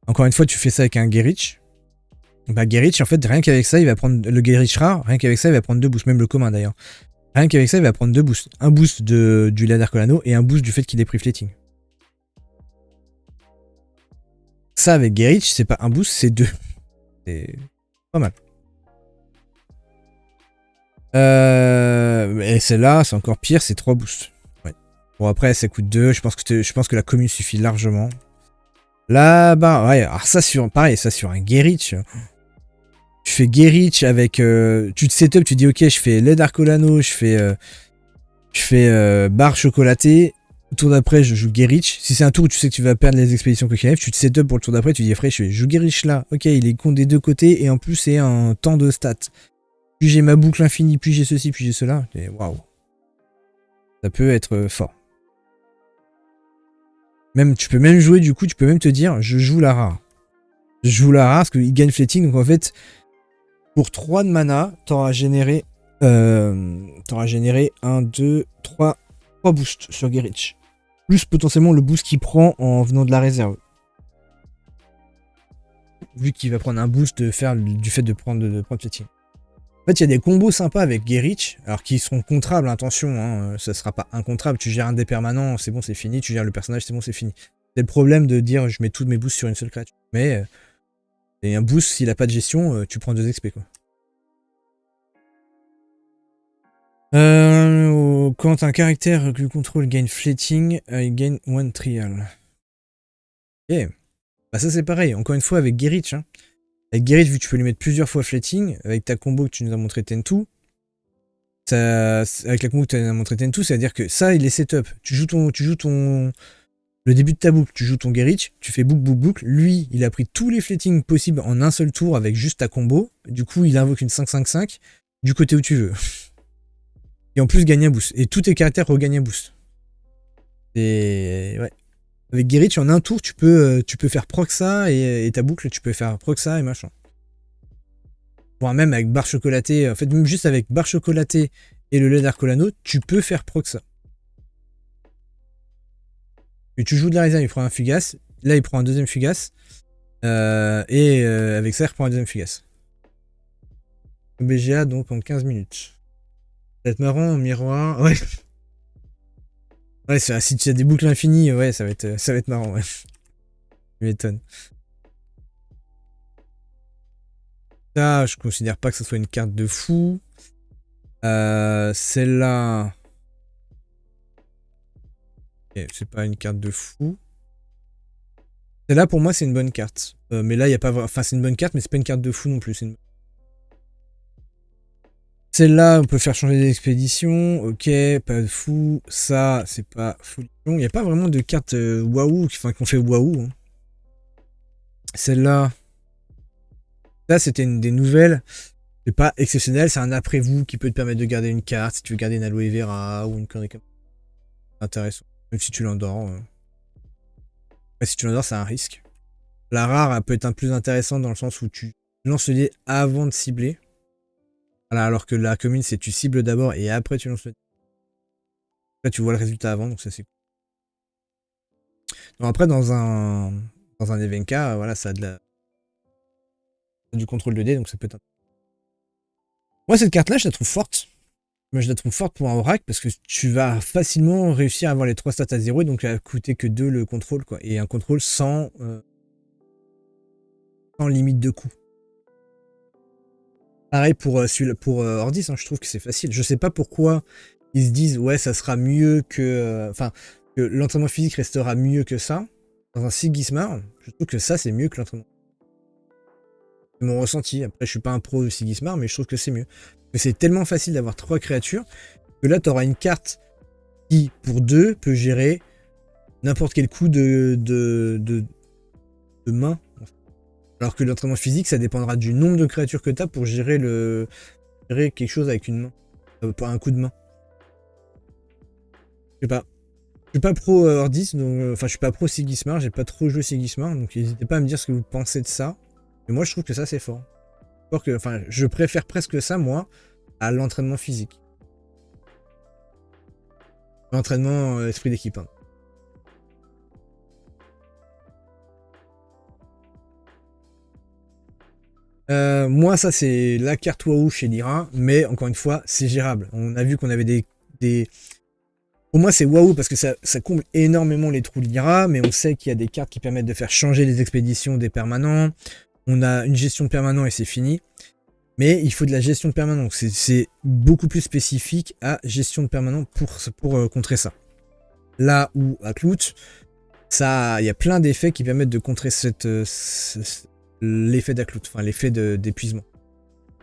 Encore une fois tu fais ça avec un Gerich. Bah Gerich en fait rien qu'avec ça il va prendre le Gerich rare, rien qu'avec ça il va prendre 2 boosts, même le commun d'ailleurs. Rien qu'avec ça, il va prendre 2 boosts. Un boost du Ladder Colano et un boost du fait qu'il ait pris fleeting. Ça, avec Gerich, c'est pas un boost, c'est 2. C'est pas mal. Et celle-là, c'est encore pire, c'est 3 boosts. Ouais. Bon, après, ça coûte 2. Je pense que la commune suffit largement. Là, bah, ouais. Alors, ça, pareil, ça sur un Gerich. Tu fais Gerich avec... tu te setup, tu dis ok, je fais lait d'Arcolano, je fais barre chocolatée. Le tour d'après, je joue Gerich. Si c'est un tour où tu sais que tu vas perdre les expéditions que tu te setup pour le tour d'après, tu dis frère, je joue Gerich là. Ok, il est con des deux côtés et en plus c'est un temps de stats. Puis j'ai ma boucle infinie, puis j'ai ceci, puis j'ai cela. Waouh. Ça peut être fort. Même, tu peux même jouer du coup, tu peux même te dire, je joue la rare. Je joue la rare parce qu'il gagne fleeting, donc en fait... Pour 3 de mana, t'auras généré 1, 2, 3 boosts sur Gerich. Plus potentiellement le boost qu'il prend en venant de la réserve. Vu qu'il va prendre un boost du fait de prendre fleeting. En fait, il y a des combos sympas avec Gerich, alors qui seront contrables, attention, hein, ça sera pas incontrable. Tu gères un dé permanent, c'est bon, c'est fini. Tu gères le personnage, c'est bon, c'est fini. C'est le problème de dire je mets tous mes boosts sur une seule créature. Mais... et un boost, s'il a pas de gestion, tu prends 2 XP quoi. Quand un caractère que contrôle gagne fleeting, il gagne 1 trial. Ok. Bah ça c'est pareil, encore une fois avec Gerich. Hein. Avec Gerich, vu que tu peux lui mettre plusieurs fois fleeting, avec ta combo que tu nous as montré Tentu, avec la combo que tu nous as montré Tentu, c'est-à-dire que ça il est setup. Tu joues ton... Le début de ta boucle, tu joues ton Gerich, tu fais boucle. Lui, il a pris tous les fleetings possibles en un seul tour avec juste ta combo. Du coup, il invoque une 5-5-5. du côté où tu veux. Et en plus, gagner un boost. Et tous tes caractères regagnent un boost. Et ouais. Avec Gerrit, en un tour, tu peux faire proc ça et ta boucle, tu peux faire proc ça et machin. Voire même avec barre chocolatée, en fait, même juste avec barre chocolatée et le lait d'Arcolano, tu peux faire proc ça. Et tu joues de la réserve, il prend un fugace. Là, il prend un deuxième fugace. Avec ça, il reprend un deuxième fugace. BGA donc en 15 minutes. Ça va être marrant en miroir. Ouais. Ouais, si tu as des boucles infinies, ouais, ça va être marrant, ouais. Tu m'étonnes. Ça, je considère pas que ce soit une carte de fou. Celle-là. Okay, c'est pas une carte de fou. Celle-là, pour moi, c'est une bonne carte. Mais là, il n'y a pas. Enfin, c'est une bonne carte, mais c'est pas une carte de fou non plus. Celle-là, on peut faire changer d'expédition. Ok, pas de fou. Ça, c'est pas fou. Il n'y a pas vraiment de carte waouh, enfin, qu'on fait waouh. Hein. Celle-là. Là, c'était une des nouvelles. C'est pas exceptionnel, c'est un après-vous qui peut te permettre de garder une carte si tu veux garder une aloe vera ou une connerie comme ça. Intéressant. Même si tu l'endors. Si tu l'endors, c'est un risque. La rare, elle peut être un plus intéressante dans le sens où tu lances le dé avant de cibler. Voilà, alors que la commune, c'est tu cibles d'abord et après tu lances le dé. Là, tu vois le résultat avant, donc ça c'est cool. Donc après, dans un Evenka, voilà, ça a du contrôle de dé, donc ça peut être. Moi, cette carte-là, je la trouve forte. Mais je la trouve forte pour un oracle parce que tu vas facilement réussir à avoir les 3 stats à 0 et donc à coûter que 2 le contrôle, quoi. Et un contrôle sans limite de coût. Pareil pour Ordis, hein, je trouve que c'est facile. Je sais pas pourquoi ils se disent ouais, ça sera mieux que. Enfin, que l'entraînement physique restera mieux que ça. Dans un Sigismar, je trouve que ça c'est mieux que l'entraînement. C'est mon ressenti. Après, je suis pas un pro de Sigismar, mais je trouve que c'est mieux. Parce que c'est tellement facile d'avoir 3 créatures que là, tu auras une carte qui, pour 2, peut gérer n'importe quel coup de main. Alors que l'entraînement physique, ça dépendra du nombre de créatures que tu as pour gérer quelque chose avec une main. Pour un coup de main. Je sais pas. Je suis pas pro Ordis, donc enfin je suis pas pro Sigismar, j'ai pas trop joué Sigismar, donc n'hésitez pas à me dire ce que vous pensez de ça. Mais moi je trouve que ça c'est fort. Enfin, je préfère presque ça, moi, à l'entraînement physique. L'entraînement esprit d'équipe. Hein. Moi, ça, c'est la carte Wahoo chez Lyra, mais encore une fois, c'est gérable. On a vu qu'on avait des... Pour moi, c'est Wahoo parce que ça comble énormément les trous de Lyra, mais on sait qu'il y a des cartes qui permettent de faire changer les expéditions des permanents. On a une gestion de permanent et c'est fini. Mais il faut de la gestion de permanent. C'est beaucoup plus spécifique à gestion de permanent pour contrer ça. Là où à Clout, il y a plein d'effets qui permettent de contrer l'effet d'Aklout, enfin l'effet d'épuisement.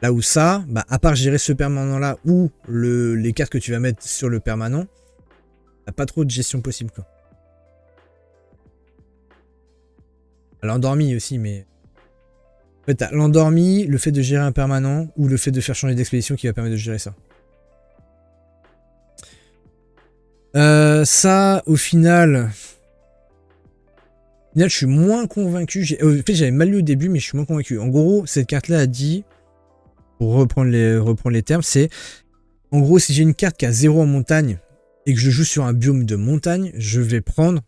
Là où ça, bah, à part gérer ce permanent-là ou les cartes que tu vas mettre sur le permanent, t'as pas trop de gestion possible, quoi. L'endormi aussi, mais... En fait, t'as l'endormi, le fait de gérer un permanent, ou le fait de faire changer d'expédition qui va permettre de gérer ça. Ça, au final... je suis moins convaincu. En fait, j'avais mal lu au début, mais je suis moins convaincu. En gros, cette carte-là a dit, pour reprendre les termes, c'est... En gros, si j'ai une carte qui a 0 en montagne, et que je joue sur un biome de montagne, je vais prendre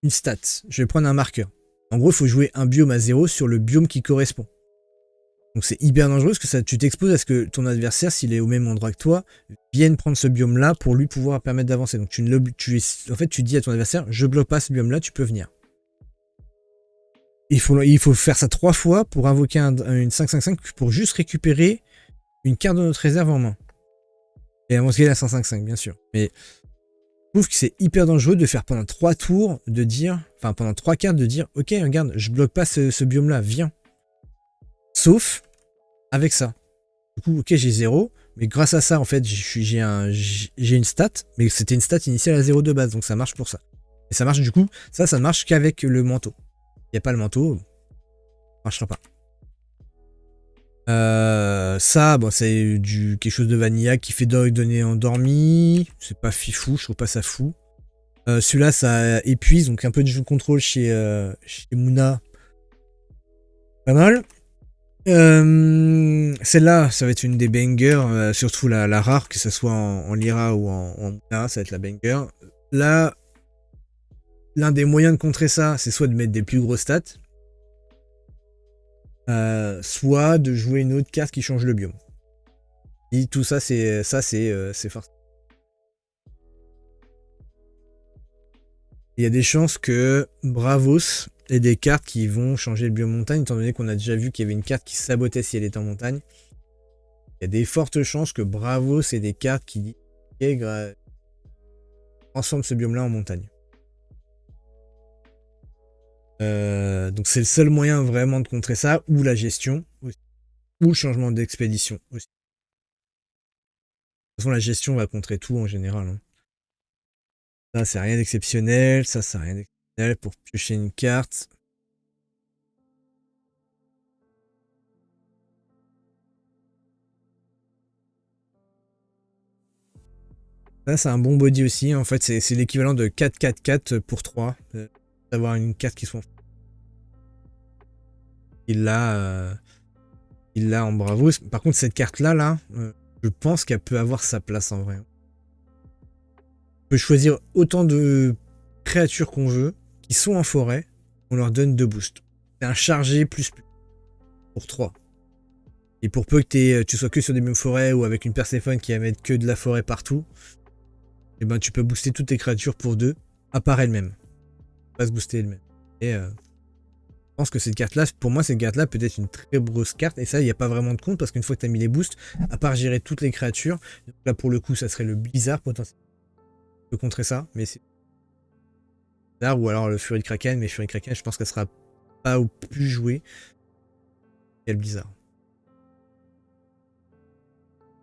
une stat. Je vais prendre un marqueur. En gros, il faut jouer un biome à 0 sur le biome qui correspond. Donc c'est hyper dangereux parce que tu t'exposes à ce que ton adversaire, s'il est au même endroit que toi, vienne prendre ce biome-là pour lui pouvoir permettre d'avancer. Donc tu dis à ton adversaire, je bloque pas ce biome-là, tu peux venir. Il faut faire ça 3 fois pour invoquer une 5-5-5 pour juste récupérer une carte de notre réserve en main. Et invoquer la 5-5-5, bien sûr. Mais je trouve que c'est hyper dangereux de faire pendant 3 tours, pendant 3 cartes, de dire, ok, regarde, je bloque pas ce biome-là, viens. Sauf avec ça. Du coup, ok, j'ai 0, mais grâce à ça, en fait, j'ai une stat, mais c'était une stat initiale à 0 de base, donc ça marche pour ça. Et ça marche du coup, ça ne marche qu'avec le manteau. Il n'y a pas le manteau, ça ne marchera pas. Ça, bon, c'est quelque chose de vanilla qui fait donner endormi. C'est pas fifou, je trouve pas ça fou. Celui-là, ça épuise, donc un peu de jeu de contrôle chez Moona. Pas mal. Celle-là, ça va être une des bangers, surtout la rare, que ce soit en Lyra ou en Moona, ça va être la banger. Là, l'un des moyens de contrer ça, c'est soit de mettre des plus gros stats, soit de jouer une autre carte qui change le biome. Et tout ça, c'est forcément. Il y a des chances que Bravos ait des cartes qui vont changer le biome montagne, étant donné qu'on a déjà vu qu'il y avait une carte qui sabotait si elle était en montagne. Il y a des fortes chances que Bravos ait des cartes qui disent transforme ce biome-là en montagne. Donc c'est le seul moyen vraiment de contrer ça, ou la gestion, aussi, ou le changement d'expédition aussi. De toute façon, la gestion va contrer tout en général. Hein. Ça, c'est rien d'exceptionnel. Ça, c'est rien d'exceptionnel pour piocher une carte. Ça, c'est un bon body aussi. En fait, c'est l'équivalent de 4-4-4 pour 3. D'avoir une carte qui soit... Il l'a en bravo. Par contre, cette carte-là, je pense qu'elle peut avoir sa place en vrai. On peut choisir autant de créatures qu'on veut, qui sont en forêt. On leur donne 2 boosts. C'est un chargé plus pour 3. Et pour peu que tu sois que sur des mêmes forêts ou avec une Perséphone qui va mettre que de la forêt partout, et ben tu peux booster toutes tes créatures pour 2, à part elles-mêmes. Pas se booster elles-mêmes. Et je pense que cette carte-là, pour moi, cette carte-là peut être une très grosse carte. Et ça, il n'y a pas vraiment de compte parce qu'une fois que tu as mis les boosts, à part gérer toutes les créatures, donc là pour le coup, ça serait le blizzard potentiellement. Tu peux contrer ça, mais c'est bizarre. Ou alors le Fury de Kraken, mais Fury de Kraken, je pense qu'elle sera pas au plus jouée. Quel blizzard.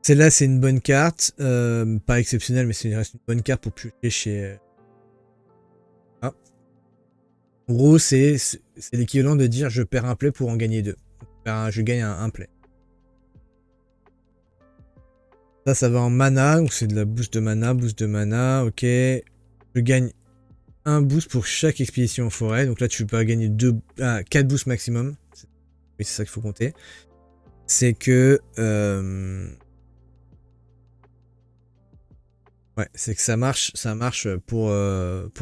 Celle-là, c'est une bonne carte. Pas exceptionnelle, mais c'est reste une bonne carte pour piocher chez... Ah. En gros, c'est l'équivalent de dire je perds un play pour en gagner 2. Je gagne un play. Ça va en mana, donc c'est de la boost de mana, ok. Je gagne un boost pour chaque expédition en forêt, donc là tu peux gagner 4 boosts maximum. Oui, c'est ça qu'il faut compter. C'est que... Ouais, c'est que ça marche pour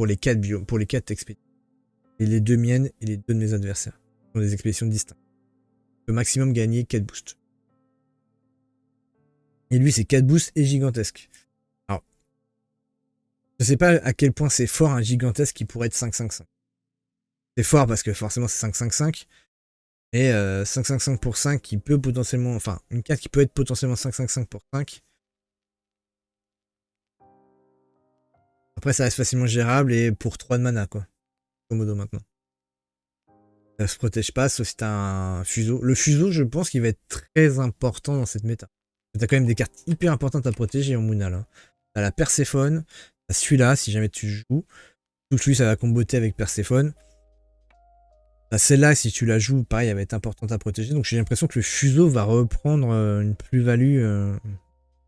les 4 biomes, pour les 4 expéditions. Et les 2 miennes et les 2 de mes adversaires. Ce sont des expéditions distinctes. Je peux maximum gagner 4 boosts. Et lui, c'est 4 boosts et gigantesque. Alors, je sais pas à quel point c'est fort un gigantesque qui pourrait être 5-5-5. C'est fort parce que forcément c'est 5-5-5. Et 5-5-5 pour 5 qui peut potentiellement... Enfin, une carte qui peut être potentiellement 5-5-5 pour 5. Après, ça reste facilement gérable et pour 3 de mana, quoi. Komodo maintenant. Ça se protège pas, sauf si t'as un fuseau. Le fuseau, je pense qu'il va être très important dans cette méta. T'as quand même des cartes hyper importantes à protéger en Moona, là. T'as la Perséphone, t'as celui-là, si jamais tu joues. Tout lui, ça va comboter avec Perséphone. T'as celle-là, si tu la joues, pareil, elle va être importante à protéger. Donc j'ai l'impression que le fuseau va reprendre une plus-value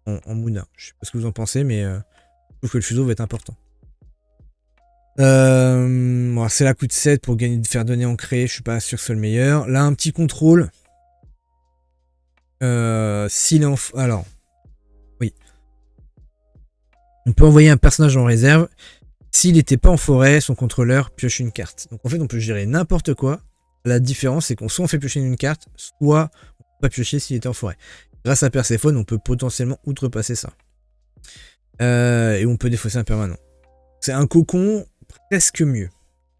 en Moona. Je sais pas ce que vous en pensez, mais je trouve que le fuseau va être important. Bon, c'est la coup de 7 pour gagner de faire donner ancré, je suis pas sûr que ce soit le meilleur. Là, un petit contrôle. S'il est en... Alors, oui. On peut envoyer un personnage en réserve. S'il n'était pas en forêt, son contrôleur pioche une carte. Donc en fait, on peut gérer n'importe quoi. La différence, c'est qu'on soit on fait piocher une carte, soit on peut pas piocher s'il était en forêt. Grâce à Perséphone, on peut potentiellement outrepasser ça. Et on peut défausser un permanent. C'est un cocon presque mieux.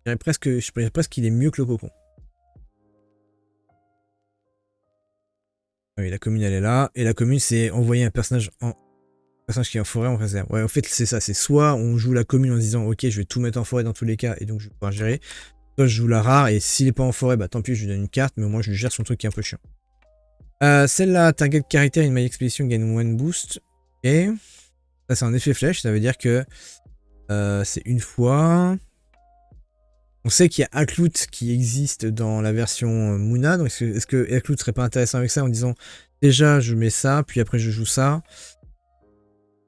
Je dirais presque qu'il est mieux que le cocon. Oui, la commune elle est là. Et la commune, c'est envoyer un personnage qui est en forêt en réserve. Ouais, en fait, c'est ça. C'est soit on joue la commune en se disant ok, je vais tout mettre en forêt dans tous les cas et donc je vais pouvoir gérer. Soit je joue la rare et s'il est pas en forêt, bah tant pis, je lui donne une carte, mais au moins je lui gère son truc qui est un peu chiant. Celle-là, target caractère in my expedition gain 1 boost. Et ça, c'est un effet flèche. Ça veut dire que c'est une fois. On sait qu'il y a Akloot qui existe dans la version Muna, donc est-ce que Akloot serait pas intéressant avec ça en disant déjà je mets ça, puis après je joue ça.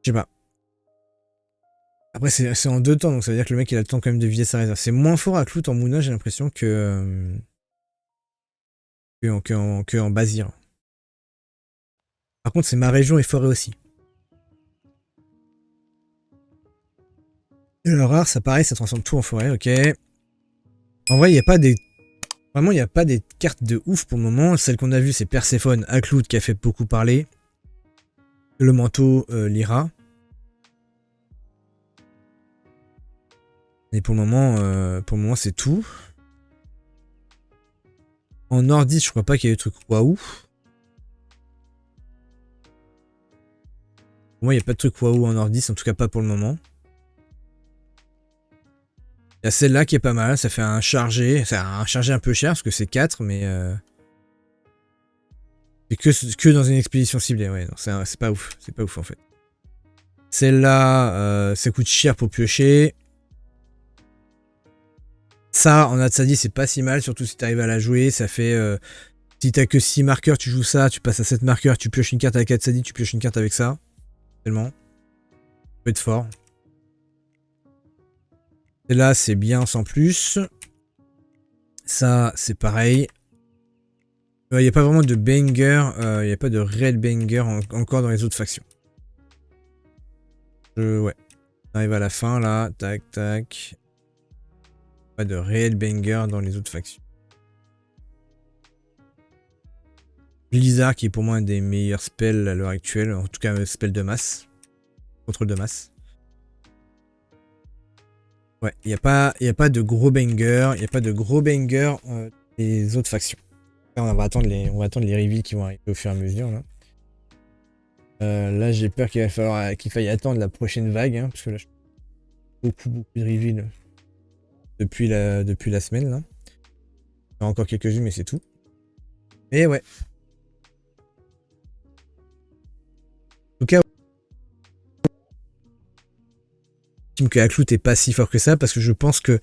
Je sais pas. Après c'est en 2 temps, donc ça veut dire que le mec il a le temps quand même de vider sa réserve. C'est moins fort Akloot en Muna, j'ai l'impression que en Bazir. Par contre c'est ma région et forêt aussi. Et le rare, ça pareil, ça transforme tout en forêt, ok. En vrai, il n'y a pas des... Vraiment, il n'y a pas des cartes de ouf pour le moment. Celle qu'on a vue, c'est Perséphone, Akloot qui a fait beaucoup parler. Le manteau, Lyra. Et pour le moment, c'est tout. En nordiste, je crois pas qu'il y ait des trucs waouh. Pour moi, il n'y a pas de truc waouh en nordiste, en tout cas pas pour le moment. Il y a celle-là qui est pas mal, ça fait un chargé. C'est un chargé un peu cher parce que c'est 4, mais... C'est que dans une expédition ciblée, ouais. C'est pas ouf. C'est pas ouf en fait. Celle-là, ça coûte cher pour piocher. Ça, en Hatsadi, c'est pas si mal, surtout si tu arrives à la jouer. Ça fait... si t'as que 6 marqueurs, tu joues ça, tu passes à 7 marqueurs, tu pioches une carte avec Hatsadi, tu pioches une carte avec ça. Tellement. Ça peut être fort. Celle-là, c'est bien sans plus. Ça, c'est pareil. Il n'y a pas vraiment de banger, il n'y a pas de réel banger encore dans les autres factions. Ouais. On arrive à la fin là, tac tac. Pas de réel banger dans les autres factions. Blizzard qui est pour moi un des meilleurs spells à l'heure actuelle, en tout cas un spell de masse. Contrôle de masse. Ouais, il n'y a pas de gros banger, il n'y a pas de gros banger des autres factions. On va attendre les reveals qui vont arriver au fur et à mesure là. Là j'ai peur qu'il faille attendre la prochaine vague, hein, parce que là je beaucoup de reveals depuis la semaine là. Il y en a encore quelques-unes mais c'est tout. Et ouais. En tout cas, que Akloot est pas si fort que ça parce que je pense que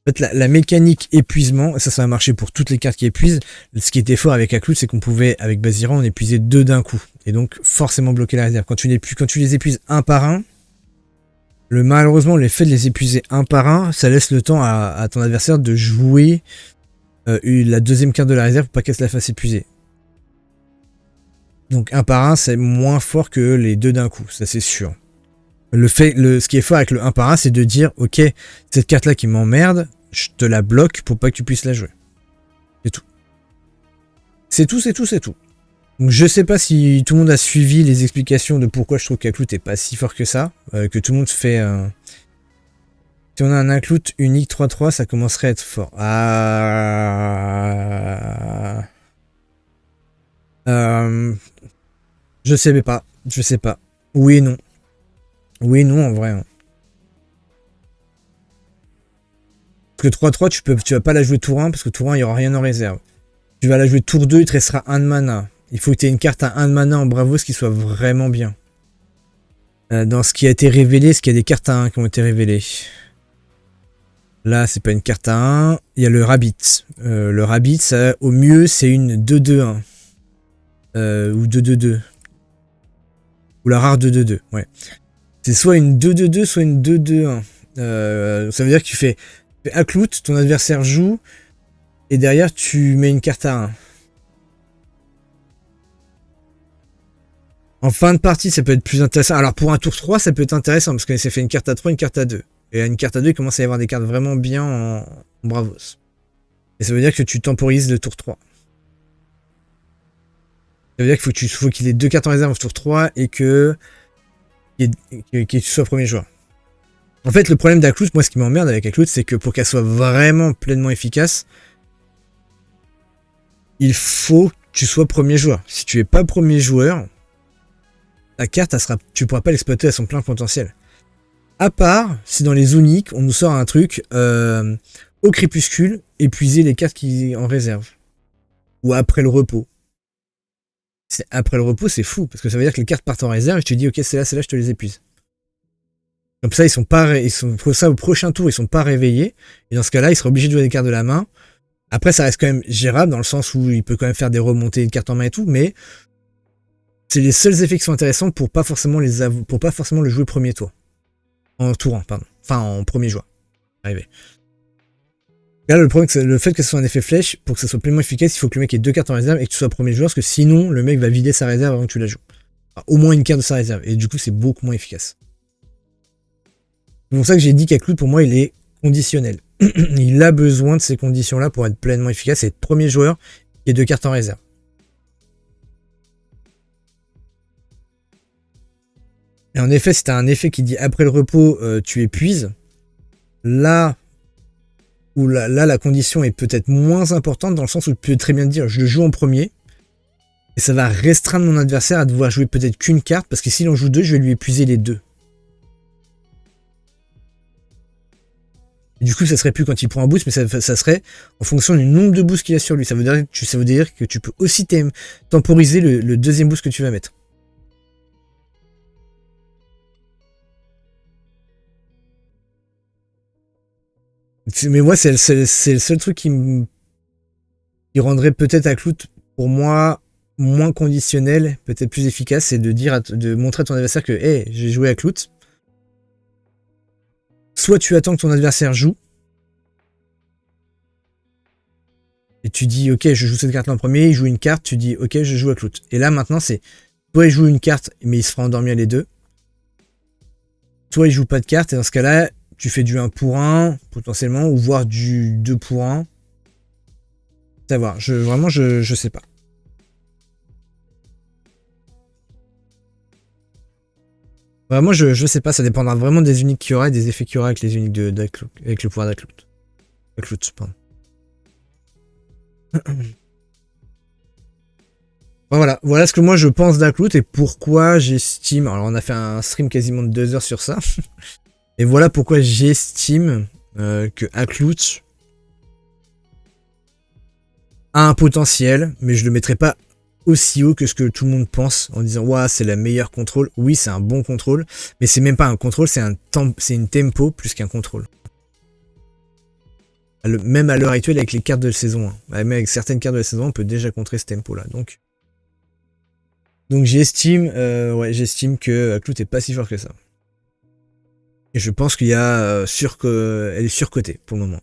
en fait, la mécanique épuisement, ça va marcher pour toutes les cartes qui épuisent. Ce qui était fort avec Akloot, c'est qu'on pouvait, avec Baziran, on épuisait 2 d'un coup. Et donc, forcément bloquer la réserve. Quand tu les épuises un par un, malheureusement, le fait de les épuiser un par un, ça laisse le temps à ton adversaire de jouer la deuxième carte de la réserve pour pas qu'elle se la fasse épuiser. Donc, un par un, c'est moins fort que les 2 d'un coup, ça c'est sûr. Ce qui est fort avec le 1 par 1, c'est de dire, ok, cette carte-là qui m'emmerde, je te la bloque pour pas que tu puisses la jouer. C'est tout. C'est tout, c'est tout, c'est tout. Donc je sais pas si tout le monde a suivi les explications de pourquoi je trouve qu'Akloot est pas si fort que ça, que tout le monde fait... Si on a un Akloot unique 3-3, ça commencerait à être fort. Je sais pas. Je sais pas. Oui et non. Oui et non en vrai. Hein. Parce que 3-3, tu vas pas la jouer tour 1 parce que tour 1, il n'y aura rien en réserve. Tu vas la jouer tour 2, il te restera 1 de mana. Il faut que tu aies une carte à 1 de mana en Bravos qui soit vraiment bien. Dans ce qui a été révélé, est-ce qu'il y a des cartes à 1 qui ont été révélées? Là, c'est pas une carte à 1. Il y a le Rabbit. Le Rabbit, ça, au mieux, c'est une 2-2-1. Ou 2-2-2. Ou la rare 2-2-2, ouais. C'est soit une 2-2-2, soit une 2-2-1. Ça veut dire que tu fais Akloot, ton adversaire joue, et derrière, tu mets une carte à 1. En fin de partie, ça peut être plus intéressant. Alors, pour un tour 3, ça peut être intéressant, parce que ça fait une carte à 3, une carte à 2. Et à une carte à 2, il commence à y avoir des cartes vraiment bien en Bravos. Et ça veut dire que tu temporises le tour 3. Ça veut dire qu'il faut qu'il ait 2 cartes en réserve au tour 3 et que tu sois premier joueur. En fait, le problème d'Akloot, moi, ce qui m'emmerde avec Akloot, c'est que pour qu'elle soit vraiment pleinement efficace, il faut que tu sois premier joueur. Si tu es pas premier joueur, ta carte, tu pourras pas l'exploiter à son plein potentiel. À part si dans les uniques, on nous sort un truc au crépuscule, épuiser les cartes qui en réserve. Ou après le repos. Après le repos, c'est fou, parce que ça veut dire que les cartes partent en réserve et je te dis, ok, c'est là, je te les épuise. Comme ça, pour ça, au prochain tour, ils sont pas réveillés. Et dans ce cas-là, il sera obligé de jouer des cartes de la main. Après, ça reste quand même gérable, dans le sens où il peut quand même faire des remontées de cartes en main et tout, mais c'est les seuls effets qui sont intéressants pour pas forcément le jouer premier tour. En tour 1, pardon. Enfin, en premier joueur. Arrivé. Là, le problème, c'est le fait que ce soit un effet flèche, pour que ça soit pleinement efficace, il faut que le mec ait 2 cartes en réserve et que tu sois premier joueur, parce que sinon, le mec va vider sa réserve avant que tu la joues. Enfin, au moins une carte de sa réserve. Et du coup, c'est beaucoup moins efficace. C'est pour ça que j'ai dit qu'Aklout, pour moi, il est conditionnel. Il a besoin de ces conditions-là pour être pleinement efficace et être premier joueur et 2 cartes en réserve. Et en effet, c'est un effet qui dit après le repos, tu épuises. Là où la condition est peut-être moins importante, dans le sens où tu peux très bien te dire je le joue en premier. Et ça va restreindre mon adversaire à devoir jouer peut-être qu'une carte, parce que s'il en joue 2, je vais lui épuiser les 2. Et du coup, ça serait plus quand il prend un boost, mais ça serait en fonction du nombre de boosts qu'il a sur lui. Ça veut dire que tu peux aussi temporiser le deuxième boost que tu vas mettre. Mais moi, c'est le seul truc qui rendrait peut-être Aklout, pour moi, moins conditionnel, peut-être plus efficace, c'est de montrer à ton adversaire que hey, j'ai joué Aklout. Soit tu attends que ton adversaire joue, et tu dis ok, je joue cette carte là en premier, il joue une carte, tu dis ok, je joue Aklout. Et là maintenant, c'est soit il joue une carte, mais il se fera endormir les deux, soit il joue pas de carte, et dans ce cas-là, tu fais du 1 pour 1, potentiellement, ou voire du 2 pour 1. Savoir, vraiment, je sais pas. Vraiment, je sais pas, ça dépendra vraiment des uniques qu'il y aura et des effets qu'il y aura avec les uniques avec le pouvoir d'Aklout. Aklout, pardon. Voilà ce que moi je pense d'Aklout et pourquoi j'estime. Alors, on a fait un stream quasiment de 2 heures sur ça. Et voilà pourquoi j'estime que Aklout a un potentiel, mais je le mettrai pas aussi haut que ce que tout le monde pense en disant ouais, c'est la meilleure contrôle. Oui, c'est un bon contrôle, mais c'est même pas un contrôle, c'est une tempo plus qu'un contrôle. Même à l'heure actuelle avec les cartes de saison 1. Même avec certaines cartes de la saison 1, on peut déjà contrer ce tempo là. Donc j'estime que Aklout est pas si fort que ça. Et je pense qu'il y a elle est surcotée pour le moment.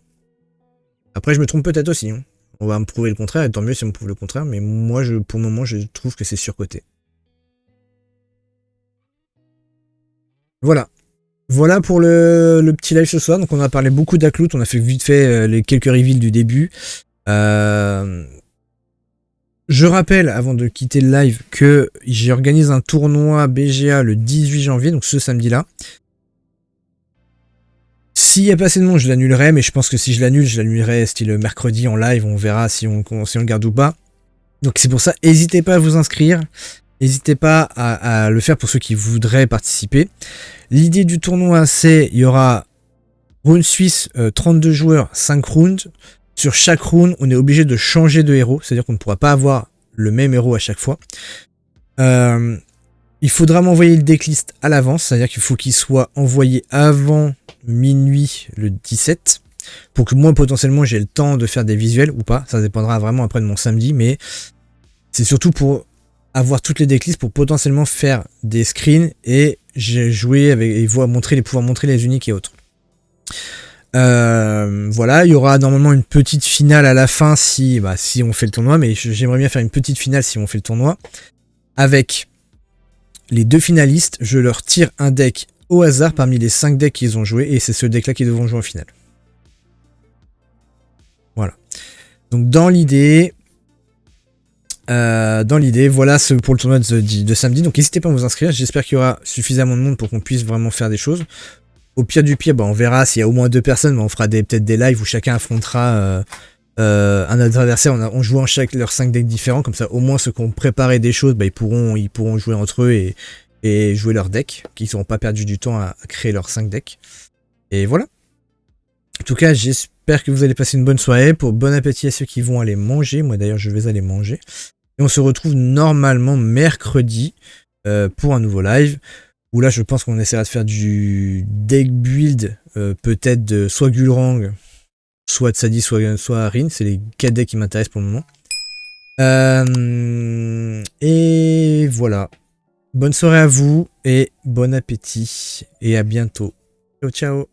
Après, je me trompe peut-être aussi. Hein. On va me prouver le contraire, et tant mieux si on me prouve le contraire, mais moi, pour le moment, je trouve que c'est surcoté. Voilà. Voilà pour le petit live ce soir. Donc, on a parlé beaucoup d'Aklout, on a fait vite fait les quelques reveals du début. Je rappelle, avant de quitter le live, que j'organise un tournoi BGA le 18 janvier, donc ce samedi-là. S'il n'y a pas assez de monde, je l'annulerai, mais je pense que si je l'annulerai style mercredi en live, on verra si on le garde ou pas. Donc c'est pour ça, n'hésitez pas à vous inscrire, n'hésitez pas à le faire pour ceux qui voudraient participer. L'idée du tournoi, c'est, il y aura round suisse, 32 joueurs, 5 rounds. Sur chaque round, on est obligé de changer de héros, c'est-à-dire qu'on ne pourra pas avoir le même héros à chaque fois. Il faudra m'envoyer le decklist à l'avance, c'est-à-dire qu'il faut qu'il soit envoyé avant minuit le 17, pour que moi potentiellement j'ai le temps de faire des visuels ou pas, ça dépendra vraiment après de mon samedi, mais c'est surtout pour avoir toutes les decklists pour potentiellement faire des screens et jouer avec et pouvoir montrer les uniques et autres. Voilà, il y aura normalement une petite finale à la fin si on fait le tournoi, mais j'aimerais bien faire une petite finale si on fait le tournoi avec les 2 finalistes. Je leur tire un deck au hasard parmi les 5 decks qu'ils ont joué et c'est ce deck là qu'ils devront jouer en finale. Voilà. Donc dans l'idée, voilà ce pour le tournoi de samedi. Donc n'hésitez pas à vous inscrire. J'espère qu'il y aura suffisamment de monde pour qu'on puisse vraiment faire des choses. Au pire du pire, on verra s'il y a au moins 2 personnes, on fera peut-être des lives où chacun affrontera un adversaire. On joue en leurs 5 decks différents, comme ça au moins ceux qui ont préparé des choses, ils pourront jouer entre eux et jouer leur deck, qu'ils n'auront pas perdu du temps à créer leurs 5 decks. Et voilà. En tout cas, j'espère que vous allez passer une bonne soirée. Bon appétit à ceux qui vont aller manger. Moi d'ailleurs, je vais aller manger. Et on se retrouve normalement mercredi pour un nouveau live. Où là, je pense qu'on essaiera de faire du deck build, peut-être de soit Gulrang, soit Tsadi, soit Rin. C'est les 4 decks qui m'intéressent pour le moment. Et voilà. Bonne soirée à vous et bon appétit. Et à bientôt. Ciao, ciao.